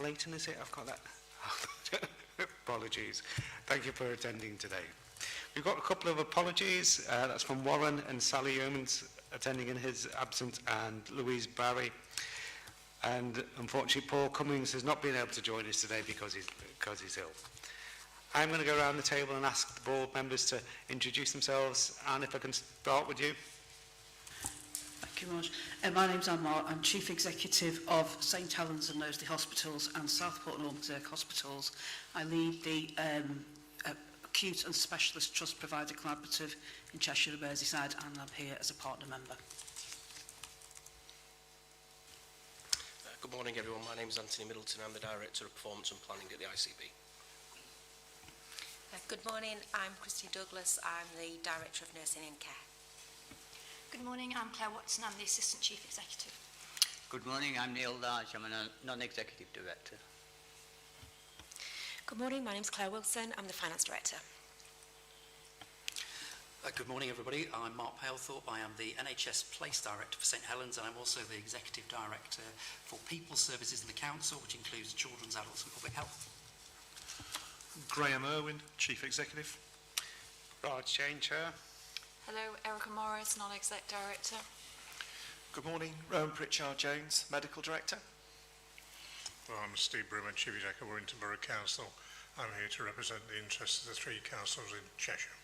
Leighton, is it? I've got that. Apologies. Thank you for attending today. We've got a couple of apologies. That's from Warren and Sally Yeomans attending in his absence, and Louise Barry. And unfortunately, Paul Cummings has not been able to join us today because he's ill. I'm going to go around the table and ask the board members to introduce themselves. Anne, if I can start with you. Thank you, Raj. My name's Anne Moore. I'm Chief Executive of St Helens and Knowsley Hospitals and Southport and Ormskirk Hospitals. I lead the Acute and Specialist Trust Provider Collaborative in Cheshire and Merseyside, and I'm here as a partner member. Good morning, everyone. My name is Anthony Middleton. I'm the Director of Performance and Planning at the ICB. Good morning, I'm Christy Douglas. I'm the Director of Nursing and Care. Good morning, I'm Claire Watson. I'm the Assistant Chief Executive. Good morning, I'm Neil Large. I'm a Non-Executive Director. Good morning, my name's Claire Wilson. I'm the Finance Director. Good morning, everybody. I'm Mark Palethorpe. I am the NHS Place Director for St Helens, and I'm also the Executive Director for People Services in the Council, which includes Children's, Adults and Public Health. Graham Irwin, Chief Executive. Raj Jain, Chair. Hello, Erica Morris, Non-Exec Director. Good morning, Rowan Pritchard-Jones, Medical Director. Well, I'm Steve Brimmer, Chief Executive of Warrington Borough Council. I'm here to represent the interests of the three councils in Cheshire.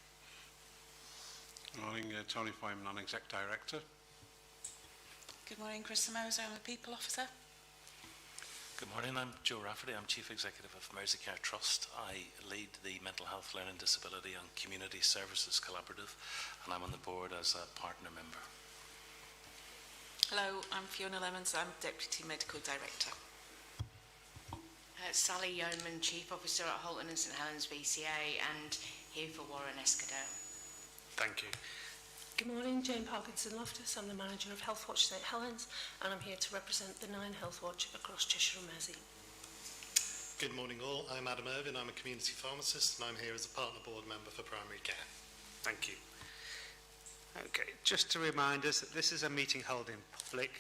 Good morning, Tony Foyme, Non-Exec Director. Good morning, Chris Moser, I'm a People Officer. Good morning, I'm Joe Rafferty. I'm Chief Executive of Merseyside Trust. I lead the Mental Health, Learning Disability and Community Services Collaborative, and I'm on the board as a partner member. Hello, I'm Fiona Lemons. I'm Deputy Medical Director. Sally Yeoman, Chief Officer at Holton and St Helens BCA, and here for Warren Escadale. Thank you. Good morning, Jane Parkinson Loftus. I'm the Manager of Health Watch St Helens, and I'm here to represent the 9 Health Watch across Cheshire and Mersey. Good morning all, I'm Adam Irvin, I'm a community pharmacist, and I'm here as a partner board member for primary care. Thank you. Okay, just to remind us that this is a meeting held in public.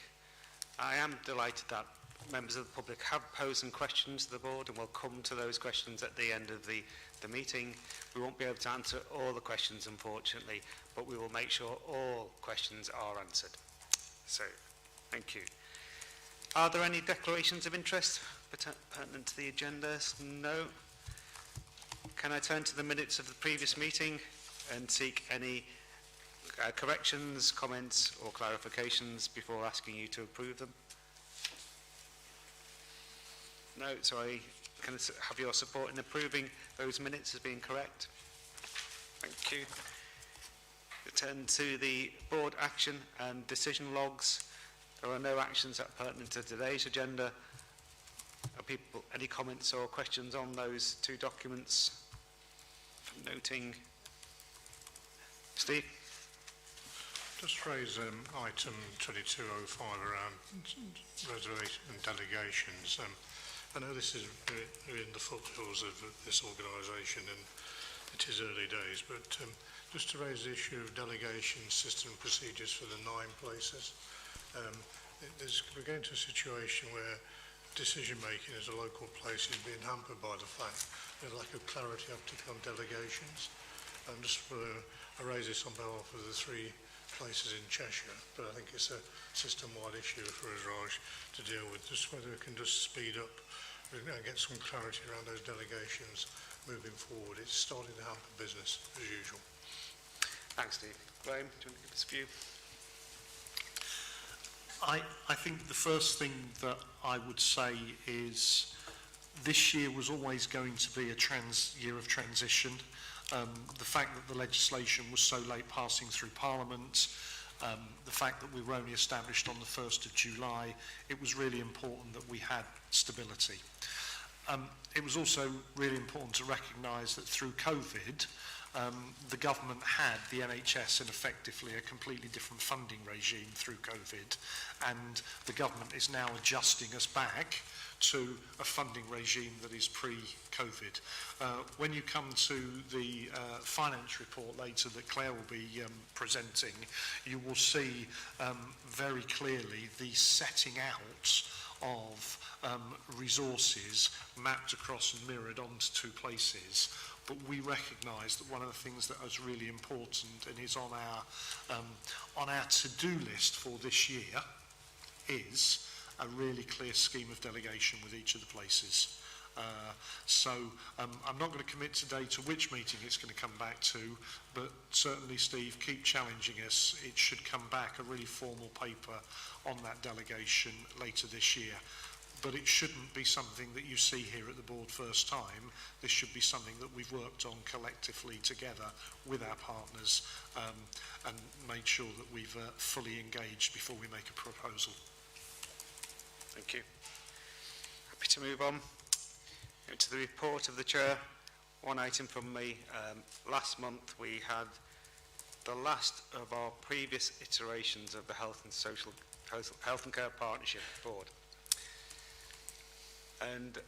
I am delighted that members of the public have posed some questions to the board, and we'll come to those questions at the end of the meeting. We won't be able to answer all the questions, unfortunately, but we will make sure all questions are answered. So, thank you. Are there any declarations of interest pertinent to the agenda? No. Can I turn to the minutes of the previous meeting and seek any corrections, comments or clarifications before asking you to approve them? No, so I can have your support in approving those minutes as being correct. Thank you. We turn to the board action and decision logs. There are no actions that are pertinent to today's agenda. Are people any comments or questions on those two documents? Noting. Steve? Just raise item 2205 around reservation and delegations. I know this is in the foothills of this organisation and it is early days, but just to raise the issue of delegation system procedures for the 9 places. We're going to a situation where decision making as a local place is being hampered by the fact there's a lack of clarity on delegations. And just I raise this on behalf of the 3 places in Cheshire, but I think it's a system-wide issue for us, Raj, to deal with, just whether we can just speed up and get some clarity around those delegations moving forward. It's starting to hamper business as usual. Thanks, Steve. Graham, do you want to give us a view? I think the first thing that I would say is this year was always going to be a year of transition. The fact that the legislation was so late passing through Parliament, the fact that we were only established on the 1st of July, it was really important that we had stability. It was also really important to recognise that through COVID, the government had the NHS in effectively a completely different funding regime through COVID, and the government is now adjusting us back to a funding regime that is pre-COVID. When you come to the finance report later that Claire will be presenting, you will see very clearly the setting out of resources mapped across and mirrored onto two places. But we recognise that one of the things that is really important and is on our to-do list for this year is a really clear scheme of delegation with each of the places. I'm not going to commit today to which meeting it's going to come back to, but certainly, Steve, keep challenging us. It should come back, a really formal paper on that delegation later this year. But it shouldn't be something that you see here at the board first time. This should be something that we've worked on collectively together with our partners and made sure that we've fully engaged before we make a proposal. Thank you. Happy to move on to the report of the Chair. One item from me. Last month we had the last of our previous iterations of the Health and Care Partnership Board. And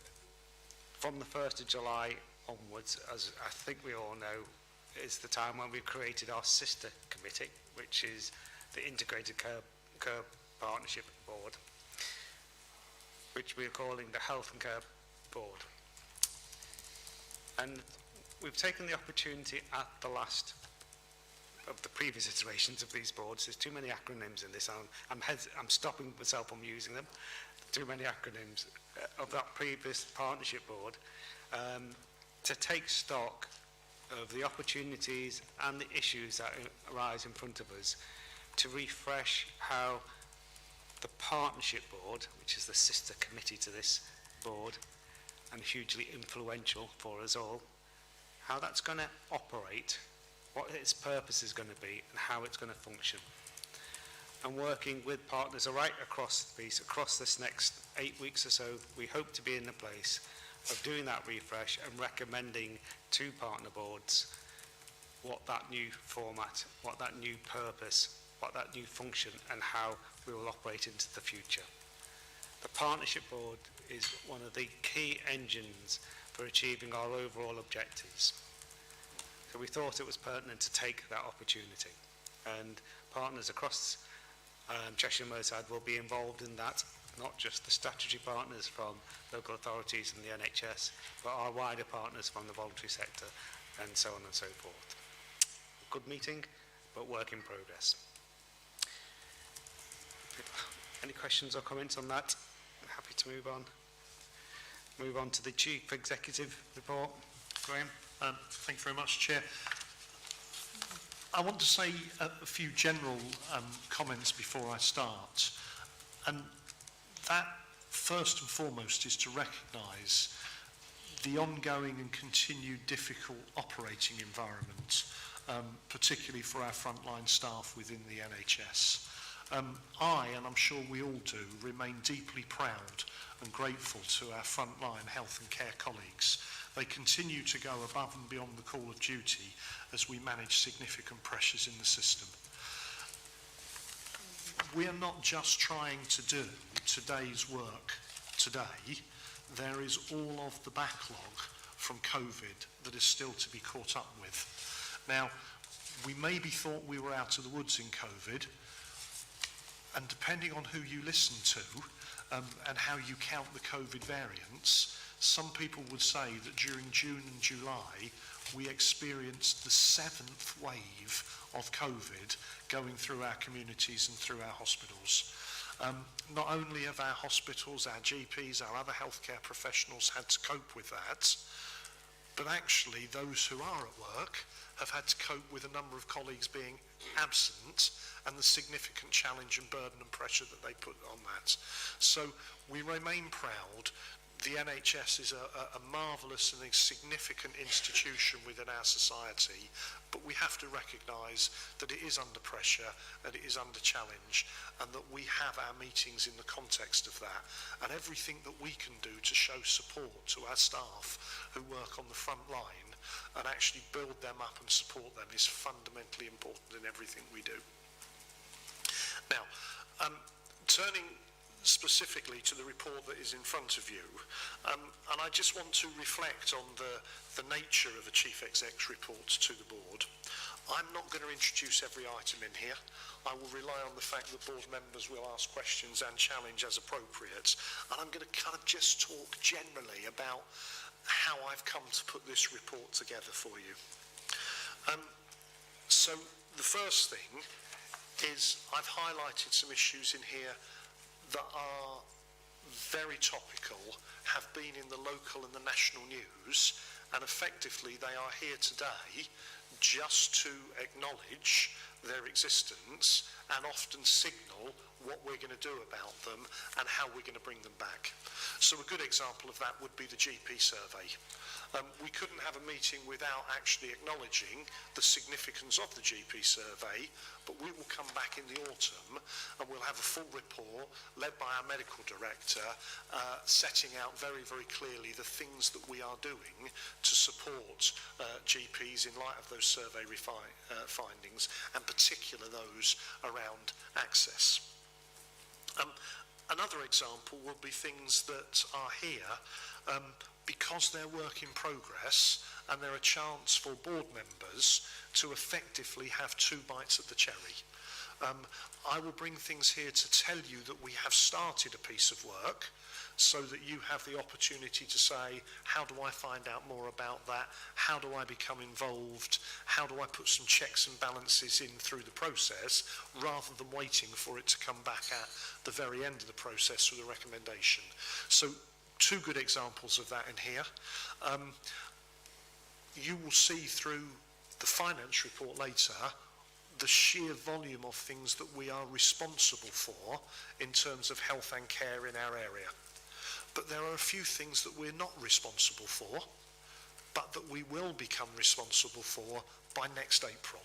from the 1st of July onwards, as I think we all know, is the time when we created our sister committee, which is the Integrated Care Partnership Board, which we're calling the Health and Care Board. And we've taken the opportunity at the last of the previous iterations of these boards. There's too many acronyms in this. I'm stopping myself from using them. Too many acronyms of that previous partnership board to take stock of the opportunities and the issues that arise in front of us, to refresh how the partnership board, which is the sister committee to this board and hugely influential for us all, how that's going to operate, what its purpose is going to be and how it's going to function. And working with partners right across the piece, across this next 8 weeks or so, we hope to be in the place of doing that refresh and recommending to partner boards what that new format, what that new purpose, what that new function and how we will operate into the future. The partnership board is one of the key engines for achieving our overall objectives. So we thought it was pertinent to take that opportunity, and partners across Cheshire and Merseyside will be involved in that, not just the statutory partners from local authorities and the NHS, but our wider partners from the voluntary sector and so on and so forth. Good meeting, but work in progress. Any questions or comments on that? I'm happy to move on. Move on to the Chief Executive report. Graham. Thank you very much, Chair. I want to say a few general comments before I start. And that, first and foremost, is to recognise the ongoing and continued difficult operating environment, particularly for our frontline staff within the NHS. I, and I'm sure we all do, remain deeply proud and grateful to our frontline health and care colleagues. They continue to go above and beyond the call of duty as we manage significant pressures in the system. We're not just trying to do today's work today. There is all of the backlog from COVID that is still to be caught up with. Now, we maybe thought we were out of the woods in COVID, and depending on who you listen to and how you count the COVID variants, some people would say that during June and July we experienced the 7th wave of COVID going through our communities and through our hospitals. Not only have our hospitals, our GPs, our other healthcare professionals had to cope with that, but actually those who are at work have had to cope with a number of colleagues being absent and the significant challenge and burden and pressure that they put on that. So we remain proud. The NHS is a marvellous and a significant institution within our society, but we have to recognise that it is under pressure and it is under challenge, and that we have our meetings in the context of that. And everything that we can do to show support to our staff who work on the front line and actually build them up and support them is fundamentally important in everything we do. Now, turning specifically to the report that is in front of you, and I just want to reflect on the nature of a Chief Exec's report to the board. I'm not going to introduce every item in here. I will rely on the fact that board members will ask questions and challenge as appropriate. And I'm going to kind of just talk generally about how I've come to put this report together for you. So the first thing is I've highlighted some issues in here that are very topical, have been in the local and the national news, and effectively they are here today just to acknowledge their existence and often signal what we're going to do about them and how we're going to bring them back. So a good example of that would be the GP survey. We couldn't have a meeting without actually acknowledging the significance of the GP survey, but we will come back in the autumn and we'll have a full report led by our medical director setting out very, very clearly the things that we are doing to support GPs in light of those survey findings, and particularly those around access. Another example would be things that are here because they're work in progress and they're a chance for board members to effectively have 2 bites at the cherry. I will bring things here to tell you that we have started a piece of work so that you have the opportunity to say, how do I find out more about that? How do I become involved? How do I put some checks and balances in through the process, rather than waiting for it to come back at the very end of the process with a recommendation. So 2 good examples of that in here. You will see through the finance report later the sheer volume of things that we are responsible for in terms of health and care in our area. But there are a few things that we're not responsible for, but that we will become responsible for by next April.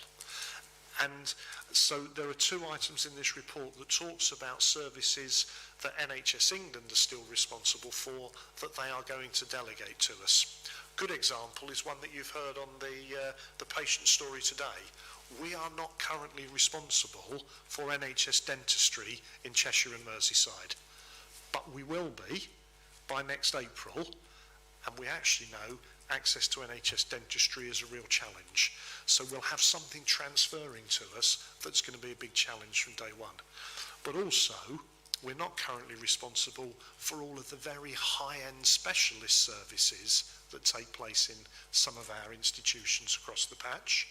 And so there are 2 items in this report that talks about services that NHS England are still responsible for that they are going to delegate to us. Good example is one that you've heard on the patient story today. We are not currently responsible for NHS dentistry in Cheshire and Merseyside, but we will be by next April, and we actually know access to NHS dentistry is a real challenge. So we'll have something transferring to us that's going to be a big challenge from day one. But also, we're not currently responsible for all of the very high-end specialist services that take place in some of our institutions across the patch,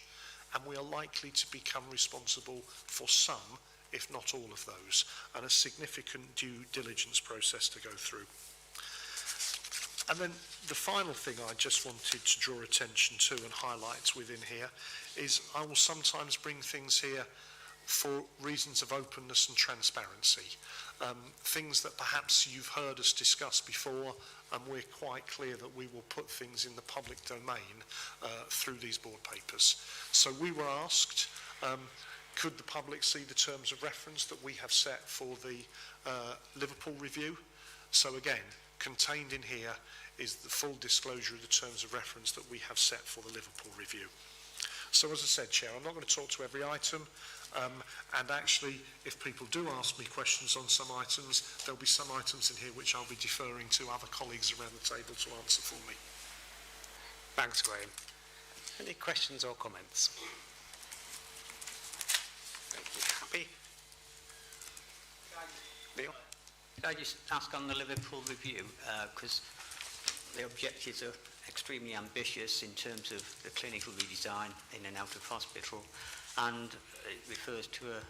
and we are likely to become responsible for some, if not all of those, and a significant due diligence process to go through. And then the final thing I just wanted to draw attention to and highlight within here is I will sometimes bring things here for reasons of openness and transparency. Things that perhaps you've heard us discuss before, and we're quite clear that we will put things in the public domain through these board papers. So we were asked, could the public see the terms of reference that we have set for the Liverpool review? So again, contained in here is the full disclosure of the terms of reference that we have set for the Liverpool review. So as I said, Chair, I'm not going to talk to every item, and actually, if people do ask me questions on some items, there'll be some items in here which I'll be deferring to other colleagues around the table to answer for me. Thanks, Graham. Any questions or comments? Thank you. Happy? Neil? Could I just ask on the Liverpool review, because the objectives are extremely ambitious in terms of the clinical redesign in and out of hospital, and it refers to a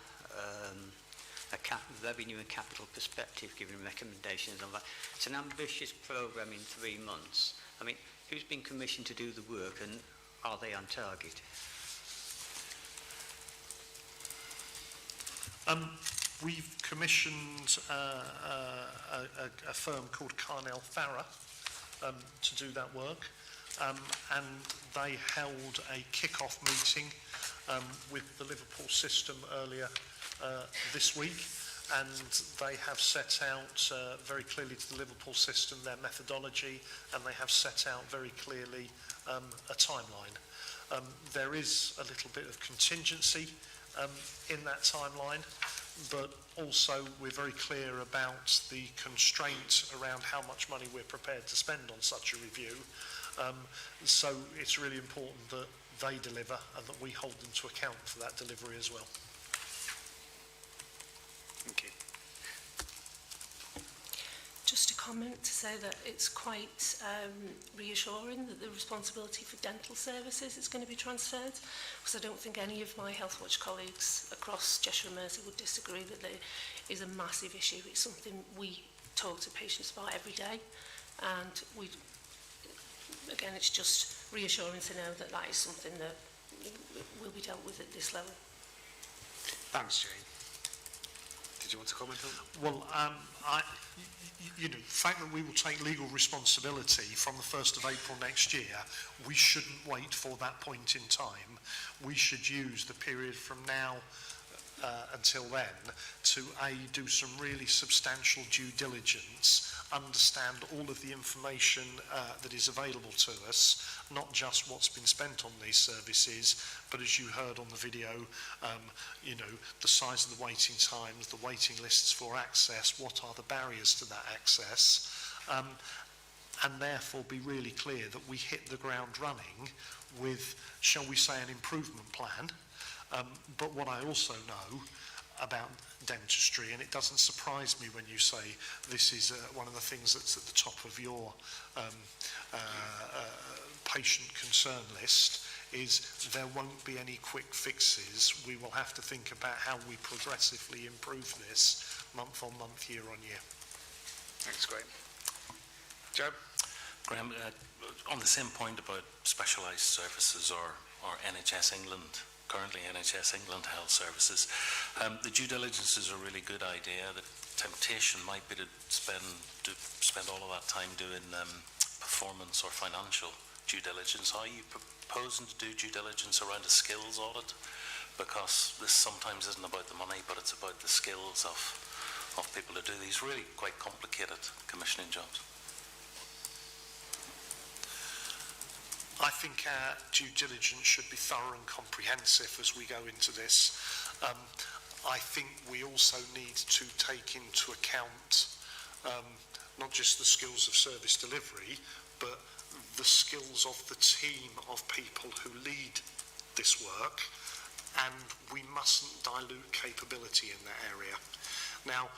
revenue and capital perspective, giving recommendations on that. It's an ambitious programme in 3 months. I mean, who's been commissioned to do the work, and are they on target? We've commissioned a firm called Carnell Farrer to do that work, and they held a kick-off meeting with the Liverpool system earlier this week, and they have set out very clearly to the Liverpool system their methodology, and they have set out very clearly a timeline. There is a little bit of contingency in that timeline, but also we're very clear about the constraint around how much money we're prepared to spend on such a review. So it's really important that they deliver and that we hold them to account for that delivery as well. Thank you. Just a comment to say that it's quite reassuring that the responsibility for dental services is going to be transferred, because I don't think any of my Health Watch colleagues across Cheshire and Mersey would disagree that there is a massive issue. It's something we talk to patients about every day, and again, it's just reassuring to know that that is something that will be dealt with at this level. Thanks, Jane. Did you want to comment on that? Well, you know, the fact that we will take legal responsibility from the 1st of April next year, we shouldn't wait for that point in time. We should use the period from now until then to do some really substantial due diligence, understand all of the information that is available to us, not just what's been spent on these services, but as you heard on the video, you know, the size of the waiting times, the waiting lists for access, what are the barriers to that access, and therefore be really clear that we hit the ground running with, shall we say, an improvement plan. But what I also know about dentistry, and it doesn't surprise me when you say this is one of the things that's at the top of your patient concern list, is there won't be any quick fixes. We will have to think about how we progressively improve this month on month, year on year. Thanks, Graham. Joe? Graham, on the same point about specialised services or NHS England, currently NHS England Health Services, the due diligence is a really good idea. The temptation might be to spend all of that time doing performance or financial due diligence. Are you proposing to do due diligence around a skills audit? Because this sometimes isn't about the money, but it's about the skills of people who do these really quite complicated commissioning jobs. I think our due diligence should be thorough and comprehensive as we go into this. I think we also need to take into account not just the skills of service delivery, but the skills of the team of people who lead this work, and we mustn't dilute capability in that area. Now,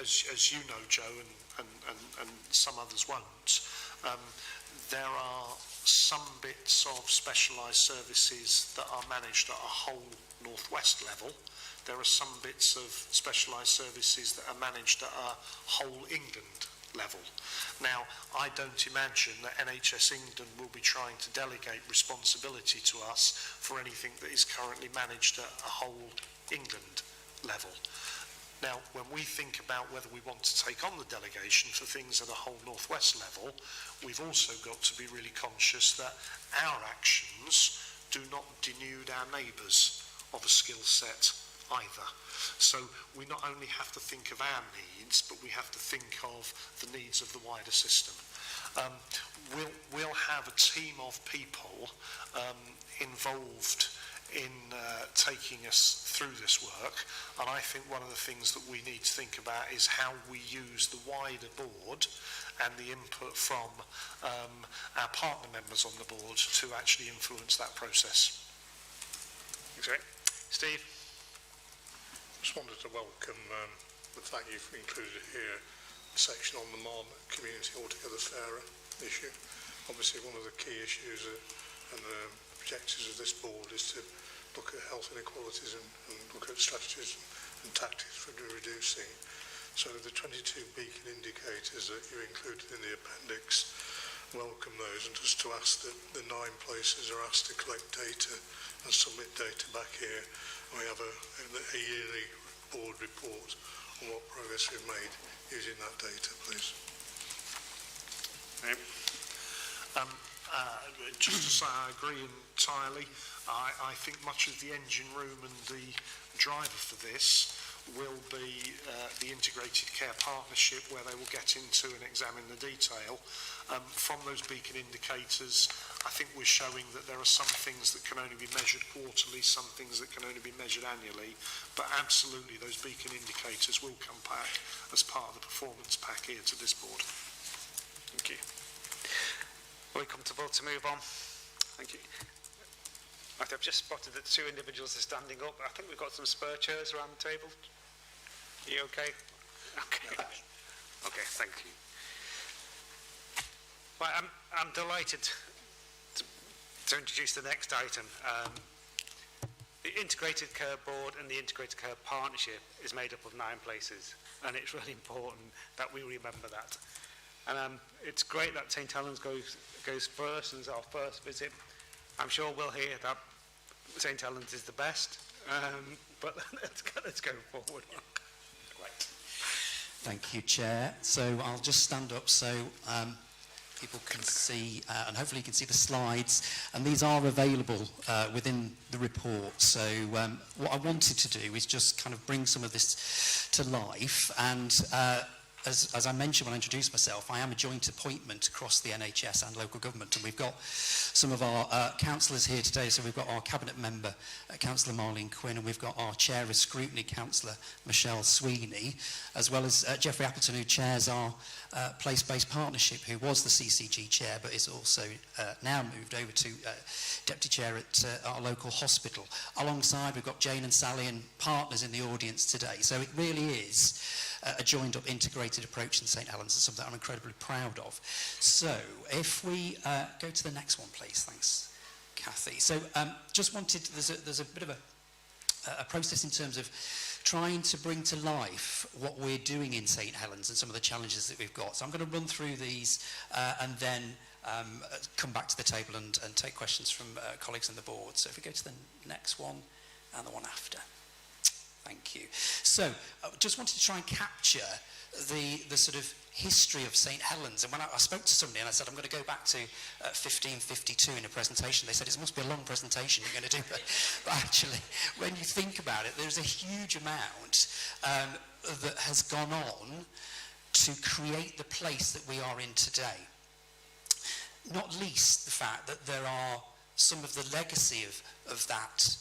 as you know, Joe, and some others won't, there are some bits of specialised services that are managed at a whole Northwest level. There are some bits of specialised services that are managed at a whole England level. Now, I don't imagine that NHS England will be trying to delegate responsibility to us for anything that is currently managed at a whole England level. Now, when we think about whether we want to take on the delegation for things at a whole Northwest level, we've also got to be really conscious that our actions do not denude our neighbours of a skill set either. So we not only have to think of our needs, but we have to think of the needs of the wider system. We'll have a team of people involved in taking us through this work, and I think one of the things that we need to think about is how we use the wider board and the input from our partner members on the board to actually influence that process. Thanks, Rick. Steve? Just wanted to welcome the fact you've included here a section on the Marmot community altogether fairer issue. Obviously one of the key issues and the objectives of this board is to look at health inequalities and look at strategies and tactics for reducing. So the 22 beacon indicators that you included in the appendix, welcome those, and just to ask that the 9 places are asked to collect data and submit data back here. We have a yearly board report on what progress we've made using that data, please. Right. Just to say I agree entirely. I think much of the engine room and the driver for this will be the integrated care partnership, where they will get into and examine the detail. From those beacon indicators, I think we're showing that there are some things that can only be measured quarterly, some things that can only be measured annually, but absolutely those beacon indicators will come back as part of the performance pack here to this board. Thank you. Are we comfortable to move on? Thank you. I've just spotted that 2 individuals are standing up. I think we've got some spare chairs around the table. Are you okay? Okay. Okay, thank you. Well, I'm delighted to introduce the next item. The Integrated Care Board and the Integrated Care Partnership is made up of 9 places, and it's really important that we remember that. And it's great that St Helens goes first and is our first visit. I'm sure we'll hear that St Helens is the best, but let's go forward. Thank you, Chair. So I'll just stand up so people can see, and hopefully you can see the slides, and these are available within the report. So what I wanted to do is just kind of bring some of this to life, and as I mentioned when I introduced myself, I am a joint appointment across the NHS and local government, and we've got some of our councillors here today. So we've got our cabinet member, Councillor Marlene Quinn, and we've got our chair of scrutiny, Councillor Michelle Sweeney, as well as Geoffrey Appleton, who chairs our place-based partnership, who was the CCG chair, but is also now moved over to deputy chair at our local hospital. Alongside, we've got Jane and Sally and partners in the audience today. So it really is a joined-up, integrated approach in St Helens, and something I'm incredibly proud of. So, if we go to the next one, please. Thanks, Kathy. So, just wanted, there's a bit of a process in terms of trying to bring to life what we're doing in St Helens and some of the challenges that we've got. So, I'm going to run through these and then come back to the table and take questions from colleagues on the board. So, if we go to the next one and the one after. Thank you. So, I just wanted to try and capture the sort of history of St Helens. And when I spoke to somebody and I said, I'm going to go back to 1552 in a presentation, they said, it must be a long presentation you're going to do. But actually, when you think about it, there's a huge amount that has gone on to create the place that we are in today. Not least the fact that there are some of the legacy of that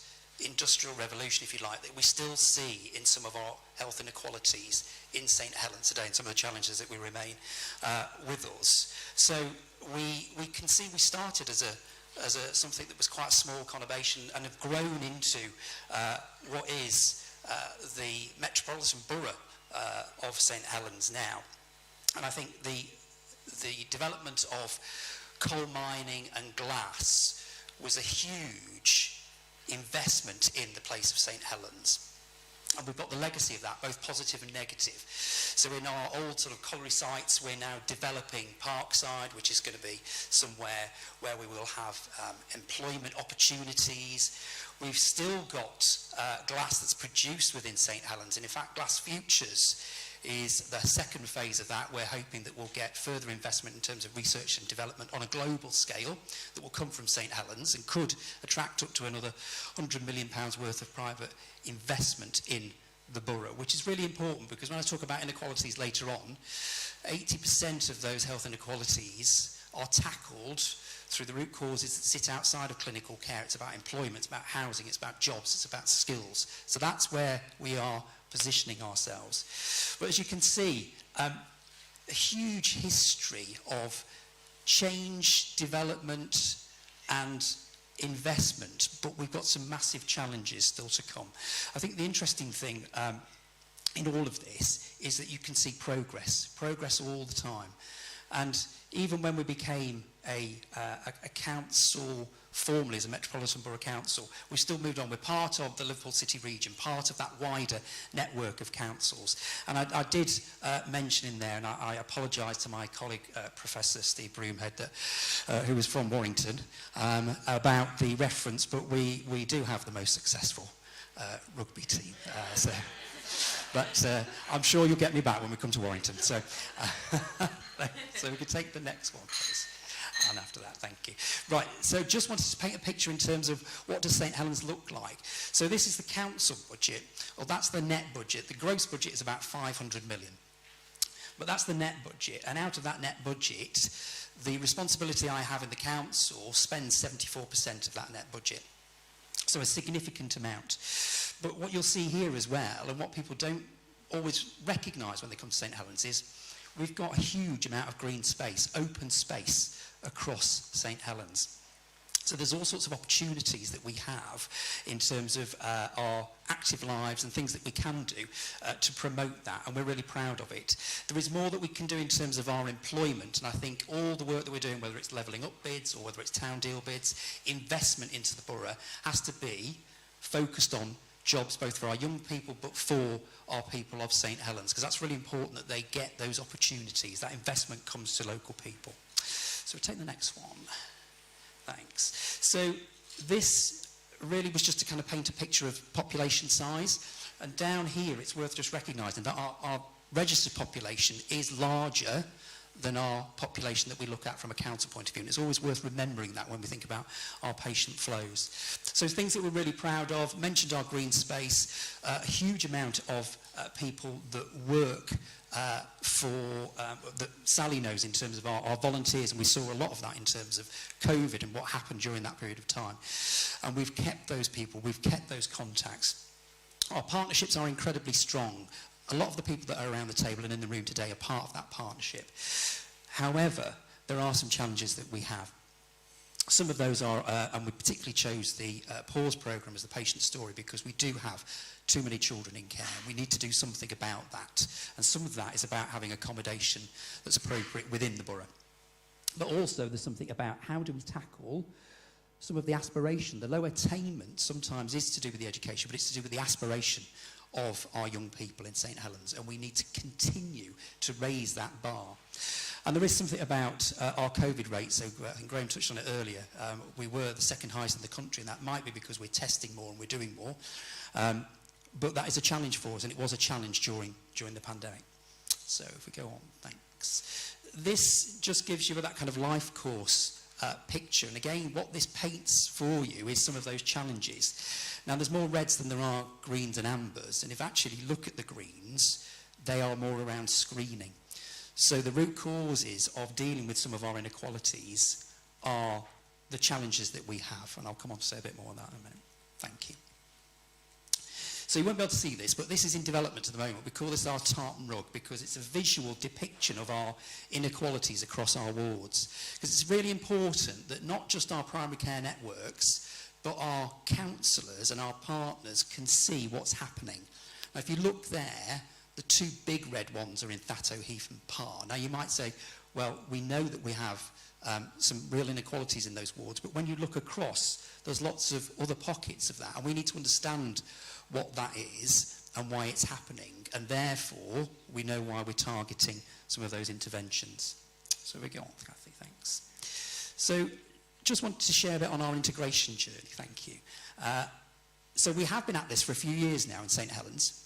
industrial revolution, if you like, that we still see in some of our health inequalities in St Helens today, and some of the challenges that we remain with us. So we can see we started as a something that was quite a small conurbation and have grown into what is the metropolitan borough of St Helens now. And I think the development of coal mining and glass was a huge investment in the place of St Helens. And we've got the legacy of that, both positive and negative. So in our old sort of colliery sites, we're now developing Parkside, which is going to be somewhere where we will have employment opportunities. We've still got glass that's produced within St Helens, and in fact Glass Futures is the second phase of that. We're hoping that we'll get further investment in terms of research and development on a global scale that will come from St Helens and could attract up to another £100 million worth of private investment in the borough, which is really important because when I talk about inequalities later on, 80% of those health inequalities are tackled through the root causes that sit outside of clinical care. It's about employment, it's about housing, it's about jobs, it's about skills. So that's where we are positioning ourselves. But as you can see, a huge history of change, development and investment, but we've got some massive challenges still to come. I think the interesting thing in all of this is that you can see progress all the time. And even when we became a council formally as a Metropolitan Borough Council, we still moved on. We're part of the Liverpool City region, part of that wider network of councils. And I did mention in there, and I apologise to my colleague, Professor Steve Broomhead, who was from Warrington, about the reference, but we do have the most successful rugby team. But I'm sure you'll get me back when we come to Warrington. So, so we could take the next one, please. And after that, thank you. Right, so just wanted to paint a picture in terms of what does St Helens look like. So this is the council budget. Well, that's the net budget. The gross budget is about 500 million. But that's the net budget. And out of that net budget, the responsibility I have in the council spends 74% of that net budget. So a significant amount. But what you'll see here as well, and what people don't always recognise when they come to St Helens, is we've got a huge amount of green space, open space, across St Helens. So there's all sorts of opportunities that we have in terms of our active lives and things that we can do to promote that, and we're really proud of it. There is more that we can do in terms of our employment, and I think all the work that we're doing, whether it's levelling up bids or whether it's town deal bids, investment into the borough has to be focused on jobs both for our young people but for our people of St Helens, because that's really important that they get those opportunities. That investment comes to local people. So we'll take the next one. Thanks. So this really was just to kind of paint a picture of population size. And down here, it's worth just recognising that our registered population is larger than our population that we look at from a council point of view. And it's always worth remembering that when we think about our patient flows. So things that we're really proud of, mentioned our green space, a huge amount of people that work that Sally knows in terms of our volunteers, and we saw a lot of that in terms of COVID and what happened during that period of time. And we've kept those people, we've kept those contacts. Our partnerships are incredibly strong. A lot of the people that are around the table and in the room today are part of that partnership. However, there are some challenges that we have. Some of those are, and we particularly chose the PAUSE programme as the patient story because we do have too many children in care. We need to do something about that. And some of that is about having accommodation that's appropriate within the borough. But also there's something about how do we tackle some of the aspiration. The low attainment sometimes is to do with the education, but it's to do with the aspiration of our young people in St Helens, and we need to continue to raise that bar. And there is something about our COVID rate, so I think Graham touched on it earlier. We were the second highest in the country, and that might be because we're testing more and we're doing more. But that is a challenge for us, and it was a challenge during the pandemic. So if we go on, thanks. This just gives you that kind of life course picture. And again, what this paints for you is some of those challenges. Now, there's more reds than there are greens and ambers. And if actually you look at the greens, they are more around screening. So the root causes of dealing with some of our inequalities are the challenges that we have. And I'll come on to say a bit more on that in a minute. Thank you. So you won't be able to see this, but this is in development at the moment. We call this our tartan rug because it's a visual depiction of our inequalities across our wards. Because it's really important that not just our primary care networks, but our counsellors and our partners can see what's happening. Now, if you look there, the two big red ones are in Thatto, Heath and Parr. Now, you might say, well, we know that we have some real inequalities in those wards, but when you look across, there's lots of other pockets of that, and we need to understand what that is and why it's happening, and therefore we know why we're targeting some of those interventions. So we go on, Kathy, thanks. So just wanted to share a bit on our integration journey, thank you. So we have been at this for a few years now in St Helens.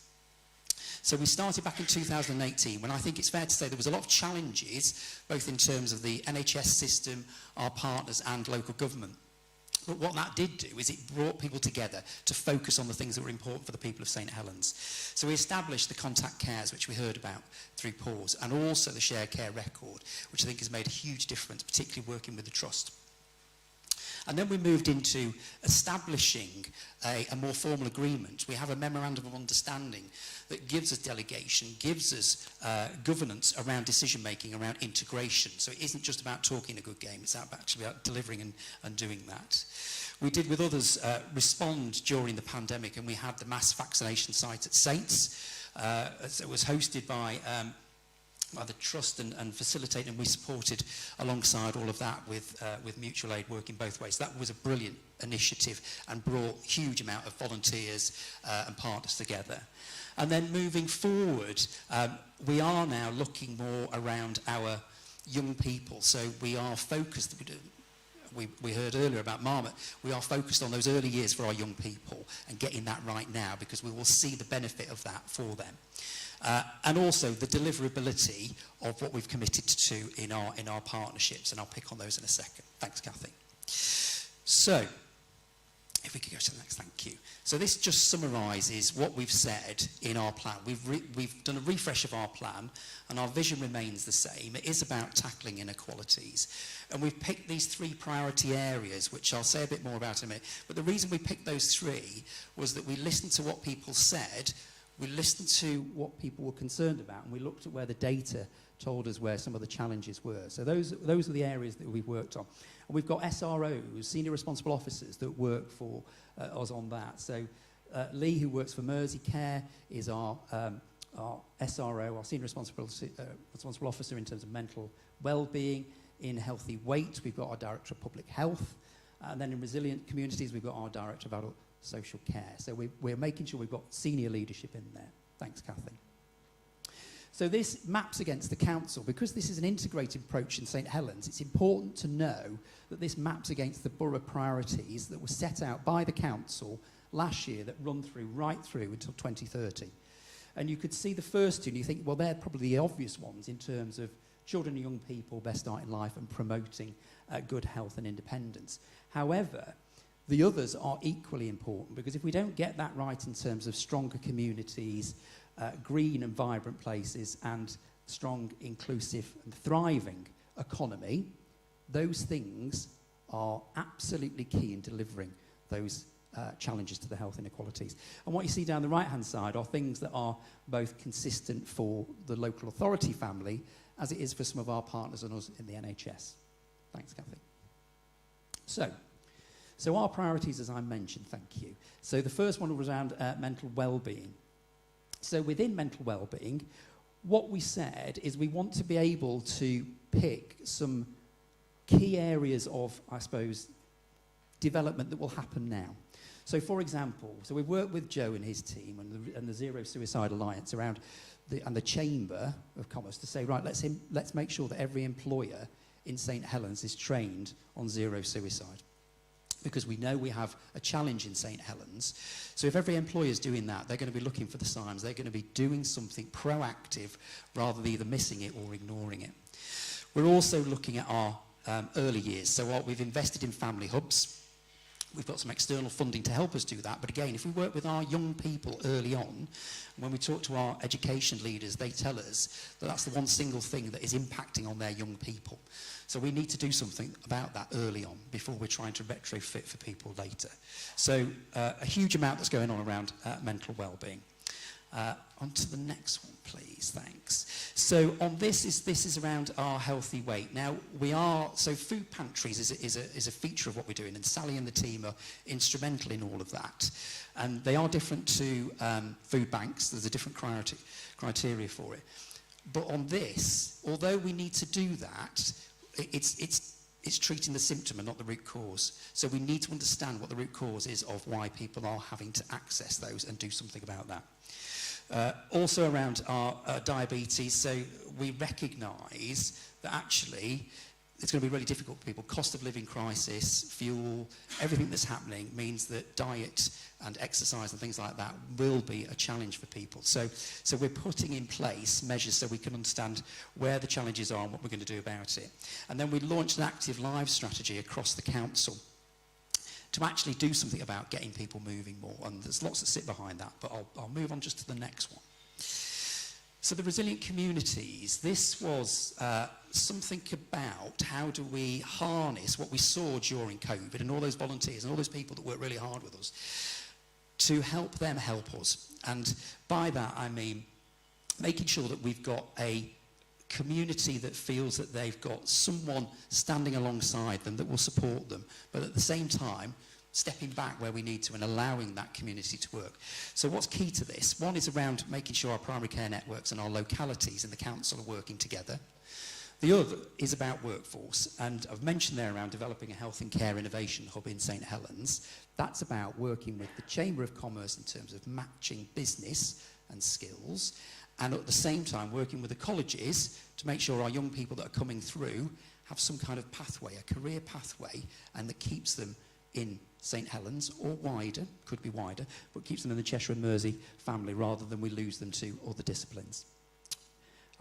So we started back in 2018 when I think it's fair to say there was a lot of challenges both in terms of the NHS system, our partners and local government. But what that did do is it brought people together to focus on the things that were important for the people of St Helens. So we established the contact cares, which we heard about through PAUSE, and also the shared care record, which I think has made a huge difference, particularly working with the Trust. And then we moved into establishing a more formal agreement. We have a memorandum of understanding that gives us delegation, gives us governance around decision-making, around integration. So it isn't just about talking a good game, it's actually about delivering and doing that. We did with others respond during the pandemic, and we had the mass vaccination site at Saints. It was hosted by the Trust and facilitated, and we supported alongside all of that with mutual aid working both ways. That was a brilliant initiative and brought a huge amount of volunteers and partners together. And then moving forward, we are now looking more around our young people. So we are focused, we heard earlier about Marmot, we are focused on those early years for our young people and getting that right now because we will see the benefit of that for them. And also the deliverability of what we've committed to in our partnerships, and I'll pick on those in a second. Thanks, Kathy. So, if we could go to the next, thank you. So this just summarises what we've said in our plan. We've done a refresh of our plan, and our vision remains the same. It is about tackling inequalities. And we've picked these three priority areas, which I'll say a bit more about in a minute. But the reason we picked those three was that we listened to what people said. we listened to what people were concerned about, and we looked at where the data told us where some of the challenges were. So those are the areas that we've worked on. And we've got SROs, senior responsible officers, that work for us on that. So Lee, who works for Merseyside, is our SRO, our senior responsible officer in terms of mental well-being. In healthy weight, we've got our director of public health. And then in resilient communities, we've got our director of adult social care. So we're making sure we've got senior leadership in there. Thanks, Kathy. So this maps against the council. Because this is an integrated approach in St Helens, it's important to know that this maps against the borough priorities that were set out by the council last year that run right through until 2030. And you could see the first two and you think, well, they're probably the obvious ones in terms of children and young people, best start in life, and promoting good health and independence. However, the others are equally important, because if we don't get that right in terms of stronger communities, green and vibrant places, and strong, inclusive and thriving economy, those things are absolutely key in delivering those challenges to the health inequalities. And what you see down the right-hand side are things that are both consistent for the local authority family as it is for some of our partners and us in the NHS. Thanks, Kathy. So our priorities, as I mentioned, thank you. So the first one was around mental well-being. So within mental well-being, what we said is we want to be able to pick some key areas of, I suppose, development that will happen now. So, for example, we've worked with Joe and his team and the Zero Suicide Alliance around the Chamber of Commerce to say, right, let's make sure that every employer in St Helens is trained on zero suicide. Because we know we have a challenge in St Helens. So if every employer is doing that, they're going to be looking for the signs. They're going to be doing something proactive rather than either missing it or ignoring it. We're also looking at our early years. So we've invested in family hubs. We've got some external funding to help us do that. But again, if we work with our young people early on, when we talk to our education leaders, they tell us that that's the one single thing that is impacting on their young people. So we need to do something about that early on before we're trying to retrofit for people later. So a huge amount that's going on around mental well-being. On to the next one, please. Thanks. So on this is around our healthy weight. Now so food pantries is a feature of what we're doing, and Sally and the team are instrumental in all of that. And they are different to food banks. There's a different criteria for it. But on this, although we need to do that, it's treating the symptom and not the root cause. So we need to understand what the root cause is of why people are having to access those and do something about that. Also around our diabetes, so we recognise that actually it's going to be really difficult for people. Cost of living crisis, fuel, everything that's happening means that diet and exercise and things like that will be a challenge for people. So we're putting in place measures so we can understand where the challenges are and what we're going to do about it. And then we launched an active live strategy across the council to actually do something about getting people moving more. And there's lots that sit behind that, but I'll move on just to the next one. So the resilient communities, this was something about how do we harness what we saw during COVID and all those volunteers and all those people that worked really hard with us to help them help us. And by that I mean making sure that we've got a community that feels that they've got someone standing alongside them that will support them, but at the same time stepping back where we need to and allowing that community to work. So what's key to this? One is around making sure our primary care networks and our localities in the council are working together. The other is about workforce, and I've mentioned there around developing a health and care innovation hub in St Helens. That's about working with the Chamber of Commerce in terms of matching business and skills, and at the same time working with the colleges to make sure our young people that are coming through have some kind of pathway, a career pathway, and that keeps them in St Helens or wider, could be wider, but keeps them in the Cheshire and Mersey family rather than we lose them to other disciplines.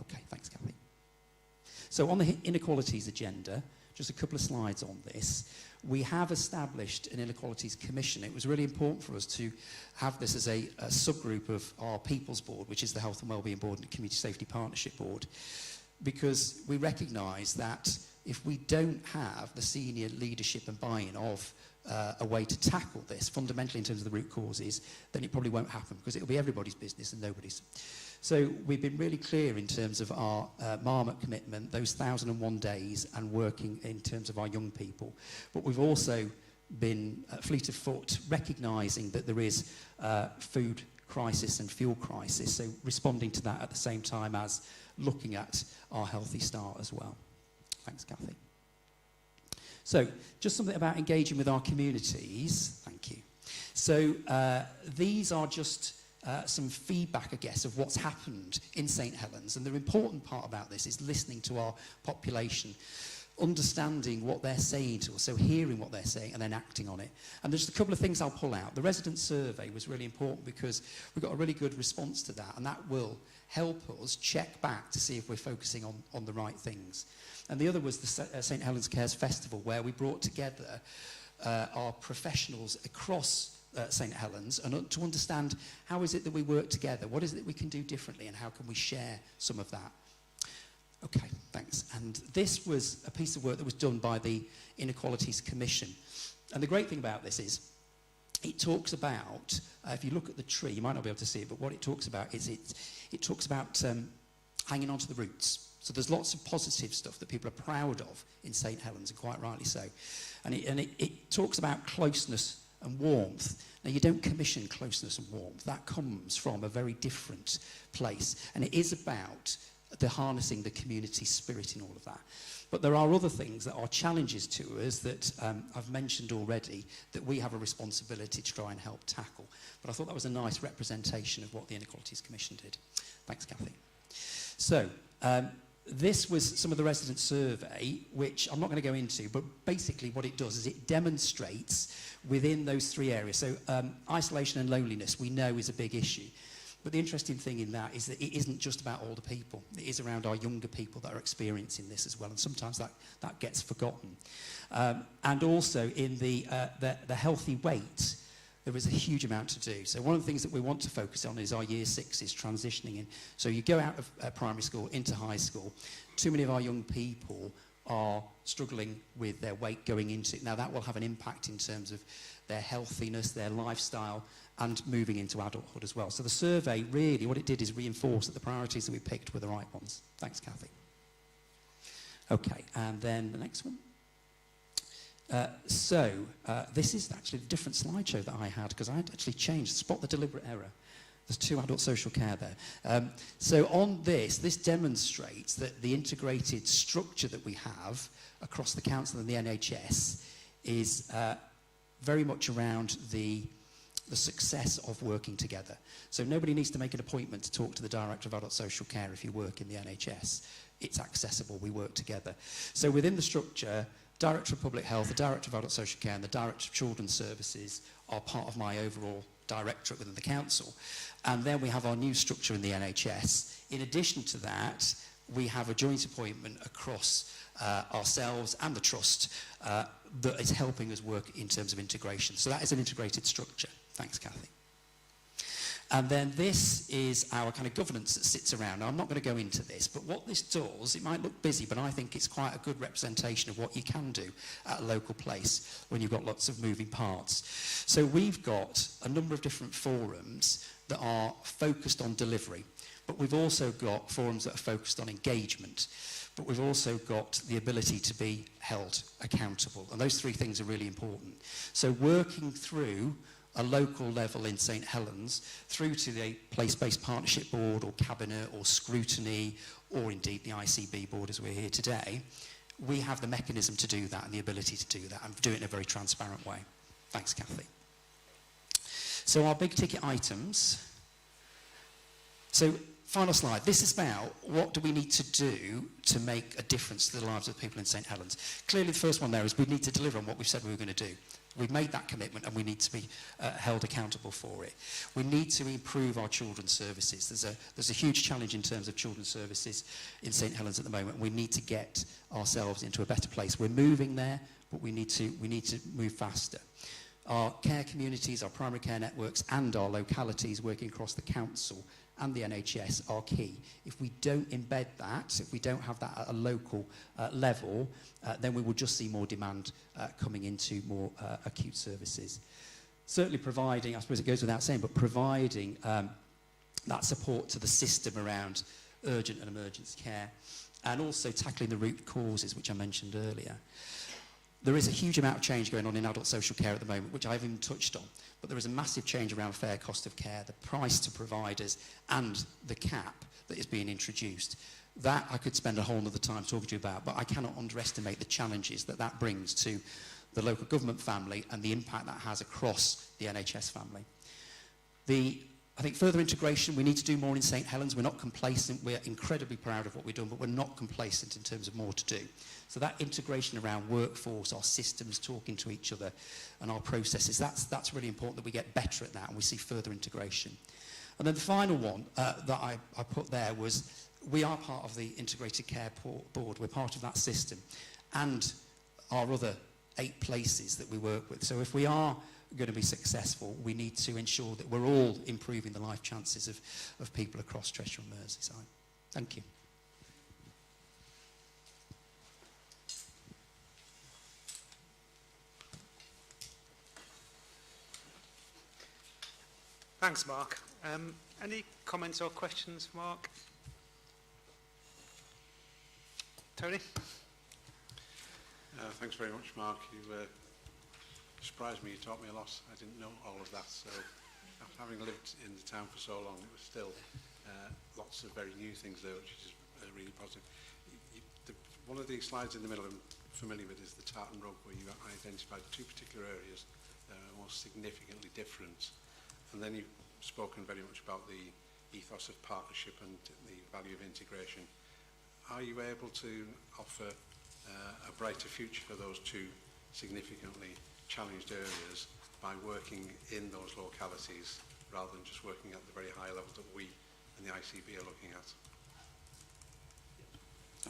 Okay, thanks, Kathy. So on the inequalities agenda, just a couple of slides on this. We have established an inequalities commission. It was really important for us to have this as a subgroup of our People's Board, which is the Health and Wellbeing Board and Community Safety Partnership Board, because we recognise that if we don't have the senior leadership and buy-in of a way to tackle this fundamentally in terms of the root causes, then it probably won't happen, because it'll be everybody's business and nobody's. So we've been really clear in terms of our Marmot commitment, those 1,001 days, and working in terms of our young people. But we've also been fleet of foot, recognising that there is food crisis and fuel crisis, so responding to that at the same time as looking at our Healthy Start as well. Thanks, Kathy. So, just something about engaging with our communities. Thank you. So, these are just some feedback, I guess, of what's happened in St Helens. And the important part about this is listening to our population, understanding what they're saying to us, so hearing what they're saying and then acting on it. And there's a couple of things I'll pull out. The resident survey was really important because we got a really good response to that, and that will help us check back to see if we're focusing on the right things. And the other was the St Helens Cares Festival, where we brought together our professionals across St Helens and to understand how is it that we work together, what is it that we can do differently, and how can we share some of that. Okay, thanks. And this was a piece of work that was done by the Inequalities Commission. And the great thing about this is it talks about, if you look at the tree, you might not be able to see it, but what it talks about is it talks about hanging on to the roots. So there's lots of positive stuff that people are proud of in St Helens, and quite rightly so. And it talks about closeness and warmth. Now, you don't commission closeness and warmth. That comes from a very different place. And it is about the harnessing the community spirit in all of that. But there are other things that are challenges to us that I've mentioned already that we have a responsibility to try and help tackle. But I thought that was a nice representation of what the Inequalities Commission did. Thanks, Kathy. So, this was some of the resident survey, which I'm not going to go into, but basically what it does is it demonstrates within those three areas. So isolation and loneliness we know is a big issue. But the interesting thing in that is that it isn't just about older people. It is around our younger people that are experiencing this as well, and sometimes that gets forgotten. And also in the healthy weight, there is a huge amount to do. So one of the things that we want to focus on is our year sixes transitioning in. So you go out of primary school into high school. Too many of our young people are struggling with their weight going into it. Now that will have an impact in terms of their healthiness, their lifestyle, and moving into adulthood as well. So the survey, really, what it did is reinforce that the priorities that we picked were the right ones. Thanks, Kathy. Okay, and then the next one. This is actually a different slideshow that I had, because I had actually changed. Spot the deliberate error. There's 2 adult social care there. So on this demonstrates that the integrated structure that we have across the council and the NHS is very much around the success of working together. So nobody needs to make an appointment to talk to the Director of Adult Social Care if you work in the NHS. It's accessible, we work together. So within the structure, Director of Public Health, the Director of Adult Social Care and the Director of Children's Services are part of my overall directorate within the council. And then we have our new structure in the NHS. In addition to that, we have a joint appointment across ourselves and the trust that is helping us work in terms of integration. So that is an integrated structure. Thanks, Kathy. And then this is our kind of governance that sits around. Now, I'm not going to go into this, but what this does, it might look busy, but I think it's quite a good representation of what you can do at a local place when you've got lots of moving parts. So we've got a number of different forums that are focused on delivery, but we've also got forums that are focused on engagement, but we've also got the ability to be held accountable. And those 3 things are really important. So working through a local level in St Helens through to the place-based partnership board or cabinet or scrutiny or indeed the ICB board as we're here today, we have the mechanism to do that and the ability to do that and do it in a very transparent way. Thanks, Kathy. So our big ticket items. So final slide. This is about what do we need to do to make a difference to the lives of the people in St Helens. Clearly the first one there is we need to deliver on what we've said we were going to do. We've made that commitment and we need to be held accountable for it. We need to improve our children's services. There's a huge challenge in terms of children's services in St Helens at the moment. We need to get ourselves into a better place. We're moving there, but we need to move faster. Our care communities, our primary care networks and our localities working across the council and the NHS are key. If we don't embed that, if we don't have that at a local level, then we will just see more demand coming into more acute services. Certainly providing, I suppose it goes without saying, but providing that support to the system around urgent and emergency care, and also tackling the root causes, which I mentioned earlier. There is a huge amount of change going on in adult social care at the moment, which I haven't even touched on, but there is a massive change around fair cost of care, the price to providers, and the cap that is being introduced. That I could spend a whole other time talking to you about, but I cannot underestimate the challenges that that brings to the local government family and the impact that has across the NHS family. I think further integration, we need to do more in St Helens. We're not complacent. We're incredibly proud of what we've done, but we're not complacent in terms of more to do. So that integration around workforce, our systems talking to each other, and our processes, that's really important that we get better at that and we see further integration. And then the final one that I put there was, we are part of the Integrated Care Board. We're part of that system and our other 8 places that we work with. So if we are going to be successful, we need to ensure that we're all improving the life chances of people across Cheshire and Merseyside. Thank you. Thanks, Mark. Any comments or questions, Mark? Tony? Thanks very much, Mark. You surprised me. You taught me a lot. I didn't know all of that. So, having lived in the town for so long, it was still lots of very new things there, which is really positive. One of the slides in the middle I'm familiar with is the tartan rug, where you identified 2 particular areas that are most significantly different. And then you've spoken very much about the ethos of partnership and the value of integration. Are you able to offer a brighter future for those 2 significantly challenged areas by working in those localities rather than just working at the very high level that we and the ICB are looking at?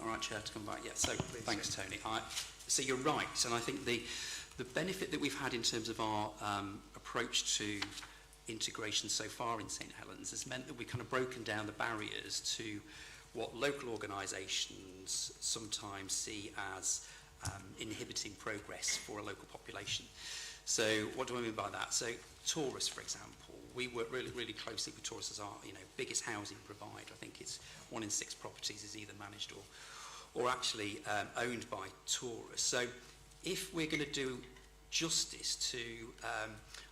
All right, Chair, to come back. Yeah, so thanks, Tony. So you're right, and I think the benefit that we've had in terms of our approach to integration so far in St Helens has meant that we've kind of broken down the barriers to what local organisations sometimes see as inhibiting progress for a local population. So what do I mean by that? So tourists, for example, we work really, really closely with tourists as our biggest housing provider. I think it's 1 in 6 properties is either managed or actually owned by tourists. So if we're going to do justice to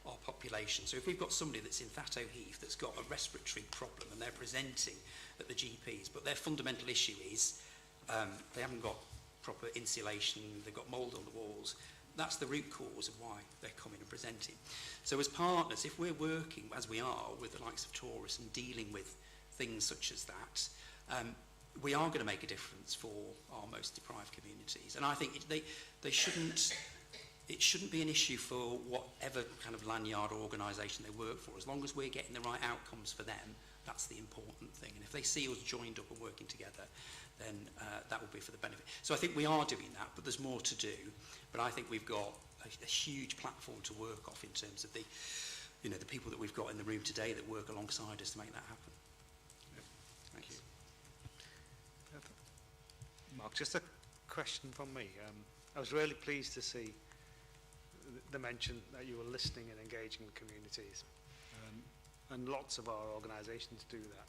our population, so if we've got somebody that's in Thatto Heath that's got a respiratory problem and they're presenting at the GPs, but their fundamental issue is they haven't got proper insulation, they've got mould on the walls, that's the root cause of why they're coming and presenting. So as partners, if we're working, as we are, with the likes of tourists and dealing with things such as that, we are going to make a difference for our most deprived communities. And I think they shouldn't, it shouldn't be an issue for whatever kind of lanyard or organisation they work for. As long as we're getting the right outcomes for them, that's the important thing. And if they see us joined up and working together, then that will be for the benefit. So I think we are doing that, but there's more to do. But I think we've got a huge platform to work off in terms of the people that we've got in the room today that work alongside us to make that happen. Yeah. Thank you. Mark, just a question from me. I was really pleased to see the mention that you were listening and engaging with communities. And lots of our organisations do that.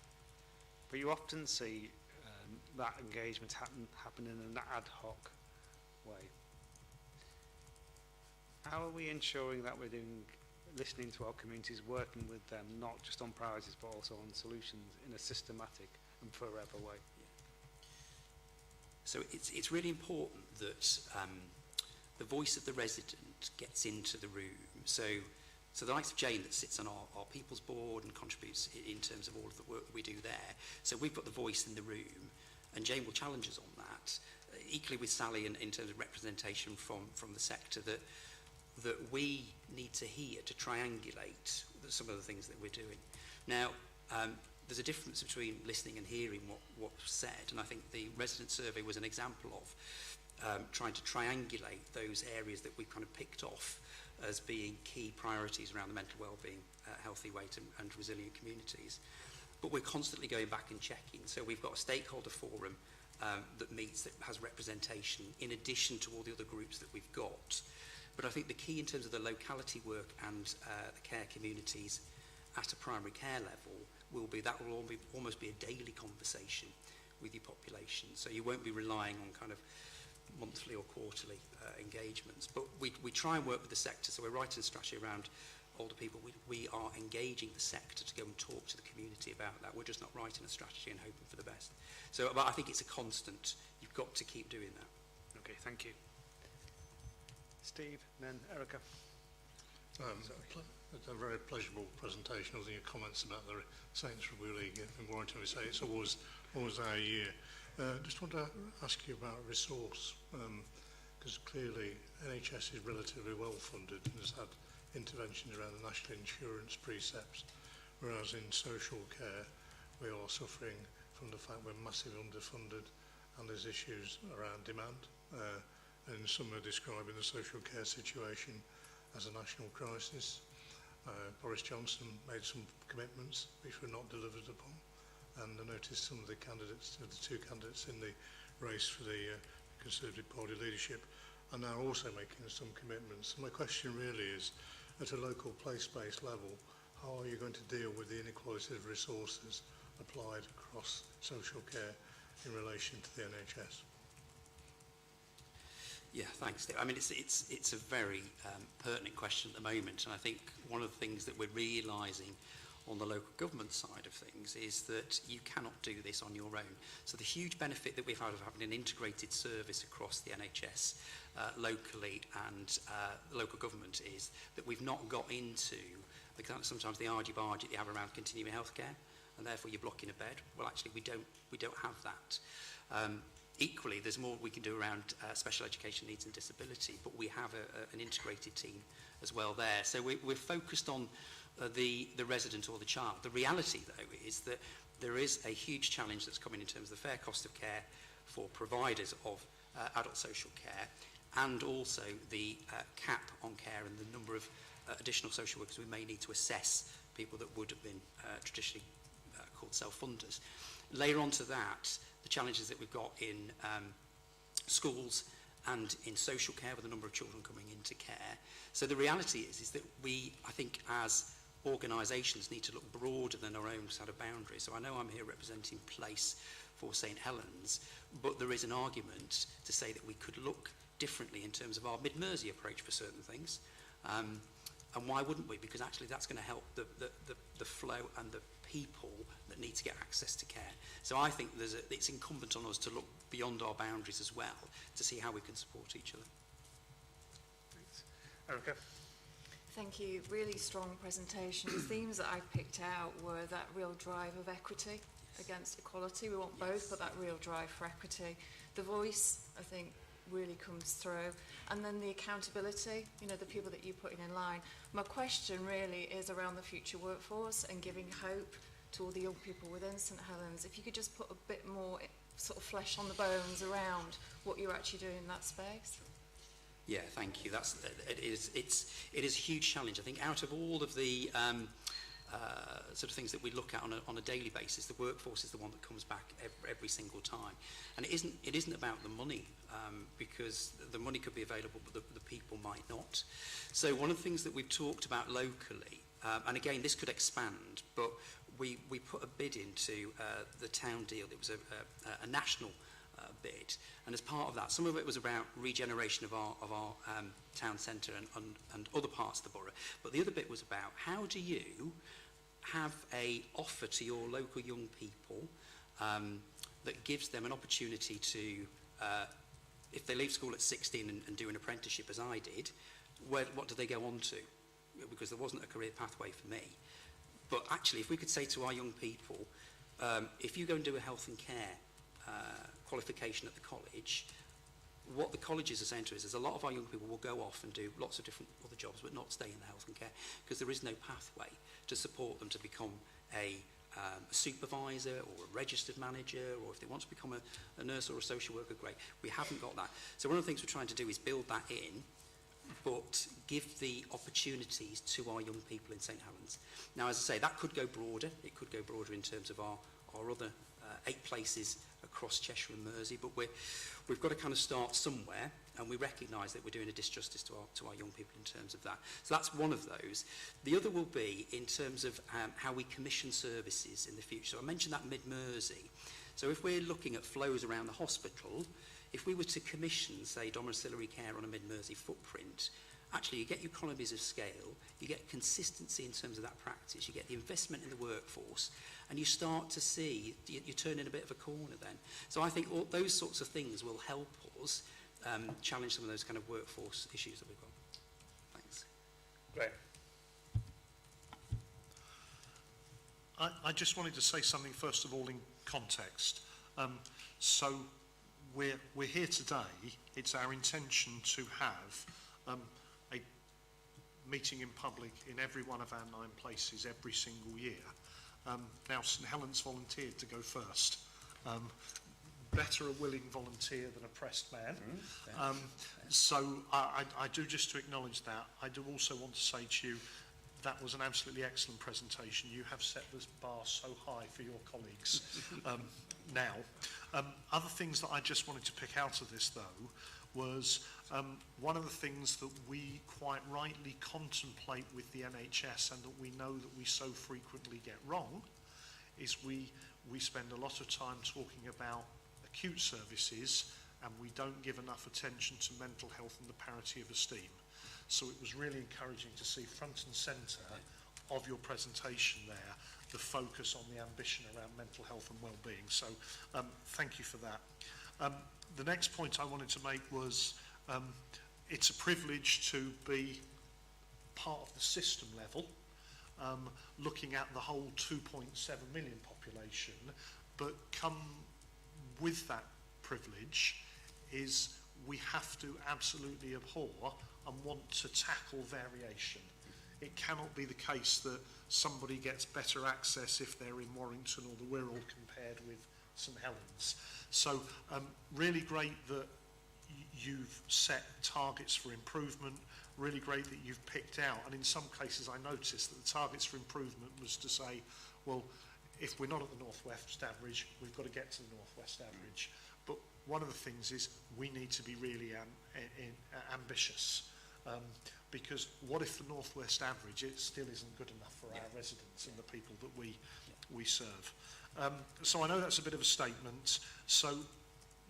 But you often see that engagement happen in an ad hoc way. How are we ensuring that we're listening to our communities, working with them, not just on priorities, but also on solutions in a systematic and forever way? So it's really important that the voice of the resident gets into the room. So the likes of Jane that sits on our People's Board and contributes in terms of all of the work that we do there. So we've got the voice in the room, and Jane will challenge us on that. Equally with Sally in terms of representation from the sector, that we need to hear to triangulate some of the things that we're doing. Now, there's a difference between listening and hearing what's said, and I think the resident survey was an example of trying to triangulate those areas that we've kind of picked off as being key priorities around the mental well-being, healthy weight and resilient communities. but we're constantly going back and checking. So we've got a stakeholder forum that meets, that has representation in addition to all the other groups that we've got. But I think the key in terms of the locality work and the care communities at a primary care level will be that will almost be a daily conversation with your population. So you won't be relying on kind of monthly or quarterly engagements. But we try and work with the sector. So we're writing a strategy around older people. We are engaging the sector to go and talk to the community about that. We're just not writing a strategy and hoping for the best. So but I think it's a constant. You've got to keep doing that. Okay, thank you. Steve, and then Erica. It's a very pleasurable presentation. I think your comments about the Saints Rugby League in Warrington, we say it's always our year. Just want to ask you about resource, because clearly NHS is relatively well funded and has had interventions around the national insurance precepts, whereas in social care we are suffering from the fact we're massively underfunded and there's issues around demand, and some are describing the social care situation as a national crisis. Boris Johnson made some commitments which were not delivered upon, and I noticed some of the candidates, the two candidates in the race for the Conservative Party leadership, are now also making some commitments. My question really is, at a local place-based level, how are you going to deal with the inequality of resources applied across social care in relation to the NHS? Yeah, thanks, Dave. I mean, it's a very pertinent question at the moment, and I think one of the things that we're realising on the local government side of things is that you cannot do this on your own. So the huge benefit that we've had of having an integrated service across the NHS locally and local government is that we've not got into sometimes the argy-bargy that you have around continuing healthcare, and therefore you're blocking a bed. Well, actually, we don't have that. Equally, there's more we can do around special education needs and disability, but we have an integrated team as well there. So we're focused on the resident or the child. The reality, though, is that there is a huge challenge that's coming in terms of the fair cost of care for providers of adult social care, and also the cap on care and the number of additional social workers we may need to assess people that would have been traditionally called self-funders. Later on to that, the challenges that we've got in schools and in social care with a number of children coming into care. So the reality is that we, I think, as organisations need to look broader than our own set of boundaries. So I know I'm here representing Place for St Helens, but there is an argument to say that we could look differently in terms of our Mid-Mersey approach for certain things. And why wouldn't we? Because actually that's going to help the flow and the people that need to get access to care. So I think it's incumbent on us to look beyond our boundaries as well to see how we can support each other. Thanks. Erica? Thank you. Really strong presentation. The themes that I picked out were that real drive of equity against equality. We want both, but that real drive for equity. The voice, I think, really comes through. And then the accountability, you know, the people that you're putting in line. My question really is around the future workforce and giving hope to all the young people within St Helens. If you could just put a bit more sort of flesh on the bones around what you're actually doing in that space. Yeah, thank you. It is a huge challenge. I think out of all of the sort of things that we look at on a daily basis, the workforce is the one that comes back every single time. And it isn't about the money, because the money could be available, but the people might not. So one of the things that we've talked about locally, and again, this could expand, but we put a bid into the town deal. It was a national bid, and as part of that, some of it was about regeneration of our town centre and other parts of the borough, but the other bit was about how do you have a offer to your local young people that gives them an opportunity to, if they leave school at 16 and do an apprenticeship as I did, what do they go on to? Because there wasn't a career pathway for me. But actually, if we could say to our young people, if you go and do a health and care qualification at the college, what the colleges are saying to us is a lot of our young people will go off and do lots of different other jobs, but not stay in the health and care, because there is no pathway to support them to become a supervisor or a registered manager, or if they want to become a nurse or a social worker, great. We haven't got that. So one of the things we're trying to do is build that in, but give the opportunities to our young people in St Helens. Now, as I say, that could go broader. It could go broader in terms of our other 8 places across Cheshire and Mersey, but we've got to kind of start somewhere, and we recognise that we're doing a disjustice to our young people in terms of that. So that's one of those. The other will be in terms of how we commission services in the future. So I mentioned that Mid-Mersey. So if we're looking at flows around the hospital, if we were to commission, say, domiciliary care on a Mid-Mersey footprint, actually you get economies of scale, you get consistency in terms of that practice, you get the investment in the workforce, and you start to see, you turn in a bit of a corner then. So I think all those sorts of things will help us challenge some of those kind of workforce issues that we've got. Thanks. Great. I just wanted to say something first of all in context. So we're here today. It's our intention to have a meeting in public in every one of our 9 places every single year. Now St Helens volunteered to go first. Better a willing volunteer than a pressed man. So I do, just to acknowledge that, I do also want to say to you that was an absolutely excellent presentation. You have set this bar so high for your colleagues now. Other things that I just wanted to pick out of this, though, was one of the things that we quite rightly contemplate with the NHS, and that we know that we so frequently get wrong, is we spend a lot of time talking about acute services, and we don't give enough attention to mental health and the parity of esteem. So it was really encouraging to see front and centre of your presentation there the focus on the ambition around mental health and well-being. So thank you for that. The next point I wanted to make was it's a privilege to be part of the system level, looking at the whole 2.7 million population, but come with that privilege is we have to absolutely abhor and want to tackle variation. It cannot be the case that somebody gets better access if they're in Warrington or the Wirral compared with St Helens. So really great that you've set targets for improvement, really great that you've picked out, and in some cases I noticed that the targets for improvement was to say, well, if we're not at the Northwest average, we've got to get to the Northwest average. But one of the things is we need to be really ambitious, because what if the Northwest average, it still isn't good enough for our residents and the people that we serve. So I know that's a bit of a statement. So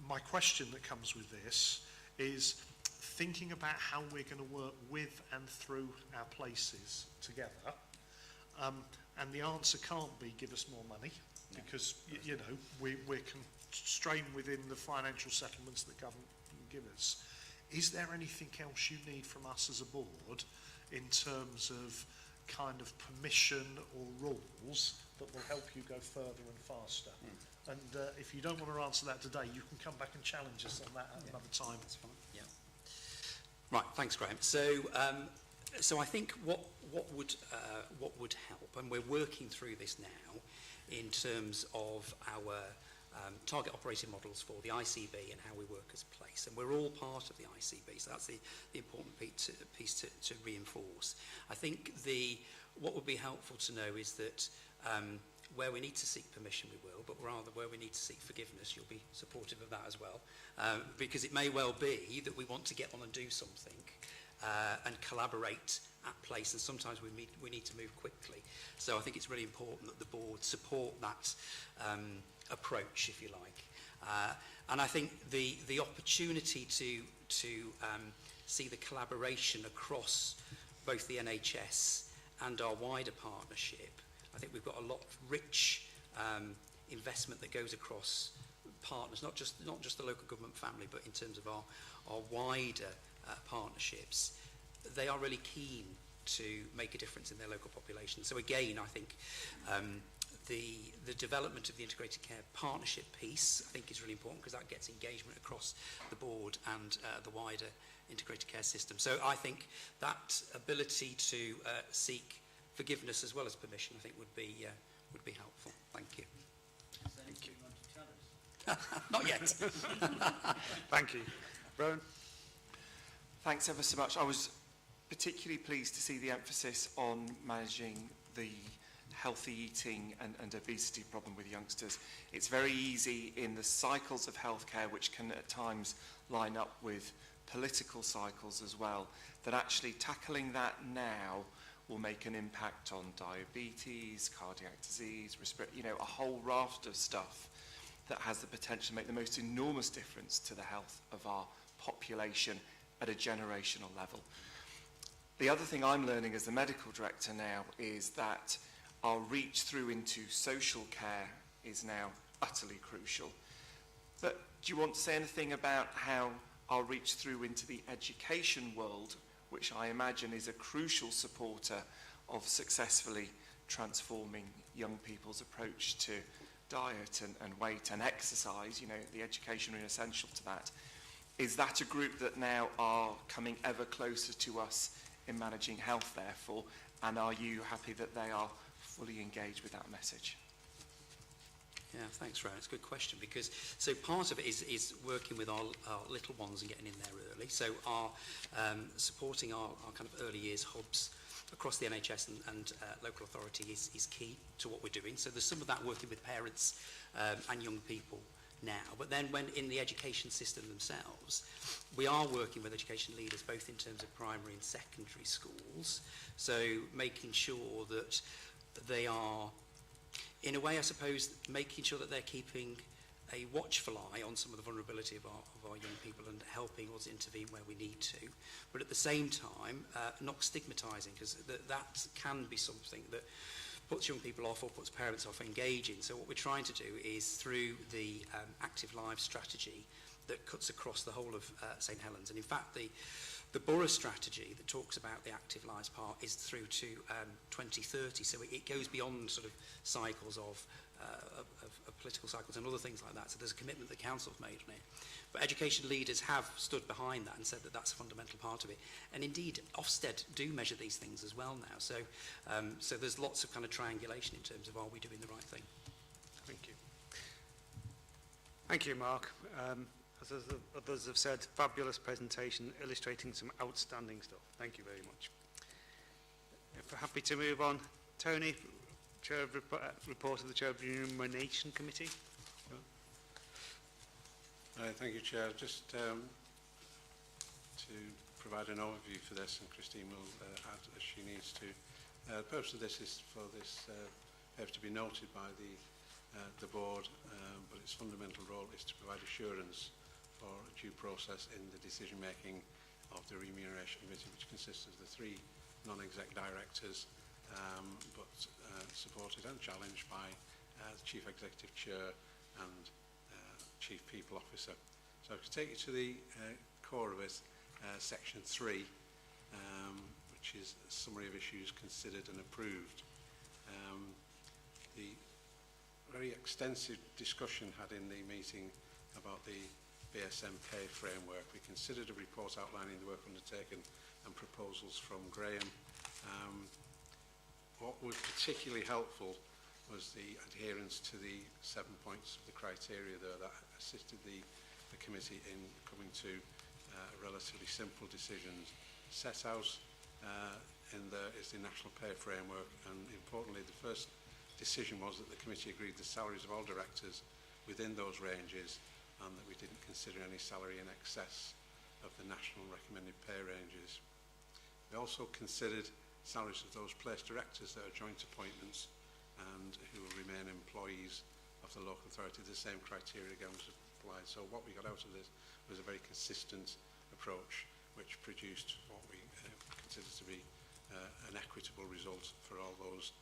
my question that comes with this is thinking about how we're going to work with and through our places together. And the answer can't be give us more money, because you know we're constrained within the financial settlements that government can give us. Is there anything else you need from us as a board in terms of kind of permission or rules that will help you go further and faster? And if you don't want to answer that today, you can come back and challenge us on that at another time. That's fine. Yeah. Right. Thanks, Graham. So, so I think what would help, and we're working through this now, in terms of our target operating models for the ICB and how we work as a place, and we're all part of the ICB, so that's the important piece to reinforce. I think what would be helpful to know is that where we need to seek permission, we will, but rather where we need to seek forgiveness, you'll be supportive of that as well, because it may well be that we want to get on and do something and collaborate at place, and sometimes we need to move quickly. So I think it's really important that the board support that approach, if you like. And I think the opportunity to see the collaboration across both the NHS and our wider partnership, I think we've got a lot of rich investment that goes across partners, not just the local government family, but in terms of our wider partnerships. They are really keen to make a difference in their local population. So again, I think the development of the integrated care partnership piece, I think, is really important, because that gets engagement across the board and the wider integrated care system. So I think that ability to seek forgiveness as well as permission, I think, would be helpful. Thank you. Thank you. Not yet. Thank you. Rowan? Thanks ever so much. I was particularly pleased to see the emphasis on managing the healthy eating and obesity problem with youngsters. It's very easy in the cycles of healthcare, which can at times line up with political cycles as well, that actually tackling that now will make an impact on diabetes, cardiac disease, a whole raft of stuff that has the potential to make the most enormous difference to the health of our population at a generational level. The other thing I'm learning as the medical director now is that our reach through into social care is now utterly crucial. But do you want to say anything about how our reach through into the education world, which I imagine is a crucial supporter of successfully transforming young people's approach to diet and weight and exercise, the education is essential to that. Is that a group that now are coming ever closer to us in managing health, therefore, and are you happy that they are fully engaged with that message? Yeah, thanks, Rowan. It's a good question, because so part of it is working with our little ones and getting in there early. So our supporting our kind of early years hubs across the NHS and local authority is key to what we're doing. So there's some of that working with parents and young people now. But then when in the education system themselves, we are working with education leaders both in terms of primary and secondary schools. So making sure that they are, in a way, I suppose, making sure that they're keeping a watchful eye on some of the vulnerability of our young people and helping us intervene where we need to. But at the same time, not stigmatising, because that can be something that puts young people off or puts parents off engaging. So what we're trying to do is through the active lives strategy that cuts across the whole of St Helens. And in fact, the borough strategy that talks about the active lives part is through to 2030. So it goes beyond sort of cycles of political cycles and other things like that. So there's a commitment the council have made on it. But education leaders have stood behind that and said that that's a fundamental part of it. And indeed, Ofsted do measure these things as well now. So, so there's lots of kind of triangulation in terms of are we doing the right thing. Thank you. Thank you, Mark. As others have said, fabulous presentation illustrating some outstanding stuff. Thank you very much. If we're happy to move on, Tony, Chair of report of the Chair of the Remuneration Committee. Thank you, Chair. Just to provide an overview for this, and Christine will add as she needs to. The purpose of this is for this paper to be noted by the board, but its fundamental role is to provide assurance for a due process in the decision-making of the Remuneration Committee, which consists of the 3 non-exec directors, but supported and challenged by the Chief Executive Chair and Chief People Officer. So to take you to the core of it, Section 3, which is a summary of issues considered and approved. The very extensive discussion had in the meeting about the BSM pay framework. We considered a report outlining the work undertaken and proposals from Graham. What was particularly helpful was the adherence to the 7 points of the criteria there that assisted the committee in coming to relatively simple decisions. Set out in there is the national pay framework, and importantly the first decision was that the committee agreed the salaries of all directors within those ranges, and that we didn't consider any salary in excess of the national recommended pay ranges. We also considered salaries of those place directors that are joint appointments and who will remain employees of the local authority. The same criteria again was applied. So what we got out of this was a very consistent approach, which produced what we consider to be an equitable result for all those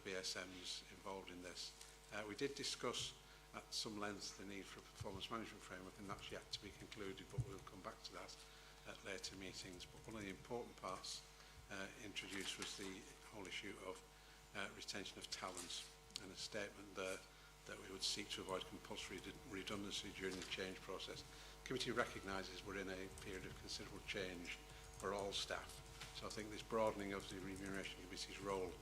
BSMs involved in this. We did discuss at some length the need for a performance management framework, and that's yet to be concluded, but we'll come back to that at later meetings. But one of the important parts introduced was the whole issue of retention of talent, and a statement there that we would seek to avoid compulsory redundancy during the change process. The committee recognises we're in a period of considerable change for all staff, so I think this broadening of the Remuneration Committee's role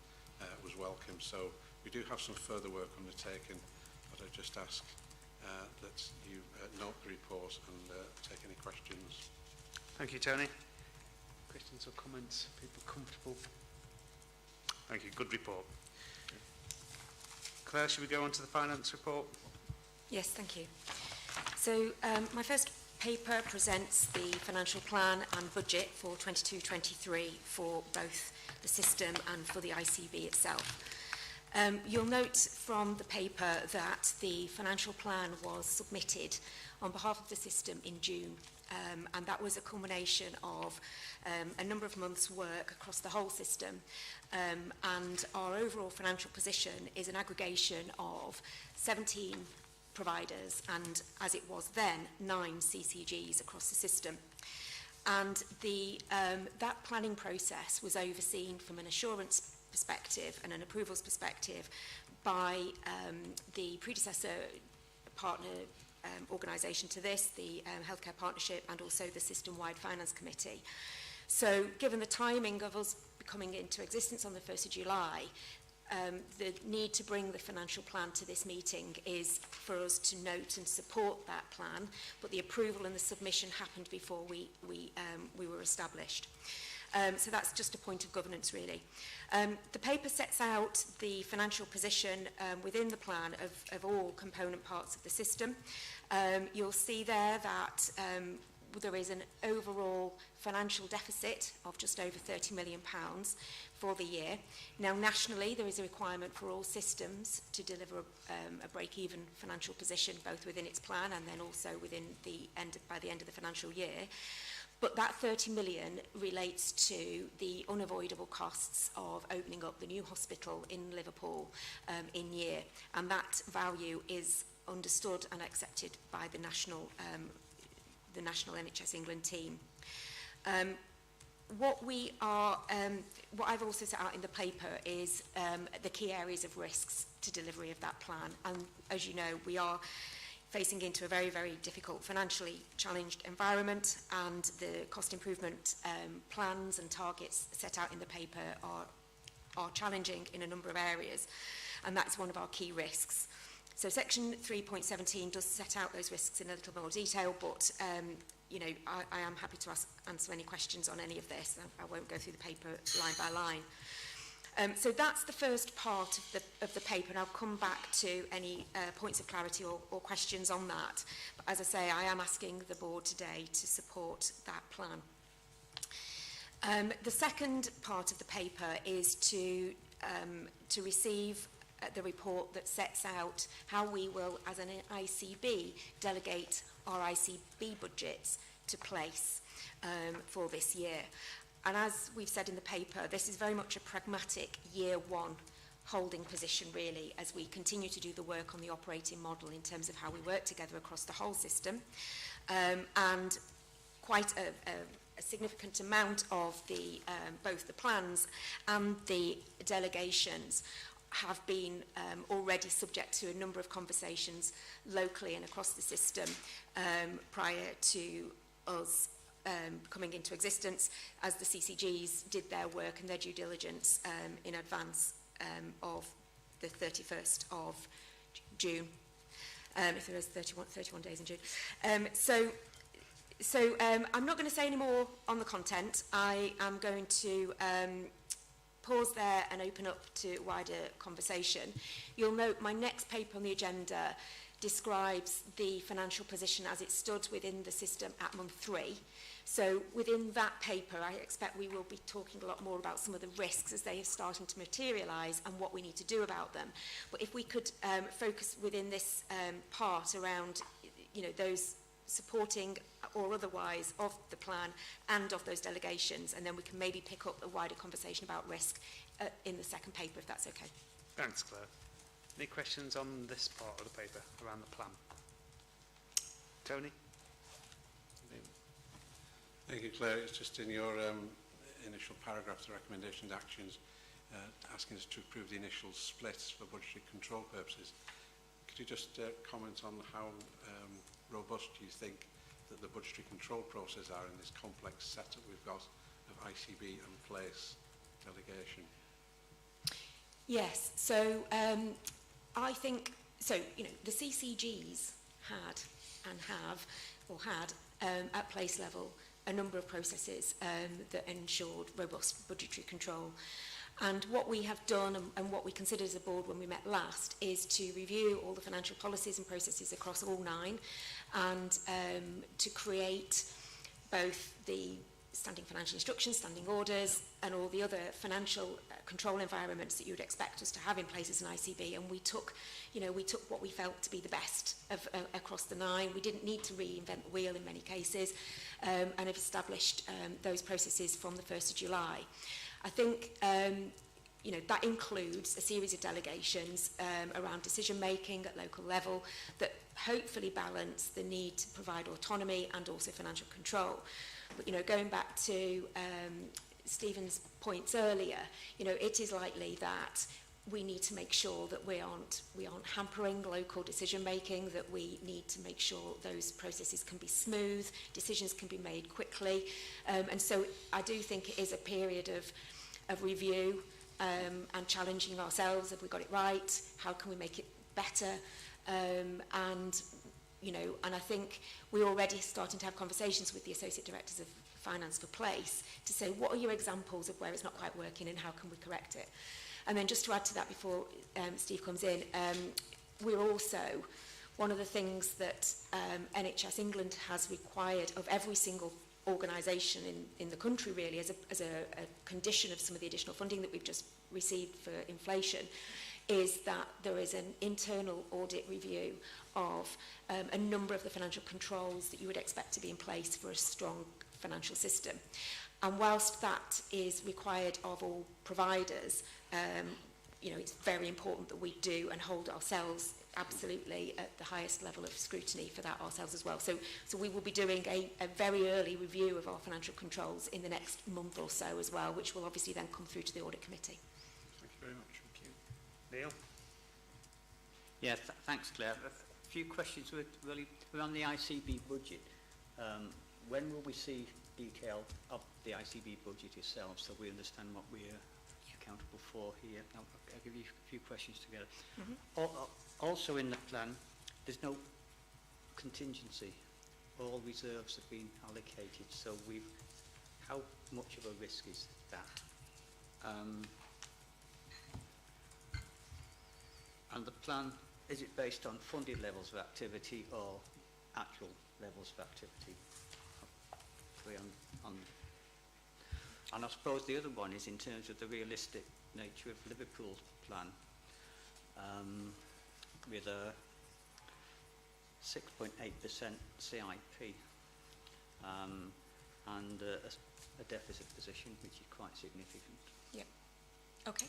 was welcome. So we do have some further work undertaken, but I just ask that you note the report and take any questions. Thank you, Tony. questions or comments? People comfortable? Thank you. Good report. Claire, should we go on to the finance report? Yes, thank you. So my first paper presents the financial plan and budget for 22-23 for both the system and for the ICB itself. You'll note from the paper that the financial plan was submitted on behalf of the system in June, and that was a culmination of a number of months' work across the whole system, and our overall financial position is an aggregation of 17 providers and, as it was then, 9 CCGs across the system. And that planning process was overseen from an assurance perspective and an approvals perspective by the predecessor partner organisation to this, the Healthcare Partnership, and also the System-Wide Finance Committee. So given the timing of us coming into existence on the 1st of July, the need to bring the financial plan to this meeting is for us to note and support that plan, but the approval and the submission happened before we were established. So that's just a point of governance, really. The paper sets out the financial position within the plan of all component parts of the system. You'll see there that there is an overall financial deficit of just over £30 million for the year. Now, nationally, there is a requirement for all systems to deliver a break-even financial position, both within its plan and then also within by the end of the financial year. But that 30 million relates to the unavoidable costs of opening up the new hospital in Liverpool in year, and that value is understood and accepted by the national NHS England team. What I've also set out in the paper is the key areas of risks to delivery of that plan, and as you know, we are facing into a very, very difficult financially challenged environment, and the cost improvement plans and targets set out in the paper are challenging in a number of areas, and that's one of our key risks. So section 3.17 does set out those risks in a little more detail, but you know, I am happy to answer any questions on any of this. I won't go through the paper line by line. So that's the first part of the paper, and I'll come back to any points of clarity or questions on that. But as I say, I am asking the board today to support that plan. The second part of the paper is to receive the report that sets out how we will, as an ICB, delegate our ICB budgets to place for this year. And as we've said in the paper, this is very much a pragmatic year one holding position, really, as we continue to do the work on the operating model in terms of how we work together across the whole system. And quite a significant amount of the both the plans and the delegations have been already subject to a number of conversations locally and across the system prior to us coming into existence, as the CCGs did their work and their due diligence in advance of the 31st of June, if there is 31 days in June. So I'm not going to say any more on the content. I am going to pause there and open up to wider conversation. You'll note my next paper on the agenda describes the financial position as it stood within the system at month 3. So within that paper, I expect we will be talking a lot more about some of the risks as they are starting to materialise and what we need to do about them. But if we could focus within this part around, you know, those supporting or otherwise of the plan and of those delegations, and then we can maybe pick up a wider conversation about risk in the second paper, if that's okay. Thanks, Claire. Any questions on this part of the paper around the plan? Tony? Thank you, Claire. It's just in your initial paragraph, the recommendations actions, asking us to approve the initial splits for budgetary control purposes. Could you just comment on how robust do you think that the budgetary control process are in this complex setup we've got of ICB and place delegation? Yes, so I think, so, you know, the CCGs had and have, or had, at place level, a number of processes that ensured robust budgetary control. And what we have done and what we considered as a board when we met last is to review all the financial policies and processes across all 9 and to create both the standing financial instructions, standing orders and all the other financial control environments that you would expect us to have in place as an ICB, and we took what we felt to be the best of, across the 9. We didn't need to reinvent the wheel in many cases and have established those processes from the 1st of July. I think that includes a series of delegations around decision making at local level that hopefully balance the need to provide autonomy and also financial control. But going back to Stephen's points earlier, it is likely that we need to make sure that we aren't hampering local decision making, that we need to make sure those processes can be smooth, decisions can be made quickly, and so I do think it is a period of review and challenging ourselves. Have we got it right? How can we make it better? And I think we're already starting to have conversations with the Associate Directors of Finance for Place to say, what are your examples of where it's not quite working and how can we correct it? And then just to add to that before Steve comes in, we're also, one of the things that NHS England has required of every single organisation in the country really as a condition of some of the additional funding that we've just received for inflation is that there is an internal audit review of a number of the financial controls that you would expect to be in place for a strong financial system. And whilst that is required of all providers, it's very important that we do and hold ourselves absolutely at the highest level of scrutiny for that ourselves as well. So we will be doing a very early review of our financial controls in the next month or so as well, which will obviously then come through to the audit committee. Thank you very much. Thank you. Neil? Yeah, thanks, Claire. A few questions really around the ICB budget. When will we see detail of the ICB budget itself so we understand what we're accountable for here? I'll give you a few questions together. Also in the plan, there's no contingency. All reserves have been allocated, so how much of a risk is that? And the plan, is it based on funded levels of activity or actual levels of activity? And I suppose the other one is in terms of the realistic nature of Liverpool's plan, with a 6.8% CIP and a deficit position which is quite significant. Yep. Okay.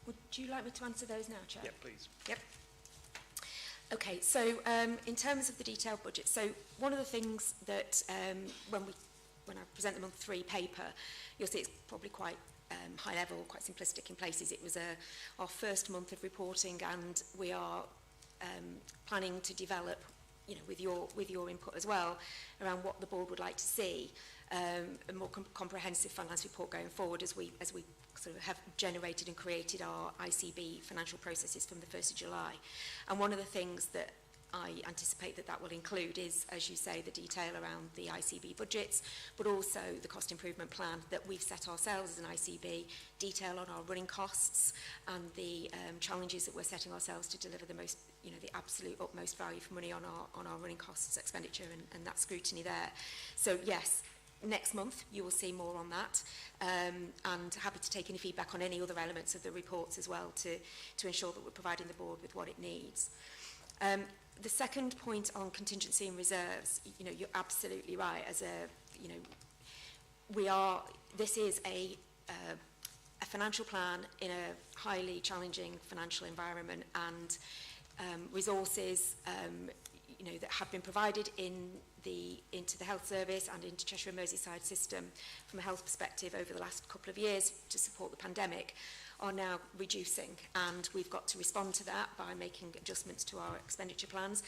Would you like me to answer those now, Chair? Yeah, please. Yep. Okay, so in terms of the detailed budget, so one of the things that when I present the month 3 paper, you'll see it's probably quite high level, quite simplistic in places. It was our first month of reporting, and we are planning to develop, with your input as well, around what the board would like to see, a more comprehensive finance report going forward as we sort of have generated and created our ICB financial processes from the 1st of July. And one of the things that I anticipate that will include is, as you say, the detail around the ICB budgets, but also the cost improvement plan that we've set ourselves as an ICB, detail on our running costs and the challenges that we're setting ourselves to deliver the most, the absolute utmost value for money on our running costs expenditure and that scrutiny there. So yes, next month you will see more on that, and happy to take any feedback on any other elements of the reports as well to ensure that we're providing the board with what it needs. The second point on contingency and reserves, you're absolutely right. This is a financial plan in a highly challenging financial environment, and resources that have been provided into the health service and into Cheshire and Merseyside system from a health perspective over the last couple of years to support the pandemic are now reducing, and we've got to respond to that by making adjustments to our expenditure plans.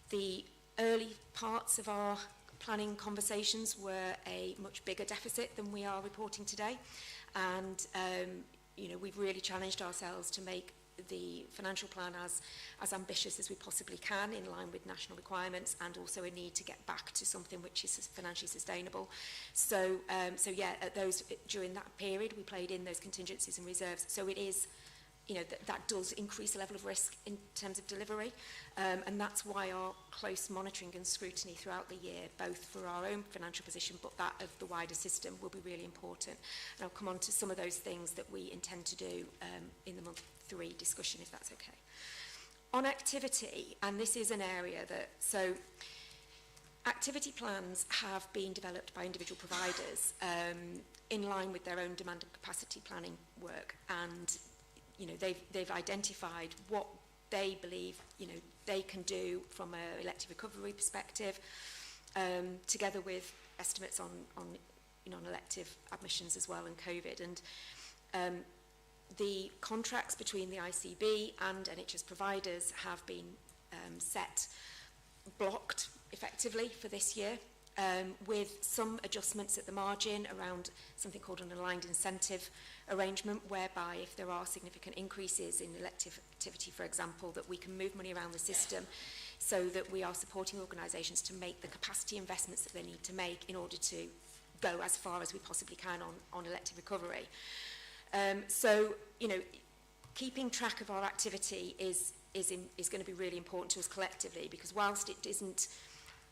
The early parts of our planning conversations were a much bigger deficit than we are reporting today, and we've really challenged ourselves to make the financial plan as ambitious as we possibly can, in line with national requirements, and also a need to get back to something which is financially sustainable. So yeah, during that period, we played in those contingencies and reserves. So it is, you know, that does increase the level of risk in terms of delivery, and that's why our close monitoring and scrutiny throughout the year, both for our own financial position but that of the wider system, will be really important. And I'll come on to some of those things that we intend to do in the month 3 discussion, if that's okay. On activity, and this is an area that, so activity plans have been developed by individual providers in line with their own demand and capacity planning work, and you know, they've identified what they believe, you know, they can do from an elective recovery perspective, together with estimates on you know, on elective admissions as well, and COVID. And the contracts between the ICB and NHS providers have been blocked effectively for this year, with some adjustments at the margin around something called an aligned incentive arrangement, whereby if there are significant increases in elective activity, for example, that we can move money around the system so that we are supporting organisations to make the capacity investments that they need to make in order to go as far as we possibly can on elective recovery. So, you know, keeping track of our activity is going to be really important to us collectively, because whilst it isn't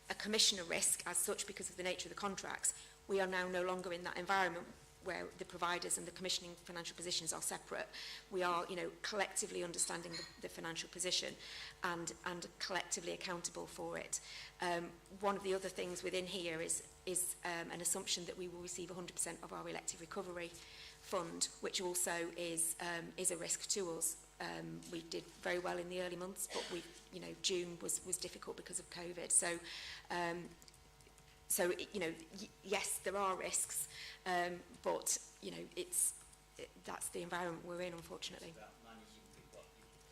a commissioner risk as such because of the nature of the contracts, we are now no longer in that environment where the providers and the commissioning financial positions are separate. We are, you know, collectively understanding the financial position and collectively accountable for it. One of the other things within here is an assumption that we will receive 100% of our elective recovery fund, which also is a risk to us. We did very well in the early months, but you know, June was difficult because of COVID. So you know, yes, there are risks, but you know, that's the environment we're in, unfortunately.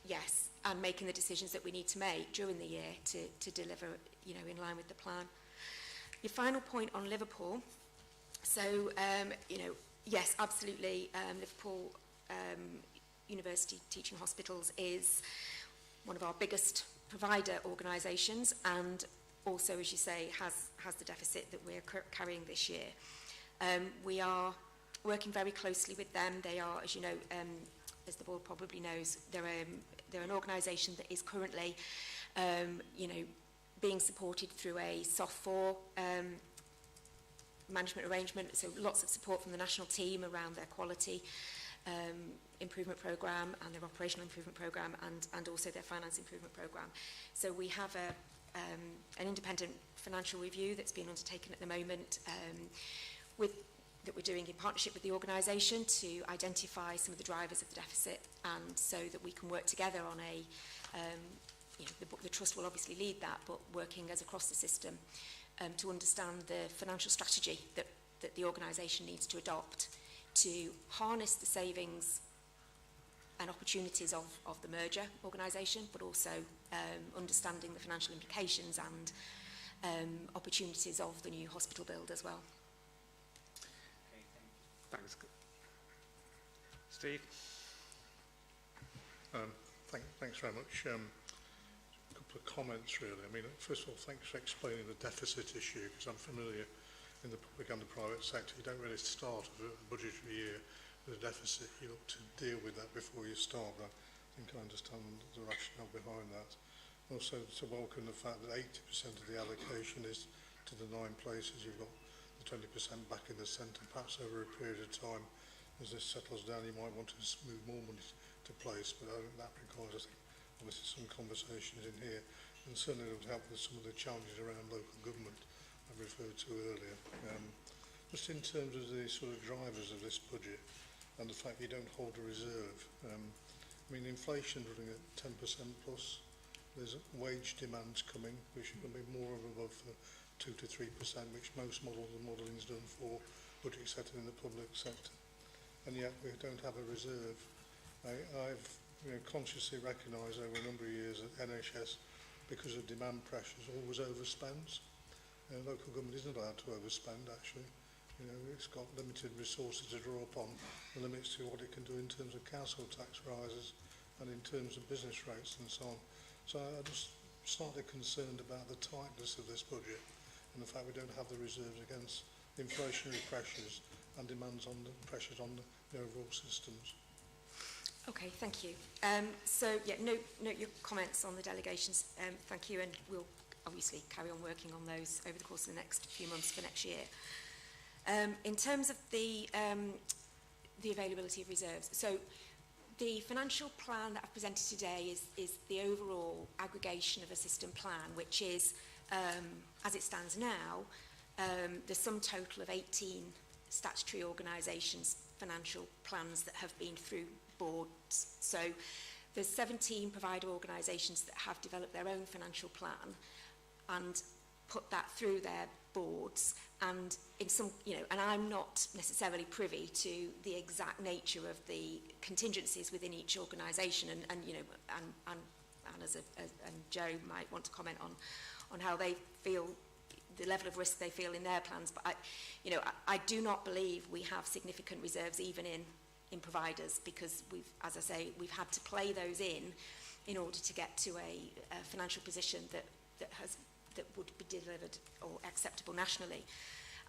Yes, and making the decisions that we need to make during the year to deliver, you know, in line with the plan. Your final point on Liverpool. So you know, yes, absolutely, Liverpool University Teaching Hospitals is one of our biggest provider organisations, and also, as you say, has the deficit that we're carrying this year. We are working very closely with them. They are, as you know, as the board probably knows, they're an organisation that is currently, you know, being supported through a SOF 4 management arrangement. So lots of support from the national team around their quality improvement programme and their operational improvement programme, and also their finance improvement programme. So we have an independent financial review that's been undertaken at the moment that we're doing in partnership with the organisation to identify some of the drivers of the deficit, and so that we can work together on you know, the trust will obviously lead that, but working as across the system to understand the financial strategy that the organisation needs to adopt to harness the savings and opportunities of the merger organisation, but also understanding the financial implications and opportunities of the new hospital build as well. Thanks. Steve? Thanks very much. A couple of comments, really. I mean, first of all, thanks for explaining the deficit issue, because I'm familiar in the public and the private sector. You don't really start a budgetary year with a deficit. You look to deal with that before you start. But I think I understand the rationale behind that. Also, to welcome the fact that 80% of the allocation is to the 9 places. You've got the 20% back in the centre. Perhaps over a period of time, as this settles down, you might want to move more money to place. But I think that requires, I think, obviously some conversations in here. And certainly it would help with some of the challenges around local government I referred to earlier. Just in terms of the sort of drivers of this budget and the fact you don't hold a reserve. I mean, inflation running at 10% plus. There's wage demands coming, which will be more above 2 to 3%, which most models and modelling is done for budget setting in the public sector. And yet we don't have a reserve. I've consciously recognised over a number of years that NHS, because of demand pressures, always overspends. Local government isn't allowed to overspend, actually. You know, it's got limited resources to draw upon, the limits to what it can do in terms of council tax rises and in terms of business rates and so on. So I'm just slightly concerned about the tightness of this budget and the fact we don't have the reserves against inflationary pressures and demands on the pressures on the overall systems. Okay, thank you. So, yeah, note your comments on the delegations. Thank you, and we'll obviously carry on working on those over the course of the next few months for next year. In terms of the availability of reserves, so the financial plan that I've presented today is the overall aggregation of a system plan, which is, as it stands now, the sum total of 18 statutory organisations' financial plans that have been through boards. So there's 17 provider organisations that have developed their own financial plan and put that through their boards, and in some, and I'm not necessarily privy to the exact nature of the contingencies within each organisation, and as and Joe might want to comment on how they feel, the level of risk they feel in their plans, but I do not believe we have significant reserves even in providers, because as I say, we've had to play those in order to get to a financial position that would be delivered or acceptable nationally.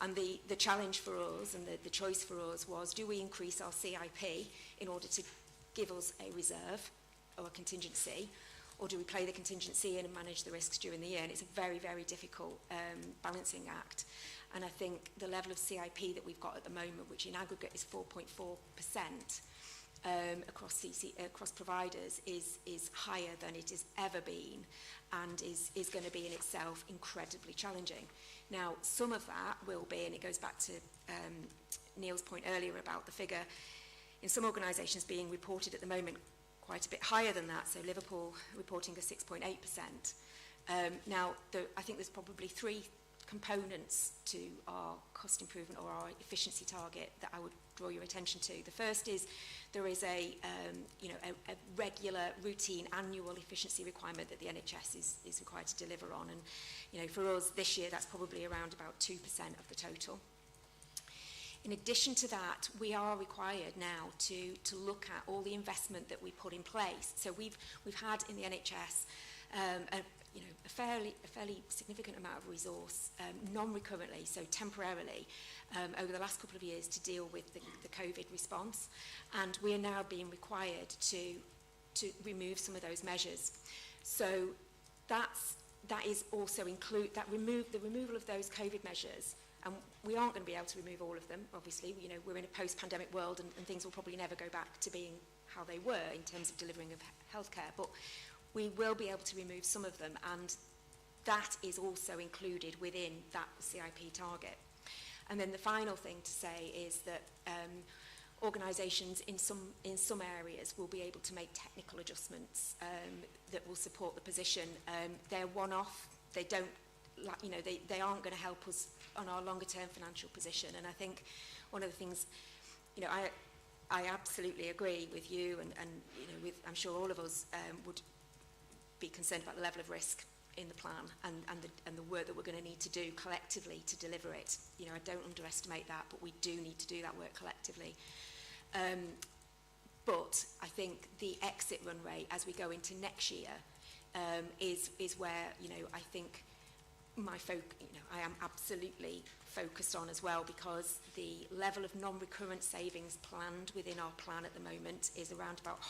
And the challenge for us and the choice for us was, do we increase our CIP in order to give us a reserve or a contingency, or do we play the contingency in and manage the risks during the year? And it's a very, very difficult balancing act. And I think the level of CIP that we've got at the moment, which in aggregate is 4.4%, across providers, is higher than it has ever been, and is going to be in itself incredibly challenging. Now, some of that will be, and it goes back to Neil's point earlier about the figure in some organisations being reported at the moment quite a bit higher than that, so Liverpool reporting a 6.8%. Now, I think there's probably three components to our cost improvement or our efficiency target that I would draw your attention to. The first is there is a regular, routine, annual efficiency requirement that the NHS is required to deliver on, and for us this year that's probably around about 2% of the total. In addition to that, we are required now to look at all the investment that we put in place. So we've had in the NHS a fairly significant amount of resource, non-recurrently, so temporarily, over the last couple of years to deal with the COVID response, and we are now being required to remove some of those measures. So that is also the removal of those COVID measures. And we aren't going to be able to remove all of them, obviously. We're in a post-pandemic world, and things will probably never go back to being how they were in terms of delivering of healthcare. But we will be able to remove some of them, and that is also included within that CIP target. And then the final thing to say is that organisations in some areas will be able to make technical adjustments that will support the position. They're one-off. They don't, they aren't going to help us on our longer-term financial position. And I think one of the things, I absolutely agree with you, and I'm sure all of us would be concerned about the level of risk in the plan and the work that we're going to need to do collectively to deliver it. I don't underestimate that, but we do need to do that work collectively. But I think the exit run rate as we go into next year is where I think I am absolutely focused on as well, because the level of non-recurrent savings planned within our plan at the moment is around about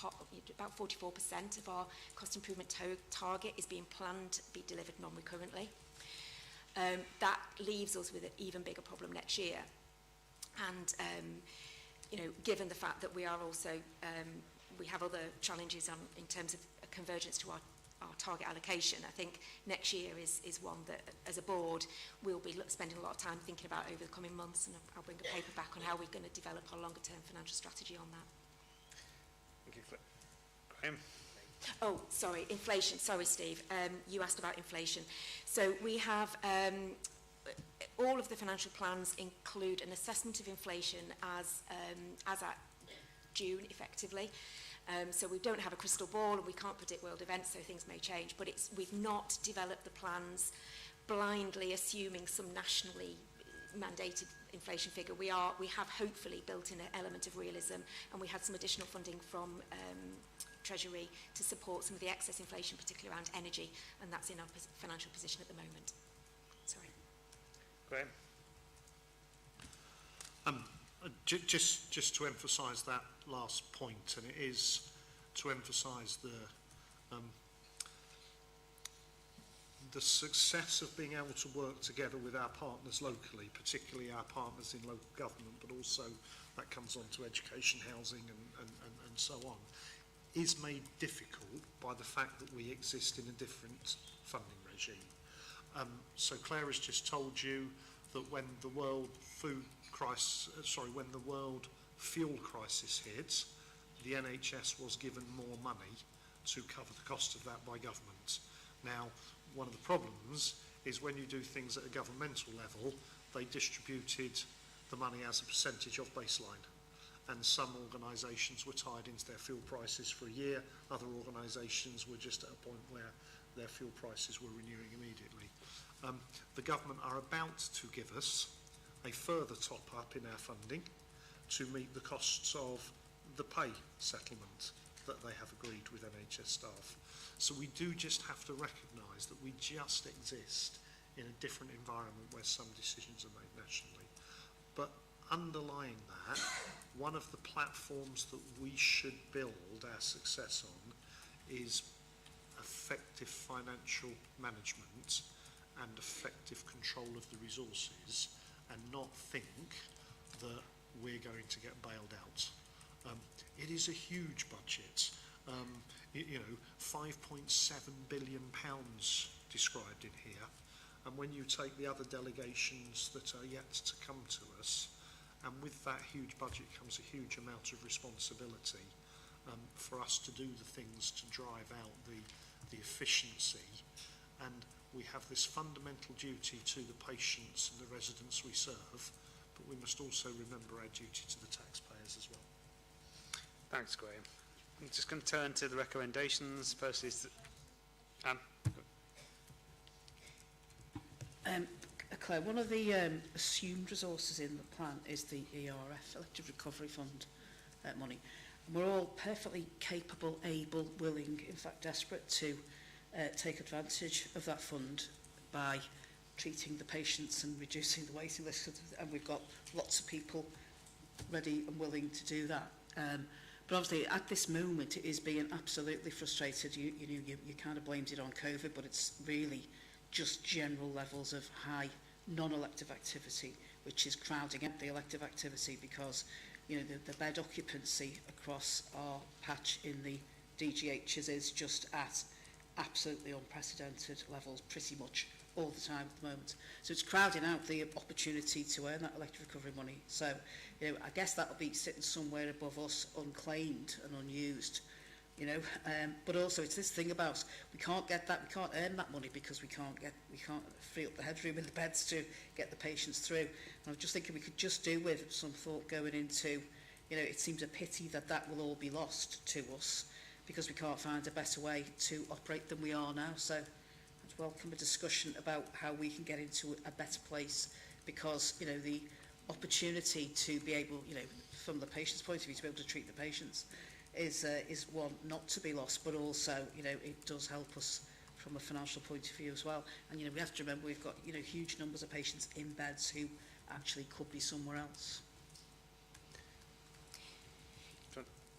44% of our cost improvement target is being planned to be delivered non-recurrently. That leaves us with an even bigger problem next year. And given the fact that we are also we have other challenges in terms of convergence to our target allocation, I think next year is one that, as a board, we'll be spending a lot of time thinking about over the coming months, and I'll bring a paper back on how we're going to develop our longer-term financial strategy on that. Thank you, Graham. Oh, sorry, inflation. Sorry, Steve. You asked about inflation. So we have all of the financial plans include an assessment of inflation as at June, effectively. So we don't have a crystal ball, and we can't predict world events, so things may change. But we've not developed the plans blindly assuming some nationally mandated inflation figure. We have hopefully built in an element of realism, and we had some additional funding from Treasury to support some of the excess inflation, particularly around energy, and that's in our financial position at the moment. Sorry. Graham? Just to emphasise that last point, and it is to emphasise the success of being able to work together with our partners locally, particularly our partners in local government, but also that comes on to education, housing and so on, is made difficult by the fact that we exist in a different funding regime. So Claire has just told you that when the world fuel crisis hit, the NHS was given more money to cover the cost of that by government. Now, one of the problems is when you do things at a governmental level, they distributed the money as a percentage of baseline. And some organisations were tied into their fuel prices for a year, other organisations were just at a point where their fuel prices were renewing immediately. The government are about to give us a further top-up in our funding to meet the costs of the pay settlement that they have agreed with NHS staff. So we do just have to recognise that we just exist in a different environment where some decisions are made nationally. But underlying that, one of the platforms that we should build our success on is effective financial management and effective control of the resources, and not think that we're going to get bailed out. It is a huge budget. You know, £5.7 billion described in here. And when you take the other delegations that are yet to come to us, and with that huge budget comes a huge amount of responsibility for us to do the things to drive out the efficiency. And we have this fundamental duty to the patients and the residents we serve, but we must also remember our duty to the taxpayers as well. Thanks, Graham. I'm just going to turn to the recommendations. Firstly, Anne. Claire, one of the assumed resources in the plan is the ERF, Elective Recovery Fund money. And we're all perfectly capable, able, willing, in fact desperate to take advantage of that fund by treating the patients and reducing the waiting list. And we've got lots of people ready and willing to do that. But obviously, at this moment, it is being absolutely frustrated. You kind of blamed it on COVID, but it's really just general levels of high non-elective activity, which is crowding out the elective activity because, you know, the bed occupancy across our patch in the DGHs is just at absolutely unprecedented levels pretty much all the time at the moment. So it's crowding out the opportunity to earn that elective recovery money. So, you know, I guess that'll be sitting somewhere above us, unclaimed and unused, you know. But also it's this thing about we can't earn that money because we can't free up the headroom in the beds to get the patients through. And I was just thinking we could just do with some thought going into, you know, it seems a pity that that will all be lost to us because we can't find a better way to operate than we are now. So I'd welcome a discussion about how we can get into a better place, because, you know, the opportunity to be able, you know, from the patient's point of view, to be able to treat the patients is one not to be lost, but also, you know, it does help us from a financial point of view as well. And, you know, we have to remember we've got, you know, huge numbers of patients in beds who actually could be somewhere else.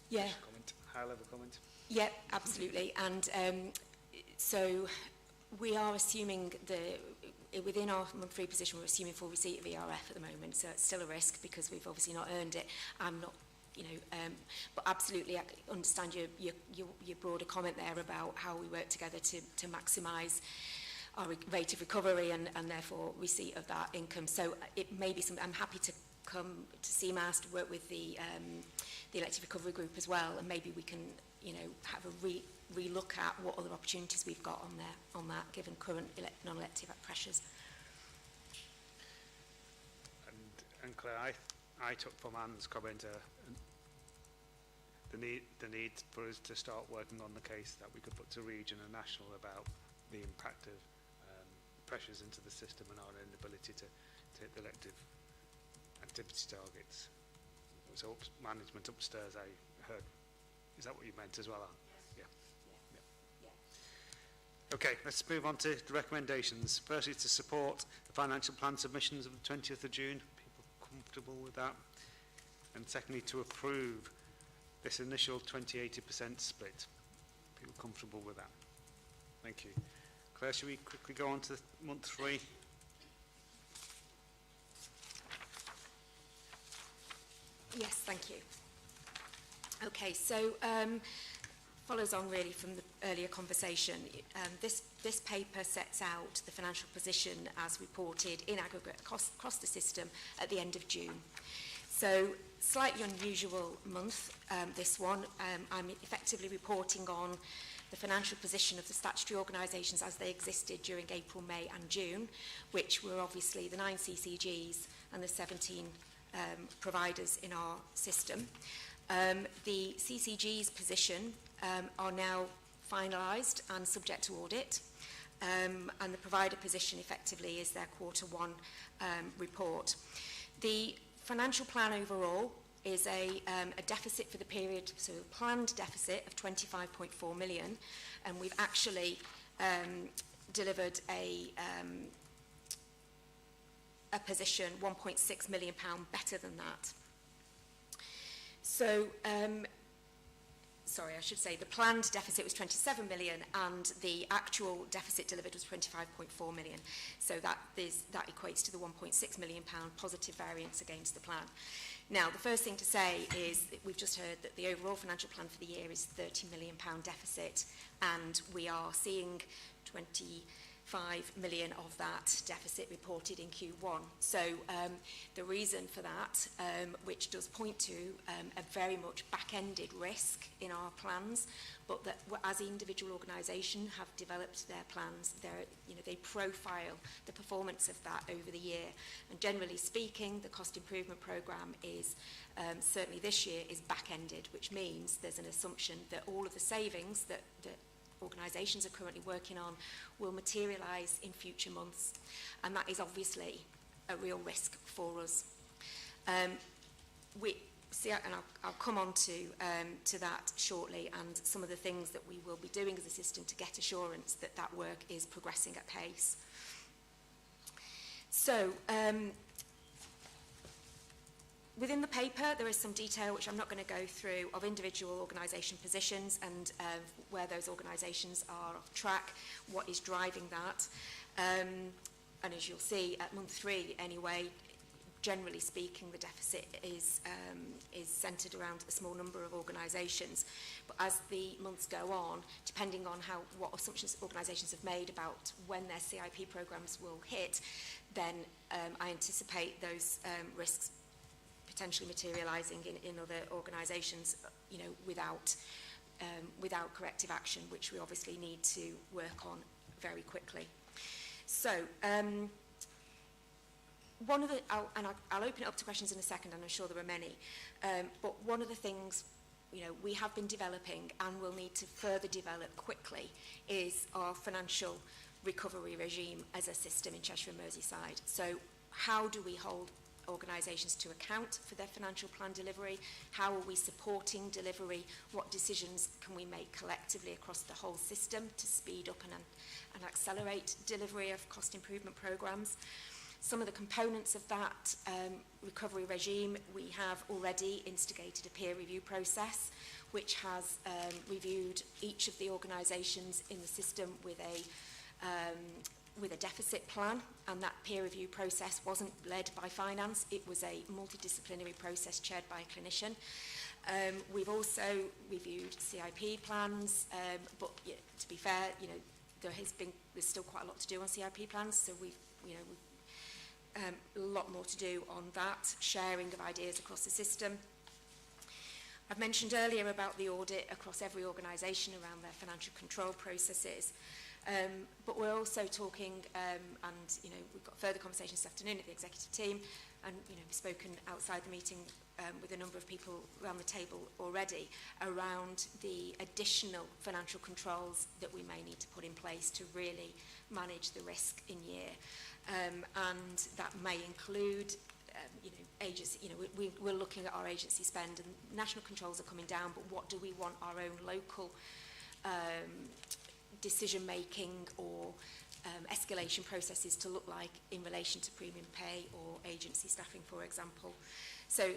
Yeah. Comment, high-level comment. Yeah, absolutely. And so we are assuming within our monthly position, we're assuming full receipt of ERF at the moment, so it's still a risk because we've obviously not earned it. I'm not, you know, but absolutely I understand your broader comment there about how we work together to maximise our rate of recovery and therefore receipt of that income. So it may be something I'm happy to come to CMAS to work with the elective recovery group as well, and maybe we can, you know, have a re-look at what other opportunities we've got on that, given current non-elective pressures. And Claire, I took from Anne's comment the need for us to start working on the case that we could put to region and national about the impact of pressures into the system and our inability to hit the elective activity targets. So management upstairs, I heard. Is that what you meant as well, Anne? Yes, Okay, let's move on to the recommendations. Firstly, to support the financial plan submissions of the 20th of June. People comfortable with that? And secondly, to approve this initial 20-80% split. People comfortable with that? Thank you. Claire, shall we quickly go on to month 3? Yes, thank you. Okay, so follows on really from the earlier conversation. This paper sets out the financial position as reported in aggregate across the system at the end of June. So slightly unusual month, this one. I'm effectively reporting on the financial position of the statutory organisations as they existed during April, May and June, which were obviously the 9 CCGs and the 17 providers in our system. The CCG's position are now finalised and subject to audit, and the provider position effectively is their Q1 report. The financial plan overall is a deficit for the period, so a planned deficit of 25.4 million, and we've actually delivered a position £1.6 million better than that. So, sorry, I should say the planned deficit was 27 million and the actual deficit delivered was 25.4 million. So that equates to the £1.6 million positive variance against the plan. Now, the first thing to say is that we've just heard that the overall financial plan for the year is £30 million deficit, and we are seeing 25 million of that deficit reported in Q1. So the reason for that, which does point to a very much back-ended risk in our plans, but that as individual organisations have developed their plans, they profile the performance of that over the year. And generally speaking, the cost improvement programme is certainly this year is back-ended, which means there's an assumption that all of the savings that organisations are currently working on will materialise in future months, and that is obviously a real risk for us. I'll come on to that shortly, and some of the things that we will be doing as a system to get assurance that that work is progressing at pace. So, within the paper, there is some detail, which I'm not going to go through, of individual organisation positions and where those organisations are off track, what is driving that. And as you'll see, at month 3 anyway, generally speaking, the deficit is centred around a small number of organisations. But as the months go on, depending on what assumptions organisations have made about when their CIP programmes will hit, then I anticipate those risks potentially materialising in other organisations, without corrective action, which we obviously need to work on very quickly. So, I'll open it up to questions in a second, and I'm sure there are many. But one of the things we have been developing and will need to further develop quickly is our financial recovery regime as a system in Cheshire and Merseyside. So, how do we hold organisations to account for their financial plan delivery? How are we supporting delivery? What decisions can we make collectively across the whole system to speed up and accelerate delivery of cost improvement programmes? Some of the components of that recovery regime, we have already instigated a peer review process which has reviewed each of the organisations in the system with a deficit plan, and that peer review process wasn't led by finance, it was a multidisciplinary process chaired by a clinician. We've also reviewed CIP plans, but to be fair, there's still quite a lot to do on CIP plans, so we've a lot more to do on that, sharing of ideas across the system. I've mentioned earlier about the audit across every organisation around their financial control processes. But we're also talking, and we've got further conversations this afternoon at the executive team, and we've spoken outside the meeting with a number of people around the table already around the additional financial controls that we may need to put in place to really manage the risk in year, and that may include agency. We're looking at our agency spend, and national controls are coming down, but what do we want our own local decision-making or escalation processes to look like in relation to premium pay or agency staffing, for example. So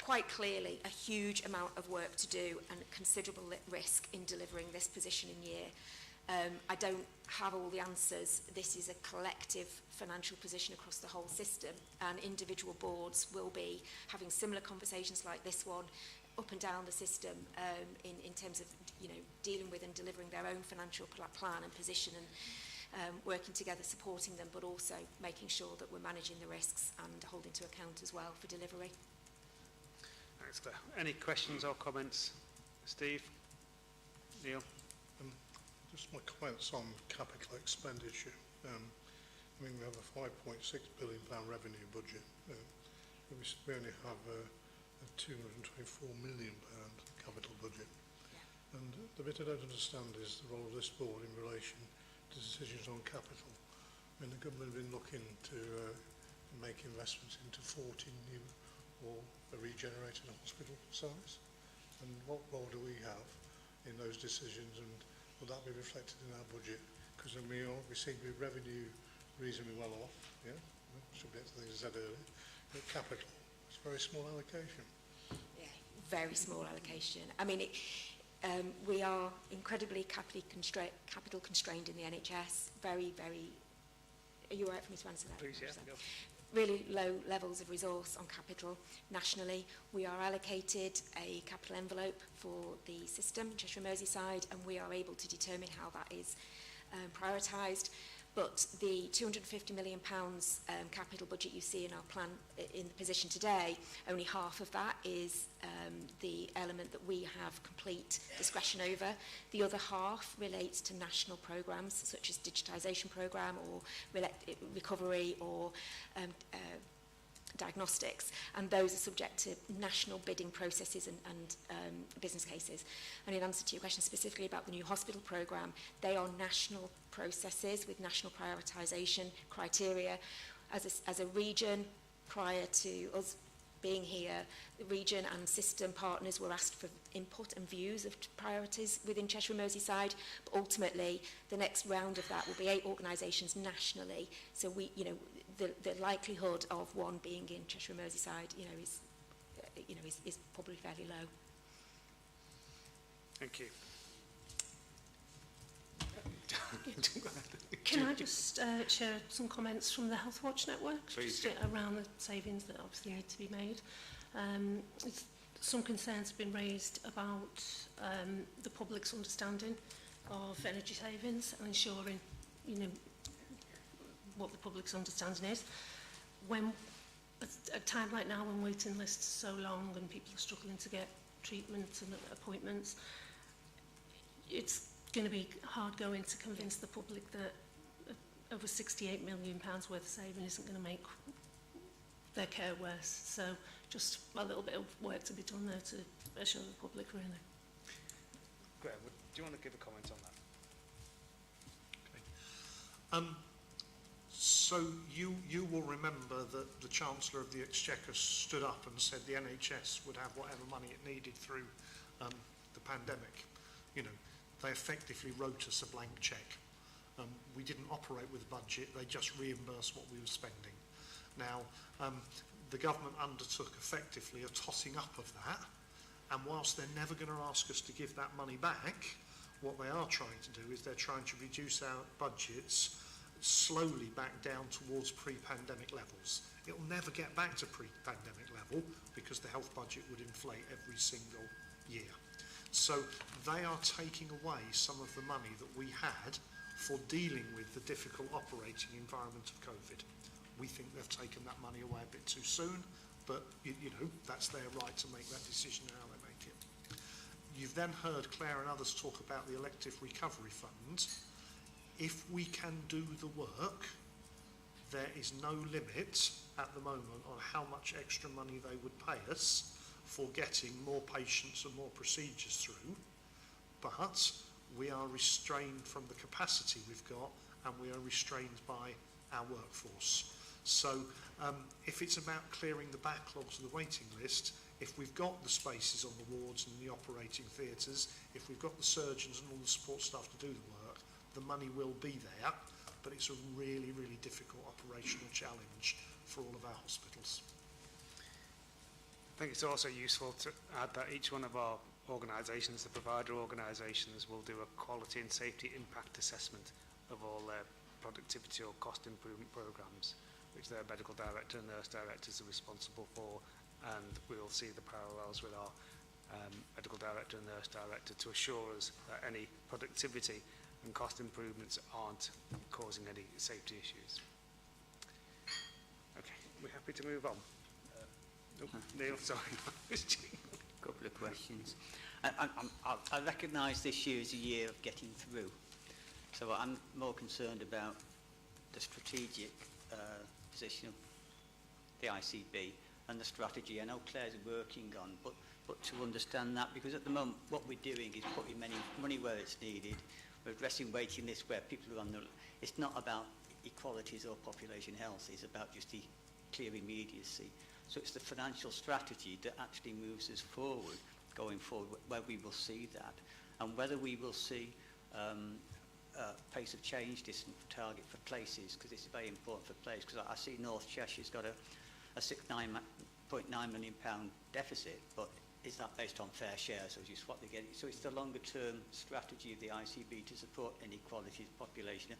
quite clearly a huge amount of work to do and considerable risk in delivering this position in year. I don't have all the answers. This is a collective financial position across the whole system, and individual boards will be having similar conversations like this one up and down the system in terms of, you know, dealing with and delivering their own financial plan and position, and working together, supporting them, but also making sure that we're managing the risks and holding to account as well for delivery. Thanks, Claire. Any questions or comments? Steve? Neil? Just my comments on capital expenditure. I mean, we have a £5.6 billion revenue budget. We only have a £224 million capital budget. Yeah. And the bit I don't understand is the role of this board in relation to decisions on capital. I mean, the government have been looking to make investments into 14 new or regenerated hospital sites. And what role do we have in those decisions, and will that be reflected in our budget? Because we seem to be revenue reasonably well off, yeah, subject to things I said earlier, but capital, it's a very small allocation. Yeah, very small allocation. I mean, we are incredibly capital constrained in the NHS. Very, very... Are you all right for me to answer that? Please, yeah. Really low levels of resource on capital nationally. We are allocated a capital envelope for the system, Cheshire and Merseyside, and we are able to determine how that is prioritised. But the £250 million capital budget you see in our plan in the position today, only half of that is the element that we have complete discretion over. The other half relates to national programmes such as digitisation programme or recovery or diagnostics, and those are subject to national bidding processes and business cases. And in answer to your question specifically about the new hospital programme, they are national processes with national prioritisation criteria. As a region, prior to us being here, the region and system partners were asked for input and views of priorities within Cheshire and Merseyside, but ultimately the next round of that will be 8 organisations nationally. So we, you know, the likelihood of one being in Cheshire and Merseyside, is probably fairly low. Thank you. Can I just share some comments from the Health Watch Network? Please. Just around the savings that obviously need to be made. Some concerns have been raised about the public's understanding of energy savings and ensuring, what the public's understanding is. When at a time like now, when waiting lists are so long and people are struggling to get treatment and appointments, it's going to be hard going to convince the public that over £68 million worth of saving isn't going to make their care worse. So just a little bit of work to be done there to assure the public, really. Graham, do you want to give a comment on that? Okay. So you will remember that the Chancellor of the Exchequer stood up and said the NHS would have whatever money it needed through the pandemic. They effectively wrote us a blank cheque. We didn't operate with a budget, they just reimbursed what we were spending. Now, the government undertook effectively a tossing up of that, and whilst they're never going to ask us to give that money back, what they are trying to do is they're trying to reduce our budgets slowly back down towards pre-pandemic levels. It'll never get back to pre-pandemic level because the health budget would inflate every single year. So they are taking away some of the money that we had for dealing with the difficult operating environment of COVID. We think they've taken that money away a bit too soon, but that's their right to make that decision how they make it. You've then heard Claire and others talk about the elective recovery fund. If we can do the work, there is no limit at the moment on how much extra money they would pay us for getting more patients and more procedures through, but we are restrained from the capacity we've got, and we are restrained by our workforce. So if it's about clearing the backlogs of the waiting list, If we've got the spaces on the wards and the operating theatres, if we've got the surgeons and all the support staff to do the work, the money will be there, but it's a really, really difficult operational challenge for all of our hospitals. I think it's also useful to add that each one of our organisations, the provider organisations, will do a quality and safety impact assessment of all their productivity or cost improvement programmes, which their medical director and nurse directors are responsible for, and we'll see the parallels with our medical director and nurse director to assure us that any productivity and cost improvements aren't causing any safety issues. Okay, we're happy to move on. Neil, sorry. Couple of questions. I recognise this year is a year of getting through, so I'm more concerned about the strategic position of the ICB and the strategy. I know Claire's working on, but to understand that, because at the moment what we're doing is putting money where it's needed. We're addressing waiting lists where people are on the... It's not about equalities or population health, it's about just the clear immediacy. So it's the financial strategy that actually moves us forward, going forward, where we will see that. And whether we will see pace of change distance target for places, because it's very important for places, because I see North Cheshire's got a £69.9 million deficit, but is that based on fair share, so just what they get? So it's the longer term strategy of the ICB to support inequalities, population,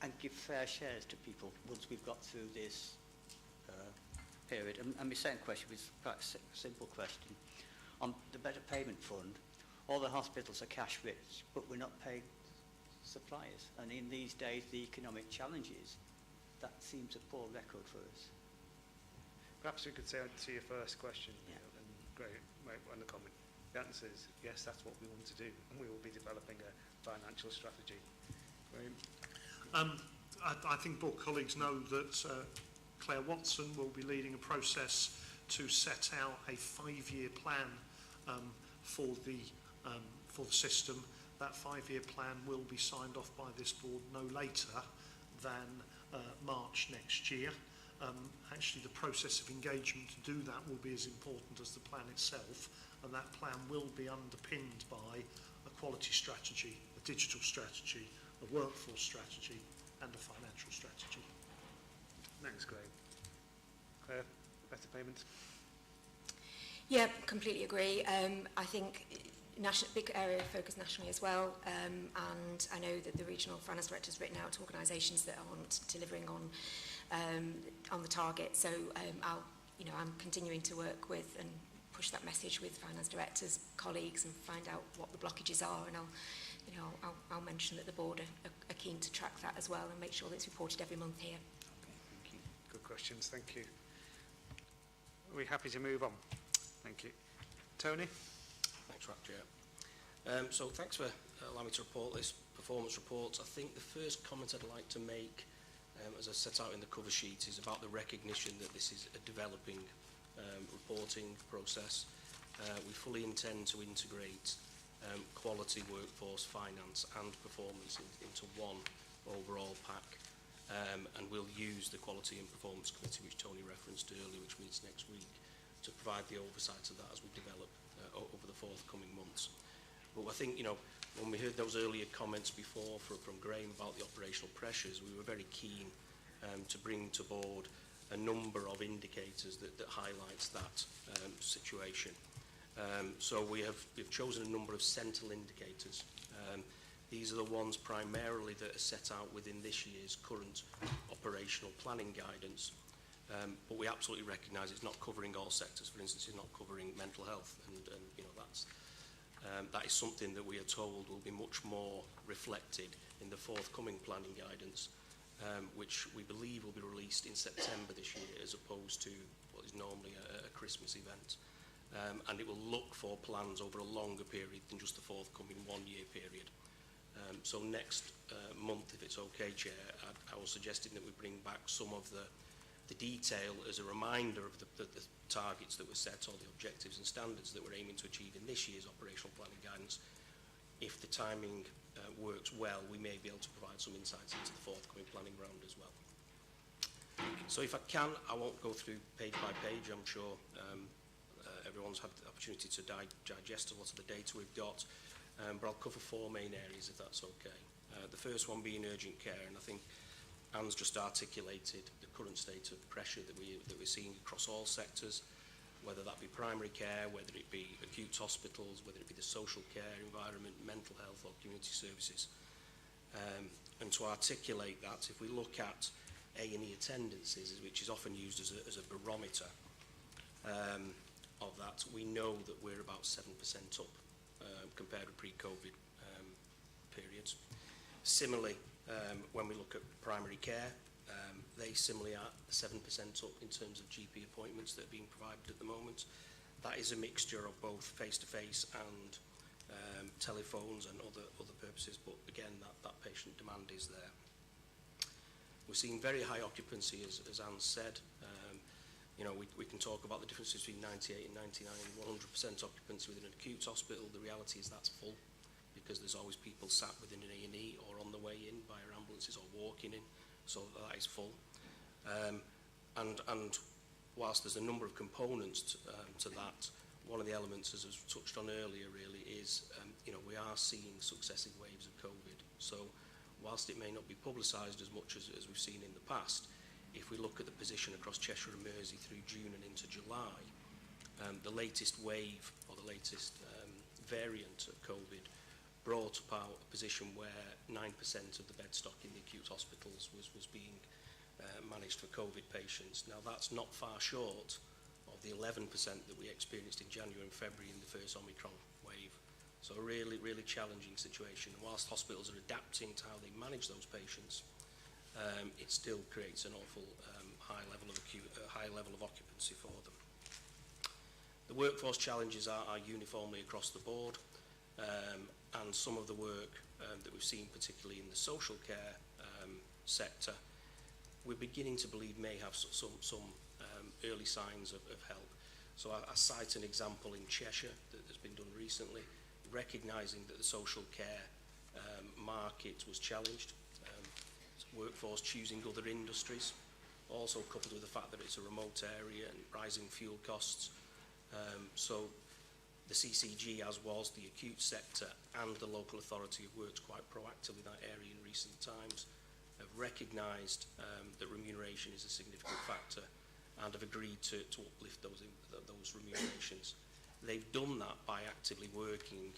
and give fair shares to people once we've got through this period. And my second question was quite a simple question. On the Better Payment Fund, all the hospitals are cash rich, but we're not paying suppliers. And in these days, the economic challenges, that seems a poor record for us. Perhaps we could say to your first question, Neil, and great, on the comment. The answer is yes, that's what we want to do, and we will be developing a financial strategy. I think both colleagues know that Claire Watson will be leading a process to set out a 5-year plan for the system. That 5-year plan will be signed off by this board no later than March next year. Actually, the process of engagement to do that will be as important as the plan itself, and that plan will be underpinned by a quality strategy, a digital strategy, a workforce strategy, and a financial strategy. Thanks, Graham. Claire, better payments? Yeah, completely agree. I think big area of focus nationally as well, and I know that the regional finance director has written out to organisations that aren't delivering on the target. So I'm continuing to work with and push that message with finance directors, colleagues, and find out what the blockages are. And I'll mention that the board are keen to track that as well and make sure that it's reported every month here. Okay, thank you. Good questions, thank you. Are we happy to move on? Thank you. Tony? Thanks, Chair. So thanks for allowing me to report this performance report. I think the first comment I'd like to make, as I set out in the cover sheet, is about the recognition that this is a developing reporting process. We fully intend to integrate quality, workforce, finance and performance into one overall pack. And we'll use the Quality and Performance Committee, which Tony referenced earlier, which meets next week, to provide the oversight of that as we develop over the forthcoming months. But I think, when we heard those earlier comments before from Graham about the operational pressures, we were very keen to bring to board a number of indicators that highlights that situation. So we've chosen a number of central indicators. These are the ones primarily that are set out within this year's current operational planning guidance. But we absolutely recognise it's not covering all sectors. For instance, it's not covering mental health, and that is something that we are told will be much more reflected in the forthcoming planning guidance, which we believe will be released in September this year, as opposed to what is normally a Christmas event. And it will look for plans over a longer period than just the forthcoming 1-year period. So next month, if it's okay, Chair, I was suggesting that we bring back some of the detail as a reminder of the targets that were set, or the objectives and standards that we're aiming to achieve in this year's operational planning guidance. If the timing works well, we may be able to provide some insights into the forthcoming planning round as well. So if I can, I won't go through page by page. I'm sure everyone's had the opportunity to digest a lot of the data we've got, but I'll cover 4 main areas if that's okay. The first one being urgent care, and I think Anne's just articulated the current state of pressure that we're seeing across all sectors, whether that be primary care, whether it be acute hospitals, whether it be the social care environment, mental health or community services. And to articulate that, if we look at A&E attendances, which is often used as a barometer of that, we know that we're about 7% up compared to pre-COVID periods. Similarly, when we look at primary care, they similarly are 7% up in terms of GP appointments that are being provided at the moment. That is a mixture of both face-to-face and telephones and other purposes, but again, that patient demand is there. We're seeing very high occupancy, as Anne said. You know, we can talk about the difference between 98 and 99, 100% occupancy within an acute hospital. The reality is that's full, because there's always people sat within an A&E or on the way in via ambulances or walking in, so that is full. And whilst there's a number of components to that, one of the elements, as I touched on earlier, really is, you know, we are seeing successive waves of COVID. So whilst it may not be publicised as much as we've seen in the past, if we look at the position across Cheshire and Mersey through June and into July, the latest wave or the latest variant of COVID brought about a position where 9% of the bed stock in the acute hospitals was being managed for COVID patients. Now that's not far short of the 11% that we experienced in January and February in the first Omicron wave. So a really, really challenging situation. And whilst hospitals are adapting to how they manage those patients, it still creates an awful high level of occupancy for them. The workforce challenges are uniformly across the board, and some of the work that we've seen, particularly in the social care sector, we're beginning to believe may have some early signs of help. So I cite an example in Cheshire that's been done recently, recognising that the social care market was challenged, workforce choosing other industries, also coupled with the fact that it's a remote area and rising fuel costs. So the CCG, as was the acute sector and the local authority, have worked quite proactively in that area in recent times, have recognised that remuneration is a significant factor and have agreed to uplift those remunerations. They've done that by actively working,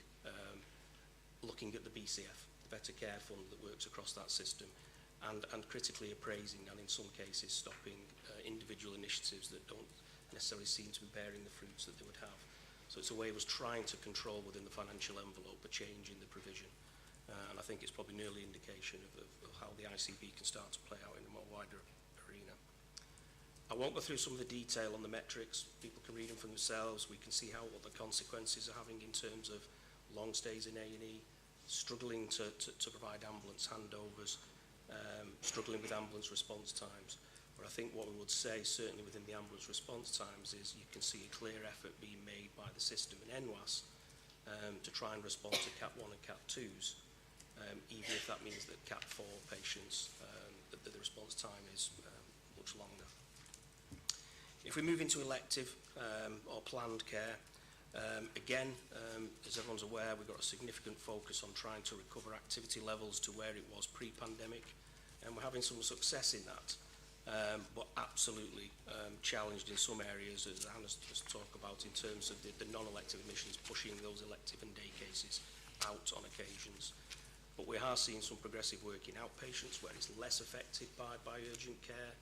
looking at the BCF, the Better Care Fund that works across that system, and critically appraising and in some cases stopping individual initiatives that don't necessarily seem to be bearing the fruits that they would have. So it's a way of us trying to control within the financial envelope a change in the provision. And I think it's probably an early indication of how the ICB can start to play out in a more wider arena. I won't go through some of the detail on the metrics. People can read them for themselves. We can see what the consequences are having in terms of long stays in A&E, struggling to provide ambulance handovers, struggling with ambulance response times. But I think what we would say, certainly within the ambulance response times, is you can see a clear effort being made by the system in NWAS to try and respond to Cat 1 and Cat 2s, even if that means that Cat 4 patients, that the response time is much longer. If we move into elective or planned care, again, as everyone's aware, we've got a significant focus on trying to recover activity levels to where it was pre-pandemic, and we're having some success in that. But absolutely challenged in some areas, as Anna's just talked about, in terms of the non-elective admissions, pushing those elective and day cases out on occasions. But we are seeing some progressive work in outpatients where it's less affected by urgent care.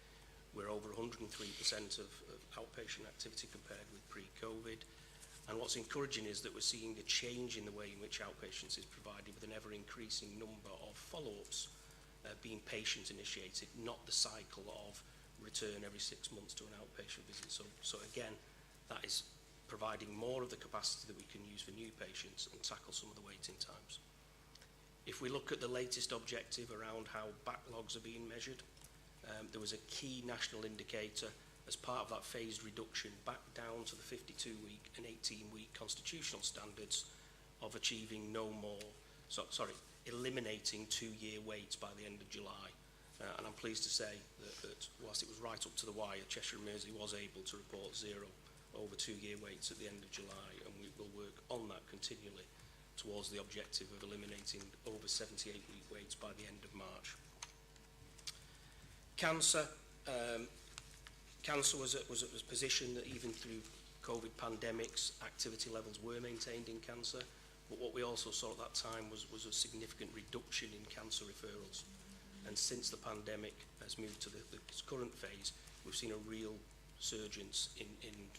We're over 103% of outpatient activity compared with pre-COVID. And what's encouraging is that we're seeing a change in the way in which outpatients is provided, with an ever-increasing number of follow-ups being patient-initiated, not the cycle of return every 6 months to an outpatient visit. So again, that is providing more of the capacity that we can use for new patients and tackle some of the waiting times. If we look at the latest objective around how backlogs are being measured, there was a key national indicator as part of that phased reduction back down to the 52-week and 18-week constitutional standards of achieving eliminating 2-year waits by the end of July. And I'm pleased to say that whilst it was right up to the wire, Cheshire and Mersey was able to report 0 over 2-year waits at the end of July, and we will work on that continually towards the objective of eliminating over 78-week waits by the end of March. Cancer. Cancer was a position that even through COVID pandemics, activity levels were maintained in cancer, but what we also saw at that time was a significant reduction in cancer referrals. And since the pandemic has moved to the current phase, we've seen a real surgence in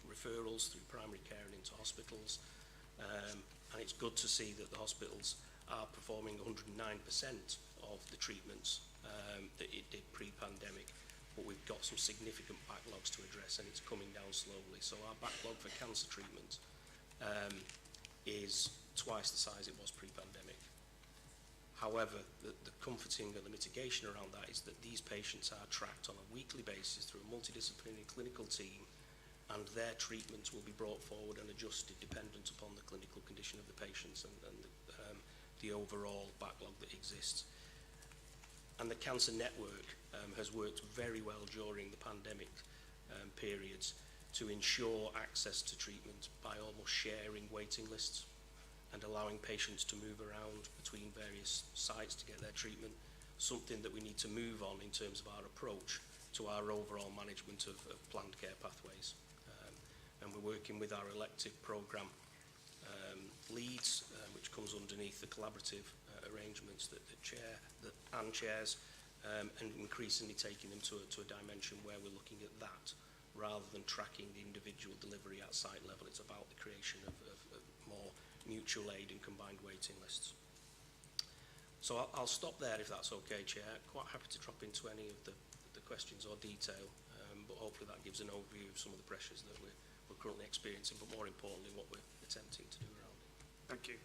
referrals through primary care and into hospitals. And it's good to see that the hospitals are performing 109% of the treatments that it did pre-pandemic. But we've got some significant backlogs to address, and it's coming down slowly. So our backlog for cancer treatment is twice the size it was pre-pandemic. However, the comforting and the mitigation around that is that these patients are tracked on a weekly basis through a multidisciplinary clinical team, and their treatments will be brought forward and adjusted dependent upon the clinical condition of the patients and the overall backlog that exists. And the Cancer Network has worked very well during the pandemic periods to ensure access to treatment by almost sharing waiting lists and allowing patients to move around between various sites to get their treatment, something that we need to move on in terms of our approach to our overall management of planned care pathways. And we're working with our elective programme leads, which comes underneath the collaborative arrangements that Anne chairs, and increasingly taking them to a dimension where we're looking at that rather than tracking the individual delivery at site level. It's about the creation of more mutual aid and combined waiting lists. So I'll stop there if that's okay, Chair. Quite happy to drop into any of the questions or detail, but hopefully that gives an overview of some of the pressures that we're currently experiencing, but more importantly what we're attempting to do around it. Thank you.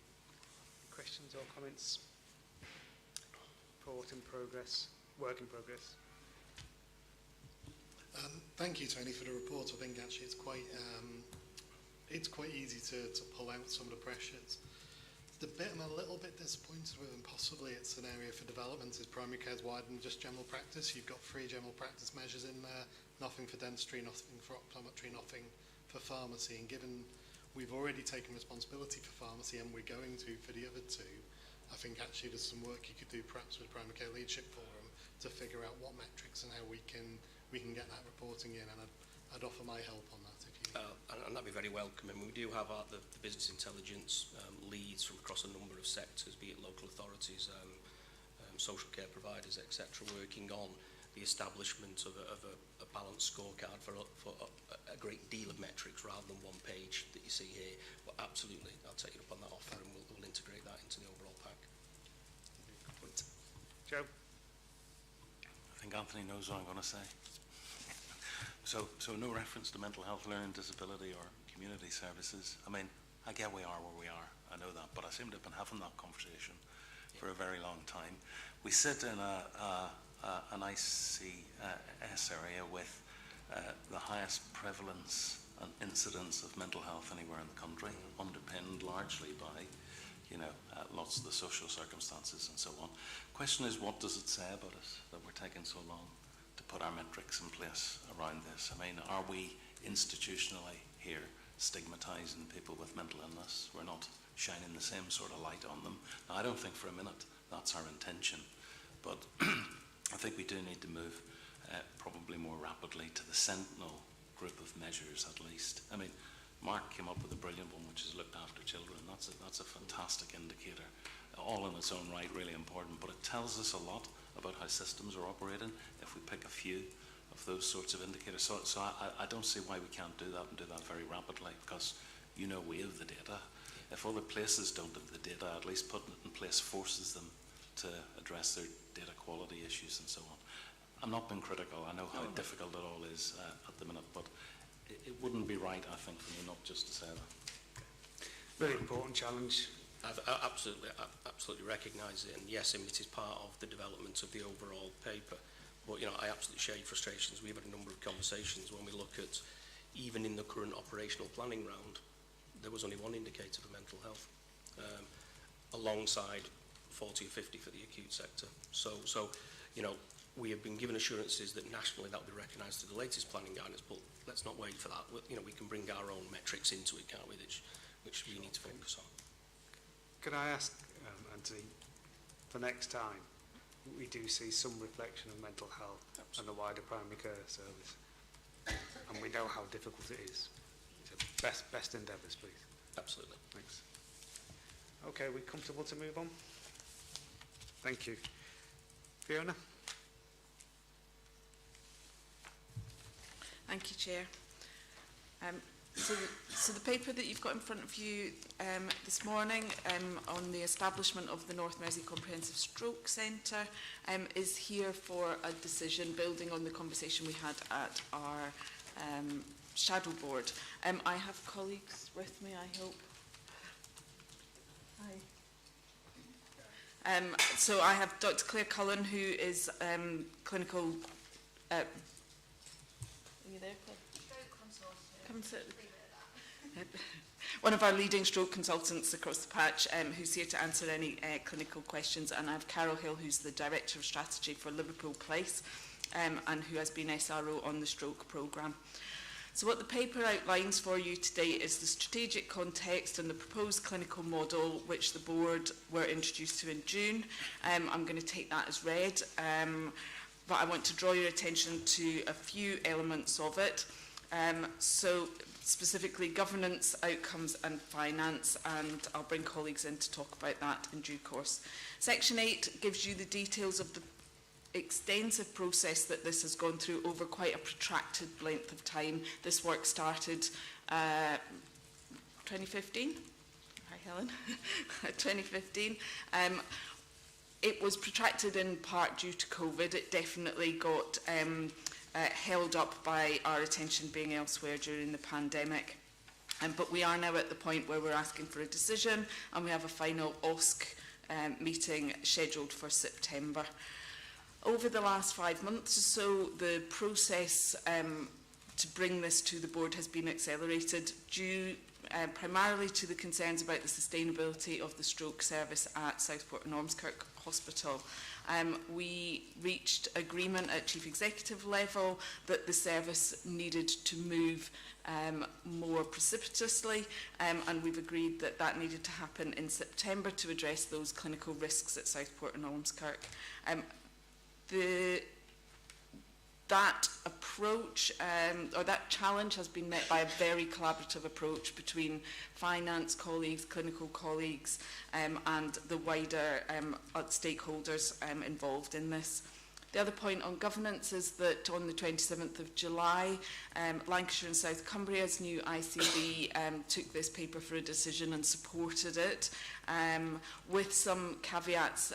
Questions or comments? Report in progress, work in progress. Thank you, Tony, for the report. I think actually it's quite easy to pull out some of the pressures. The bit I'm a little bit disappointed with, and possibly it's an area for development, is primary care's wider than just general practice. You've got 3 general practice measures in there, nothing for dentistry, nothing for optometry, nothing for pharmacy. And given we've already taken responsibility for pharmacy and we're going to for the other 2, I think actually there's some work you could do perhaps with Primary Care Leadership Forum to figure out what metrics and how we can get that reporting in, and I'd offer my help on that if you and that'd be very welcome. And we do have the business intelligence leads from across a number of sectors, be it local authorities, social care providers, etc., working on the establishment of a balanced scorecard for a great deal of metrics rather than one page that you see here. But absolutely, I'll take you up on that offer, and we'll integrate that into the overall pack. Joe? I think Anthony knows what I'm going to say. So no reference to mental health, learning disability or community services. I mean, I get we are where we are, I know that, but I seem to have been having that conversation for a very long time. We sit in an ICS area with the highest prevalence and incidence of mental health anywhere in the country, underpinned largely by lots of the social circumstances and so on. Question is, what does it say about us that we're taking so long to put our metrics in place around this? I mean, are we institutionally here stigmatising people with mental illness? We're not shining the same sort of light on them. Now, I don't think for a minute that's our intention, but I think we do need to move probably more rapidly to the sentinel group of measures at least. I mean, Mark came up with a brilliant one, which is looked after children. That's a fantastic indicator, all in its own right, really important, but it tells us a lot about how systems are operating if we pick a few of those sorts of indicators. So I don't see why we can't do that and do that very rapidly, because we have the data. If other places don't have the data, at least putting it in place forces them to address their data quality issues and so on. I'm not being critical. I know how difficult it all is at the minute, but it wouldn't be right, I think, for me not just to say that. Very important challenge. I absolutely recognise it, and yes, it is part of the development of the overall paper. But I absolutely share your frustrations. We've had a number of conversations when we look at, even in the current operational planning round, there was only one indicator for mental health, alongside 40 or 50 for the acute sector. So we have been given assurances that nationally that will be recognised through the latest planning guidance, but let's not wait for that. You know, we can bring our own metrics into it, can't we, which we need to focus on. Can I ask, Anthony, for next time, we do see some reflection of mental health and the wider primary care service, and we know how difficult it is. So best endeavours, please. Absolutely. Thanks. Okay, are we comfortable to move on? Thank you. Fiona? Thank you, Chair. So the paper that you've got in front of you this morning on the establishment of the North Mersey Comprehensive Stroke Centre is here for a decision building on the conversation we had at our shadow board. I have colleagues with me, I hope. Hi. So I have Dr. Claire Cullen, who is clinical... are you there, Claire? Come and sit. One of our leading stroke consultants across the patch, who's here to answer any clinical questions, and I have Carol Hill, who's the Director of Strategy for Liverpool Place, and who has been SRO on the stroke programme. So what the paper outlines for you today is the strategic context and the proposed clinical model which the board were introduced to in June. I'm going to take that as read, but I want to draw your attention to a few elements of it. So specifically governance, outcomes and finance, and I'll bring colleagues in to talk about that in due course. Section 8 gives you the details of the extensive process that this has gone through over quite a protracted length of time. This work started 2015. Hi, Helen. 2015. It was protracted in part due to COVID. It definitely got held up by our attention being elsewhere during the pandemic. But we are now at the point where we're asking for a decision, and we have a final OSC meeting scheduled for September. Over the last 5 months or so, the process to bring this to the board has been accelerated due primarily to the concerns about the sustainability of the stroke service at Southport and Ormskirk Hospital. We reached agreement at Chief Executive level that the service needed to move more precipitously, and we've agreed that that needed to happen in September to address those clinical risks at Southport and Ormskirk. That approach, or that challenge, has been met by a very collaborative approach between finance colleagues, clinical colleagues, and the wider stakeholders involved in this. The other point on governance is that on the 27th of July, Lancashire and South Cumbria's new ICB took this paper for a decision and supported it, with some caveats.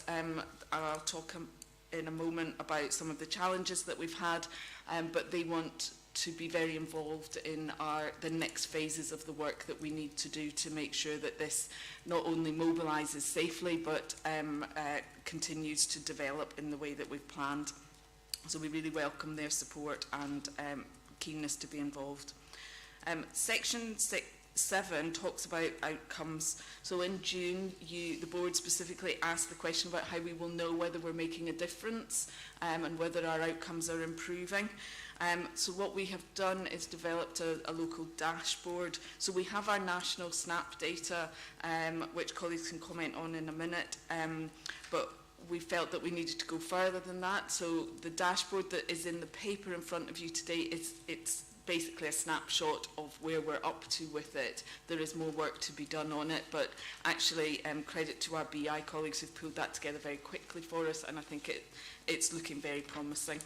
I'll talk in a moment about some of the challenges that we've had, but they want to be very involved in the next phases of the work that we need to do to make sure that this not only mobilises safely but continues to develop in the way that we've planned. So we really welcome their support and keenness to be involved. Section 7 talks about outcomes. So in June, the board specifically asked the question about how we will know whether we're making a difference and whether our outcomes are improving. So what we have done is developed a local dashboard. So we have our national SNAP data, which colleagues can comment on in a minute, but we felt that we needed to go further than that. So the dashboard that is in the paper in front of you today, it's basically a snapshot of where we're up to with it. There is more work to be done on it, but actually credit to our BI colleagues who've pulled that together very quickly for us, and I think it's looking very promising.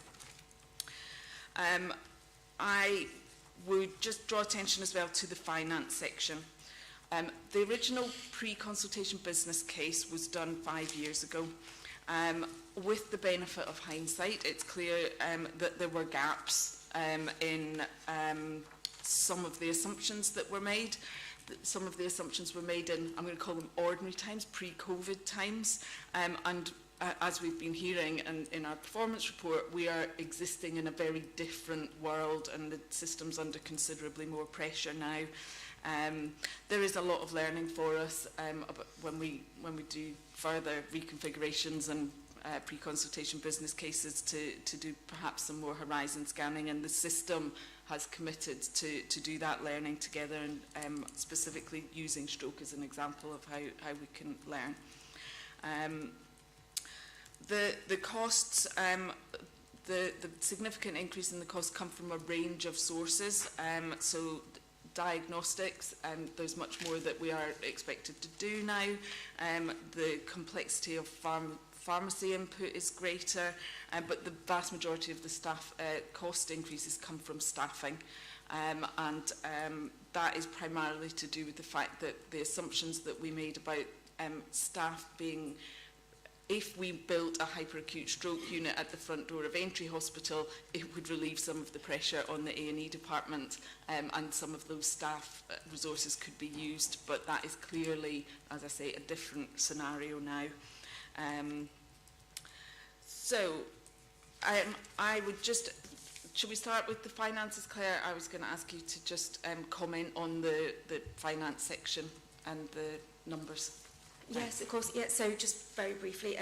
I would just draw attention as well to the finance section. The original pre-consultation business case was done 5 years ago. With the benefit of hindsight, it's clear that there were gaps in some of the assumptions that were made. Some of the assumptions were made in, I'm going to call them ordinary times, pre-COVID times, and as we've been hearing in our performance report, we are existing in a very different world, and the system's under considerably more pressure now. There is a lot of learning for us when we do further reconfigurations and pre-consultation business cases to do perhaps some more horizon scanning, and the system has committed to do that learning together, and specifically using stroke as an example of how we can learn. The costs, the significant increase in the costs come from a range of sources. So diagnostics, there's much more that we are expected to do now. The complexity of pharmacy input is greater, but the vast majority of the staff cost increases come from staffing. That is primarily to do with the fact that the assumptions that we made about staff being, if we built a hyperacute stroke unit at the front door of Aintree Hospital, it would relieve some of the pressure on the A&E department, and some of those staff resources could be used, but that is clearly, as I say, a different scenario now. I would just, should we start with the finances, Claire? I was going to ask you to just comment on the finance section and the numbers. Yes, of course. Yeah, so just very briefly,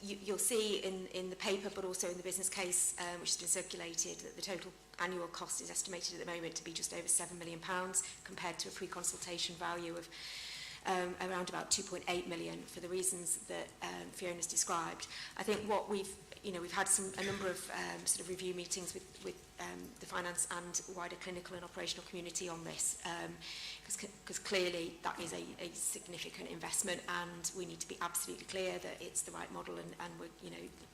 you'll see in the paper, but also in the business case, which has been circulated, that the total annual cost is estimated at the moment to be just over £7 million, compared to a pre-consultation value of around about 2.8 million, for the reasons that Fiona's described. I think what we've had a number of sort of review meetings with the finance and wider clinical and operational community on this, because clearly that is a significant investment, and we need to be absolutely clear that it's the right model, and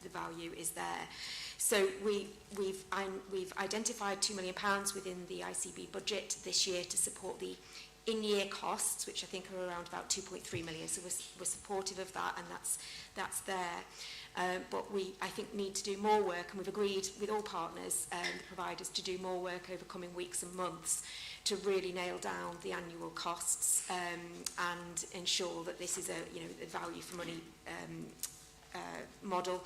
the value is there. So we've identified £2 million within the ICB budget this year to support the in-year costs, which I think are around about 2.3 million. So we're supportive of that, and that's there. But we, I think, need to do more work, and we've agreed with all partners, the providers, to do more work over coming weeks and months to really nail down the annual costs, and ensure that this is a value for money model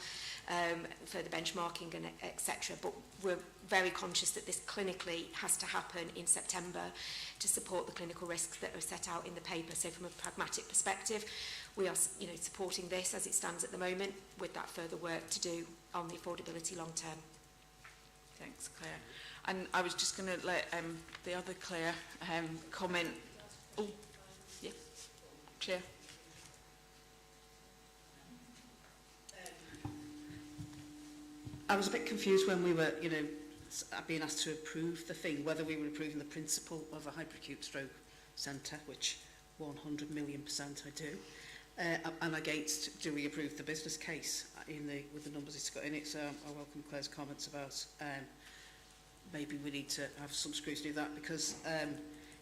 for the benchmarking and etc. But we're very conscious that this clinically has to happen in September to support the clinical risks that are set out in the paper. So from a pragmatic perspective, we are supporting this as it stands at the moment, with that further work to do on the affordability long term. Thanks, Claire. And I was just going to let the other Claire comment. Oh, yeah, Chair. I was a bit confused when we were, being asked to approve the thing, whether we were approving the principle of a hyperacute stroke centre, which 100 million% I do, and against, do we approve the business case with the numbers it's got in it. So I welcome Claire's comments about maybe we need to have some scrutiny of that, because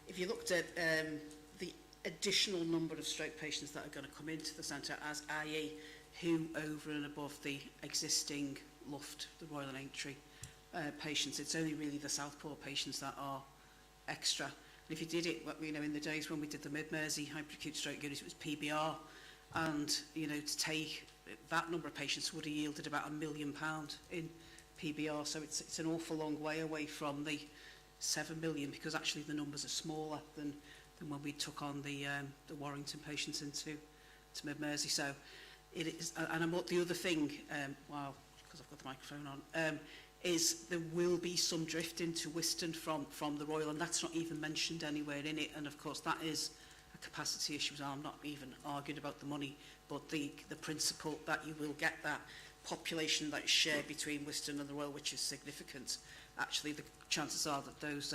if you looked at the additional number of stroke patients that are going to come into the centre, as i.e. who over and above the existing Luft, the Royal and Aintree patients, it's only really the Southport patients that are extra. And if you did it, in the days when we did the Mid-Mersey hyperacute stroke unit, it was PBR, and to take that number of patients would have yielded about £1 million in PBR. So it's an awful long way away from the 7 million, because actually the numbers are smaller than when we took on the Warrington patients into Mid-Mersey. So it is, and the other thing, because I've got the microphone on, is there will be some drift into Wiston from the Royal, and that's not even mentioned anywhere in it. And of course that is a capacity issue. I'm not even arguing about the money, but the principle that you will get that population that is shared between Wiston and the Royal, which is significant. Actually, the chances are that those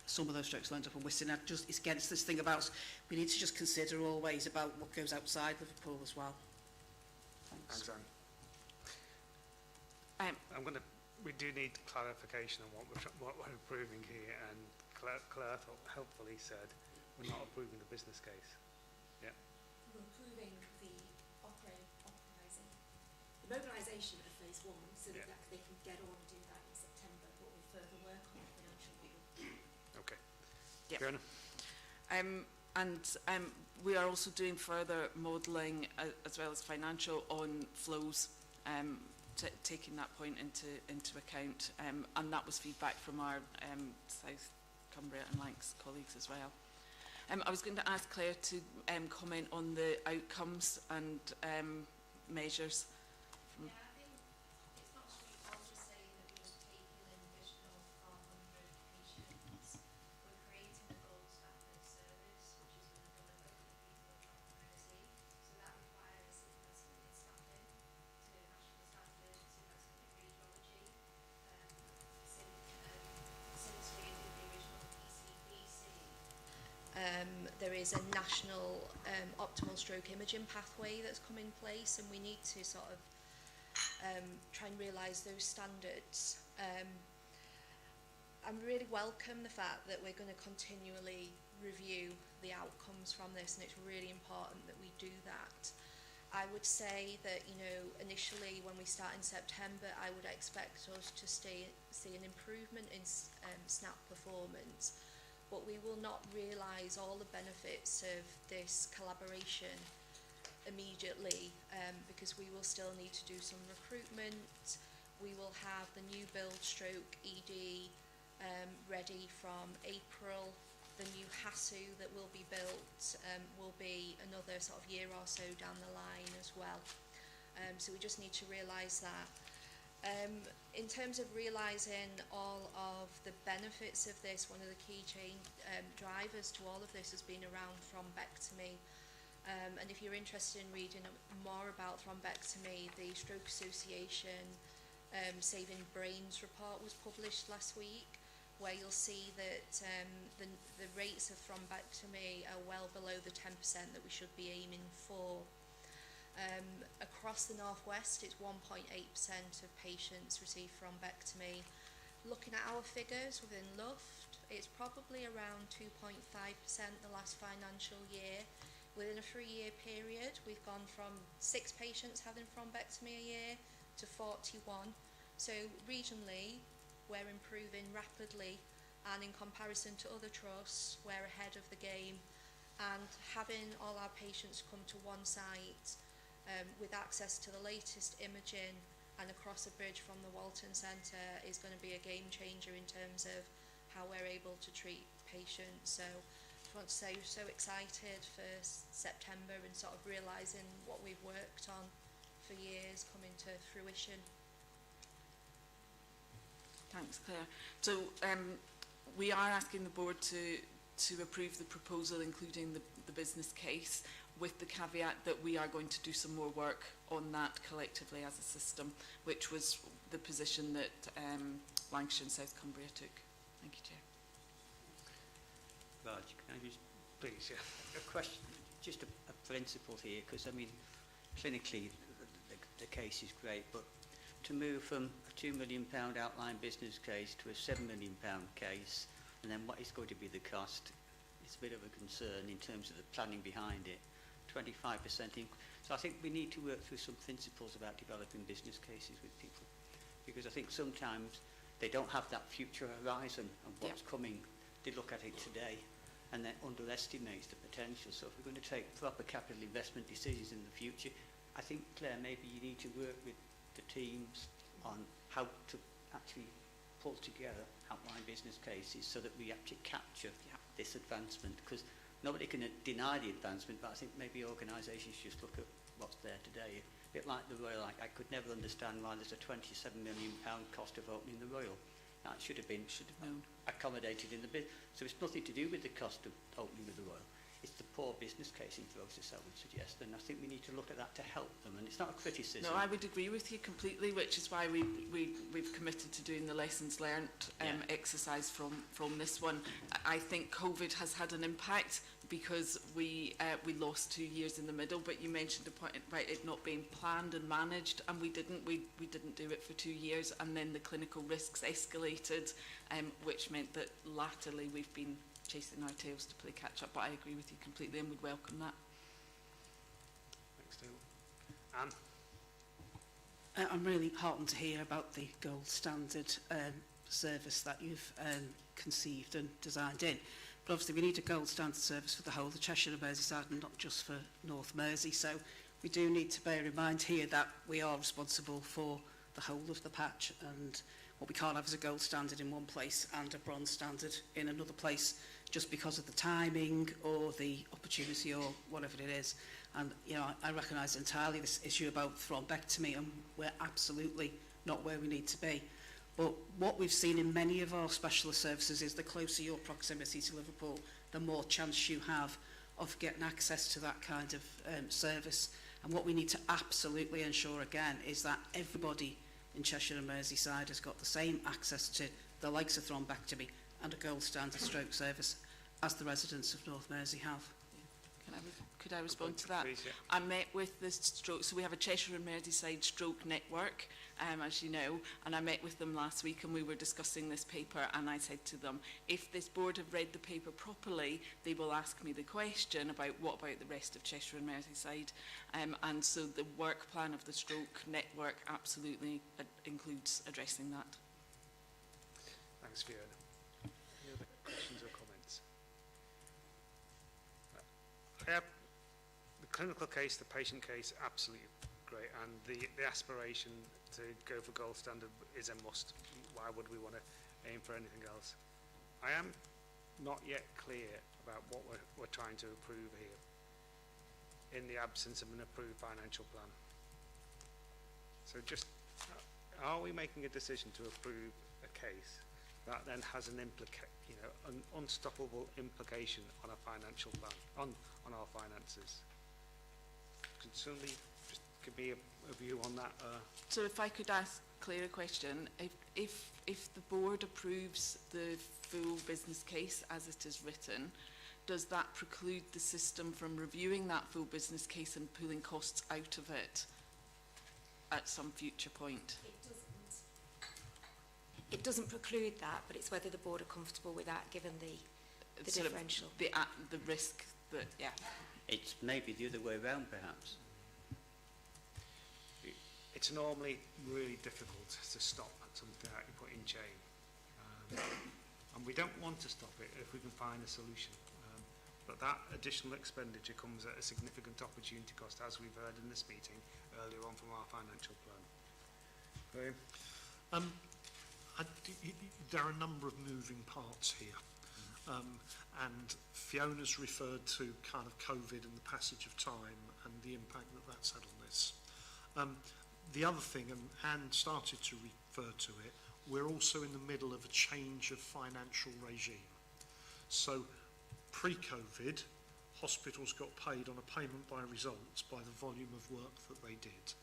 some of those strokes will end up in Wiston. It's against this thing about, we need to just consider always about what goes outside Liverpool as well. Thanks. We do need clarification on what we're approving here, and Claire helpfully said we're not approving the business case. Yeah. We're approving the mobilisation of phase 1, so that they can get on and do that in September, but with further work on the financial model. Okay. Yep. Fiona? And we are also doing further modelling as well as financial on flows, taking that point into account, and that was feedback from our South Cumbria and Lancs colleagues as well. I was going to ask Claire to comment on the outcomes and measures. Yeah, I think it's not straightforward just saying that we're just taking an additional 400 patients. We're creating a gold standard service, which is going to deliver for the people of North Mersey. So that requires investment in staffing to national standards, investment in radiology. Since we did the original PCBC, there is a national optimal stroke imaging pathway that's come in place, and we need to sort of try and realise those standards. I really welcome the fact that we're going to continually review the outcomes from this, and it's really important that we do that. I would say that, you know, initially when we start in September, I would expect us to see an improvement in SNAP performance, but we will not realise all the benefits of this collaboration immediately, because we will still need to do some recruitment. We will have the new build stroke ED ready from April. The new HASU that will be built will be another sort of year or so down the line as well. So we just need to realise that. In terms of realising all of the benefits of this, one of the key drivers to all of this has been around thrombectomy. And if you're interested in reading more about thrombectomy, the Stroke Association Saving Brains report was published last week, where you'll see that the rates of thrombectomy are well below the 10% that we should be aiming for. Across the northwest, it's 1.8% of patients receive thrombectomy. Looking at our figures within Luft, it's probably around 2.5% the last financial year. Within a 3-year period, we've gone from 6 patients having thrombectomy a year to 41. So regionally, we're improving rapidly, and in comparison to other trusts, we're ahead of the game. And having all our patients come to one site with access to the latest imaging and across a bridge from the Walton Centre is going to be a game changer in terms of how we're able to treat patients. So I just want to say we're so excited for September and sort of realising what we've worked on for years coming to fruition. Thanks, Claire. So we are asking the board to approve the proposal, including the business case, with the caveat that we are going to do some more work on that collectively as a system, which was the position that Lancashire and South Cumbria took. Thank you, Chair. Raj, can I just... Please, yeah. A question, just a principle here, because, I mean, clinically, the case is great, but to move from a £2 million outline business case to a £7 million case, and then what is going to be the cost, it's a bit of a concern in terms of the planning behind it. 25% so I think we need to work through some principles about developing business cases with people, because I think sometimes they don't have that future horizon of what's coming. They look at it today and then underestimates the potential. So if we're going to take proper capital investment decisions in the future, I think, Claire, maybe you need to work with the teams on how to actually pull together outline business cases so that we actually capture this advancement, because nobody can deny the advancement, but I think maybe organisations just look at what's there today. A bit like the Royal, I could never understand why there's a £27 million cost of opening the Royal. That should have been accommodated in the bid. So it's nothing to do with the cost of opening of the Royal. It's the poor business casing process, I would suggest, and I think we need to look at that to help them, and it's not a criticism. No, I would agree with you completely, which is why we've committed to doing the lessons learned exercise from this one. I think COVID has had an impact because we lost 2 years in the middle, but you mentioned the point about it not being planned and managed, and we didn't do it for 2 years, and then the clinical risks escalated, which meant that latterly we've been chasing our tails to play catch up, but I agree with you completely and would welcome that. Thanks, Dale. I'm really heartened to hear about the gold standard service that you've conceived and designed in. But obviously we need a gold standard service for the whole of the Cheshire and Merseyside and not just for North Mersey. So we do need to bear in mind here that we are responsible for the whole of the patch, and what we can't have is a gold standard in one place and a bronze standard in another place just because of the timing or the opportunity or whatever it is. And, you know, I recognise entirely this issue about thrombectomy, and we're absolutely not where we need to be. But what we've seen in many of our specialist services is the closer your proximity to Liverpool, the more chance you have of getting access to that kind of service. And what we need to absolutely ensure again is that everybody in Cheshire and Merseyside has got the same access to the likes of thrombectomy and a gold standard stroke service as the residents of North Mersey have. Could I respond to that? Please, yeah. I met with the stroke, so we have a Cheshire and Merseyside stroke network, as you know, and I met with them last week and we were discussing this paper, and I said to them, if this board have read the paper properly, they will ask me the question about what about the rest of Cheshire and Merseyside, and so the work plan of the stroke network absolutely includes addressing that. Thanks, Fiona. Any other questions or comments? I have the clinical case, the patient case, absolutely great, and the aspiration to go for gold standard is a must. Why would we want to aim for anything else? I am not yet clear about what we're trying to approve here in the absence of an approved financial plan. So just, are we making a decision to approve a case that then has an an unstoppable implication on a financial plan, on our finances? Could somebody just give me a view on that? So if I could ask Claire a question, if the board approves the full business case as it is written, does that preclude the system from reviewing that full business case and pulling costs out of it at some future point? It doesn't preclude that, but it's whether the board are comfortable with that, given the Sort of differential. the risk that, yeah. It's maybe the other way around, perhaps. It's normally really difficult to stop something that you put in chain. And we don't want to stop it if we can find a solution. But that additional expenditure comes at a significant opportunity cost, as we've heard in this meeting earlier on from our financial plan. Graham? There are a number of moving parts here. And Fiona's referred to kind of COVID and the passage of time and the impact that that's had on this. The other thing, and Anne started to refer to it, we're also in the middle of a change of financial regime. So pre-COVID, hospitals got paid on a payment by results by the volume of work that they did.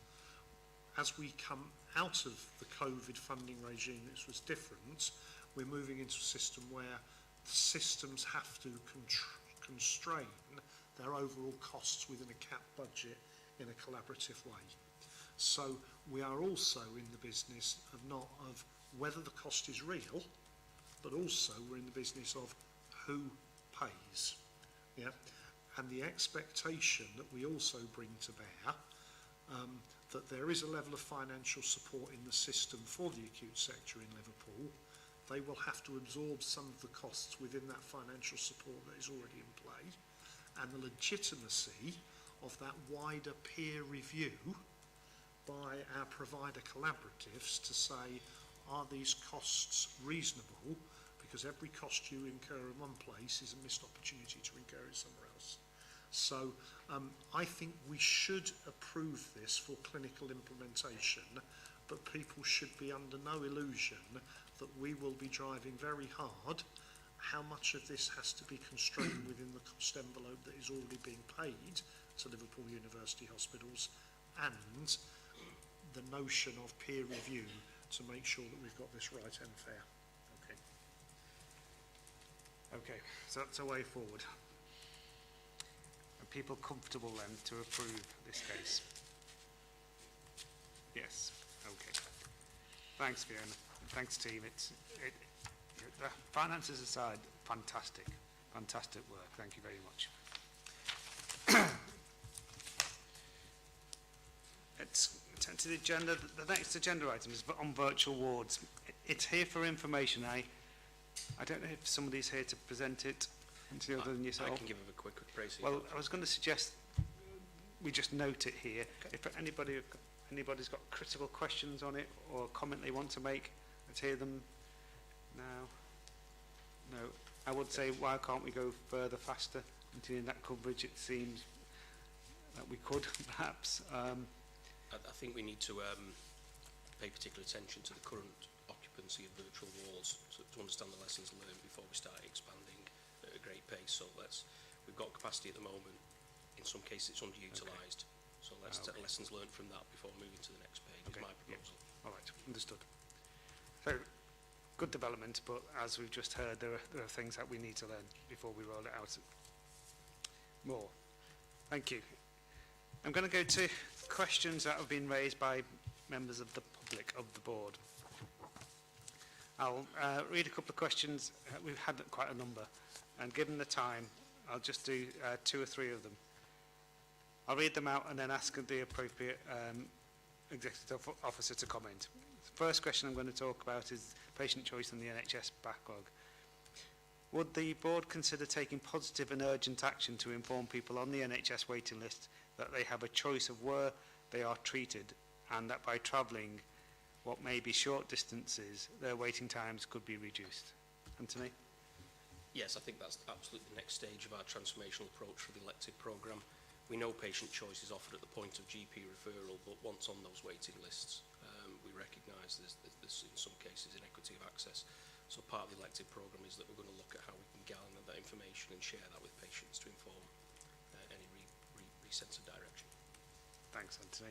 As we come out of the COVID funding regime, this was different. We're moving into a system where the systems have to constrain their overall costs within a capped budget in a collaborative way. So we are also in the business of not of whether the cost is real, but also we're in the business of who pays. Yeah? And the expectation that we also bring to bear that there is a level of financial support in the system for the acute sector in Liverpool. They will have to absorb some of the costs within that financial support that is already in play, and the legitimacy of that wider peer review by our provider collaboratives to say, are these costs reasonable? Because every cost you incur in one place is a missed opportunity to incur it somewhere else. So I think we should approve this for clinical implementation, but people should be under no illusion that we will be driving very hard how much of this has to be constrained within the cost envelope that is already being paid to Liverpool University Hospitals, and the notion of peer review to make sure that we've got this right and fair. Okay, so that's a way forward. Are people comfortable then to approve this case? Yes, okay. Thanks, Fiona. Thanks, team. The finances aside, fantastic work. Thank you very much. Let's turn to the agenda. The next agenda item is on virtual wards. It's here for information. I don't know if somebody's here to present it, other than yourself. I can give it a quick praise. Well, I was going to suggest we just note it here. Okay. If anybody's got critical questions on it or a comment they want to make, let's hear them now. No. I would say, why can't we go further, faster into that coverage? It seems that we could, perhaps. I think we need to pay particular attention to the current occupancy of virtual walls to understand the lessons learned before we start expanding at a great pace. So we've got capacity at the moment. In some cases it's underutilised. So let's take lessons learned from that before moving to the next page, is my proposal. All right, understood. So, good development, but as we've just heard, there are things that we need to learn before we roll it out more. Thank you. I'm going to go to questions that have been raised by members of the public of the board. I'll read a couple of questions. We've had quite a number, and given the time, I'll just do 2 or 3 of them. I'll read them out and then ask the appropriate executive officer to comment. The first question I'm going to talk about is patient choice and the NHS backlog. Would the board consider taking positive and urgent action to inform people on the NHS waiting list that they have a choice of where they are treated, and that by travelling what may be short distances, their waiting times could be reduced? Anthony? Yes, I think that's absolutely the next stage of our transformational approach for the elective programme. We know patient choice is offered at the point of GP referral, but once on those waiting lists, we recognise there's in some cases inequity of access. So part of the elective programme is that we're going to look at how we can gather that information and share that with patients to inform any sense of direction. Thanks, Anthony.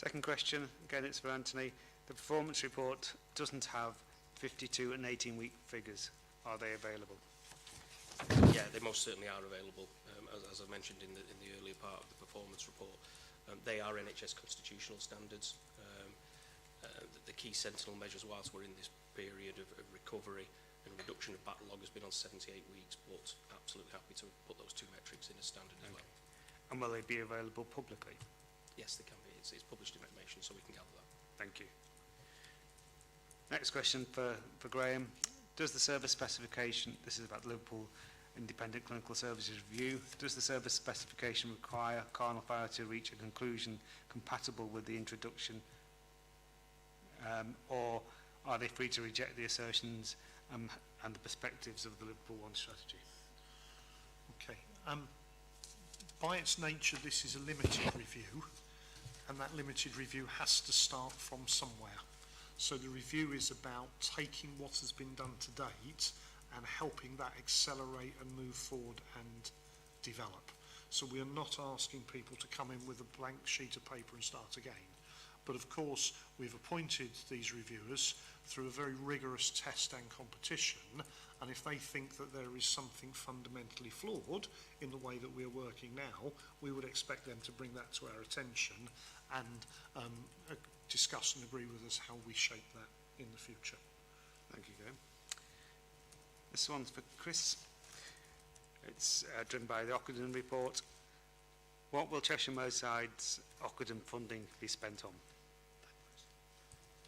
Second question, again it's for Anthony. The performance report doesn't have 52 and 18-week figures. Are they available? Yeah, they most certainly are available. As I mentioned in the earlier part of the performance report, they are NHS constitutional standards. The key sentinel measures whilst we're in this period of recovery and reduction of backlog has been on 78 weeks, but absolutely happy to put those 2 metrics in as standard as well. And will they be available publicly? Yes, they can be. It's published information, so we can gather that. Thank you. Next question for Graham. Does the service specification, this is about the Liverpool Independent Clinical Services Review, does the service specification require Carnal Fire to reach a conclusion compatible with the introduction, or are they free to reject the assertions and the perspectives of the Liverpool One strategy? Okay. By its nature, this is a limited review, and that limited review has to start from somewhere. So the review is about taking what has been done to date and helping that accelerate and move forward and develop. So we are not asking people to come in with a blank sheet of paper and start again. But of course, we've appointed these reviewers through a very rigorous test and competition, and if they think that there is something fundamentally flawed in the way that we are working now, we would expect them to bring that to our attention and discuss and agree with us how we shape that in the future. Thank you, Graham. This one's for Chris. It's driven by the Ockenden report. What will Cheshire and Merseyside's Ockenden funding be spent on?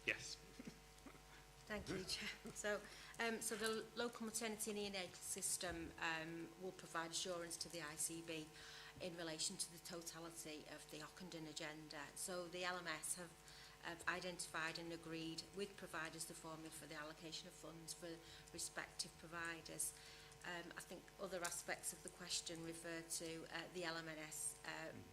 Yes. Thank you, Chair. So the local maternity neonatal system will provide assurance to the ICB in relation to the totality of the Ockenden agenda. So the LMS have identified and agreed with providers the formula for the allocation of funds for respective providers. I think other aspects of the question refer to the LMNS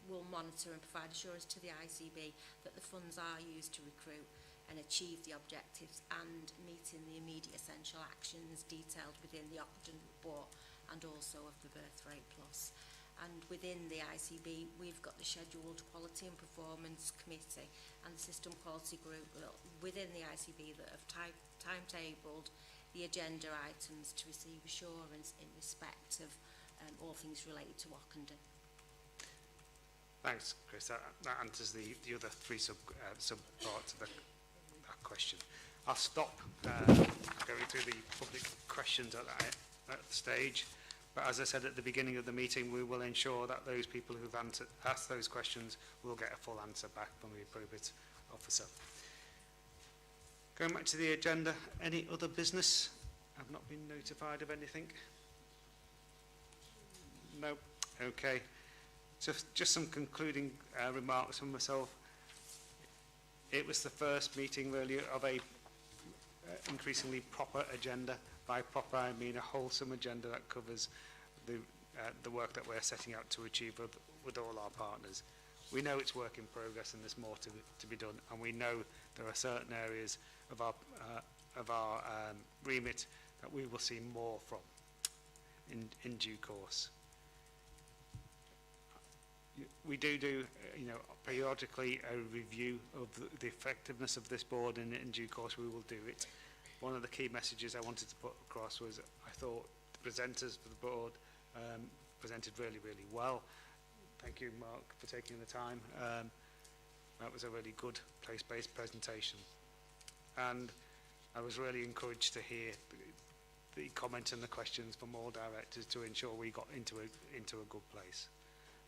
will monitor and provide assurance to the ICB that the funds are used to recruit and achieve the objectives and meeting the immediate essential actions detailed within the Ockenden report and also of the Birth Rate Plus. And within the ICB, we've got the scheduled Quality and Performance Committee and the System Quality Group within the ICB that have timetabled the agenda items to receive assurance in respect of all things related to Ockenden. Thanks, Chris. That answers the other 3 sub-parts of that question. I'll stop going through the public questions at that stage. But as I said at the beginning of the meeting, we will ensure that those people who've asked those questions will get a full answer back from the appropriate officer. Going back to the agenda, any other business? I've not been notified of anything. No. Okay. Just some concluding remarks from myself. It was the first meeting really of a increasingly proper agenda. By proper, I mean a wholesome agenda that covers the work that we're setting out to achieve with all our partners. We know it's work in progress and there's more to be done, and we know there are certain areas of our remit that we will see more from in due course. We do, periodically a review of the effectiveness of this board, and in due course we will do it. One of the key messages I wanted to put across was I thought the presenters for the board presented really, really well. Thank you, Mark, for taking the time. That was a really good place-based presentation. And I was really encouraged to hear the comment and the questions from all directors to ensure we got into a good place.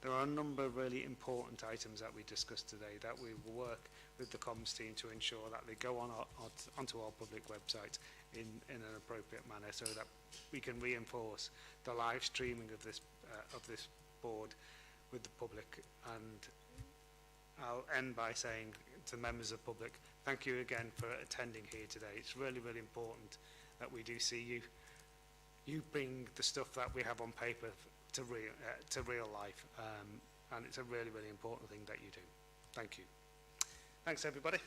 There are a number of really important items that we discussed today that we will work with the comms team to ensure that they go on onto our public website in an appropriate manner, so that we can reinforce the live streaming of this board with the public. And I'll end by saying to members of the public, thank you again for attending here today. It's really, really important that we do see you. You bring the stuff that we have on paper to real life, and it's a really, really important thing that you do. Thank you. Thanks, everybody.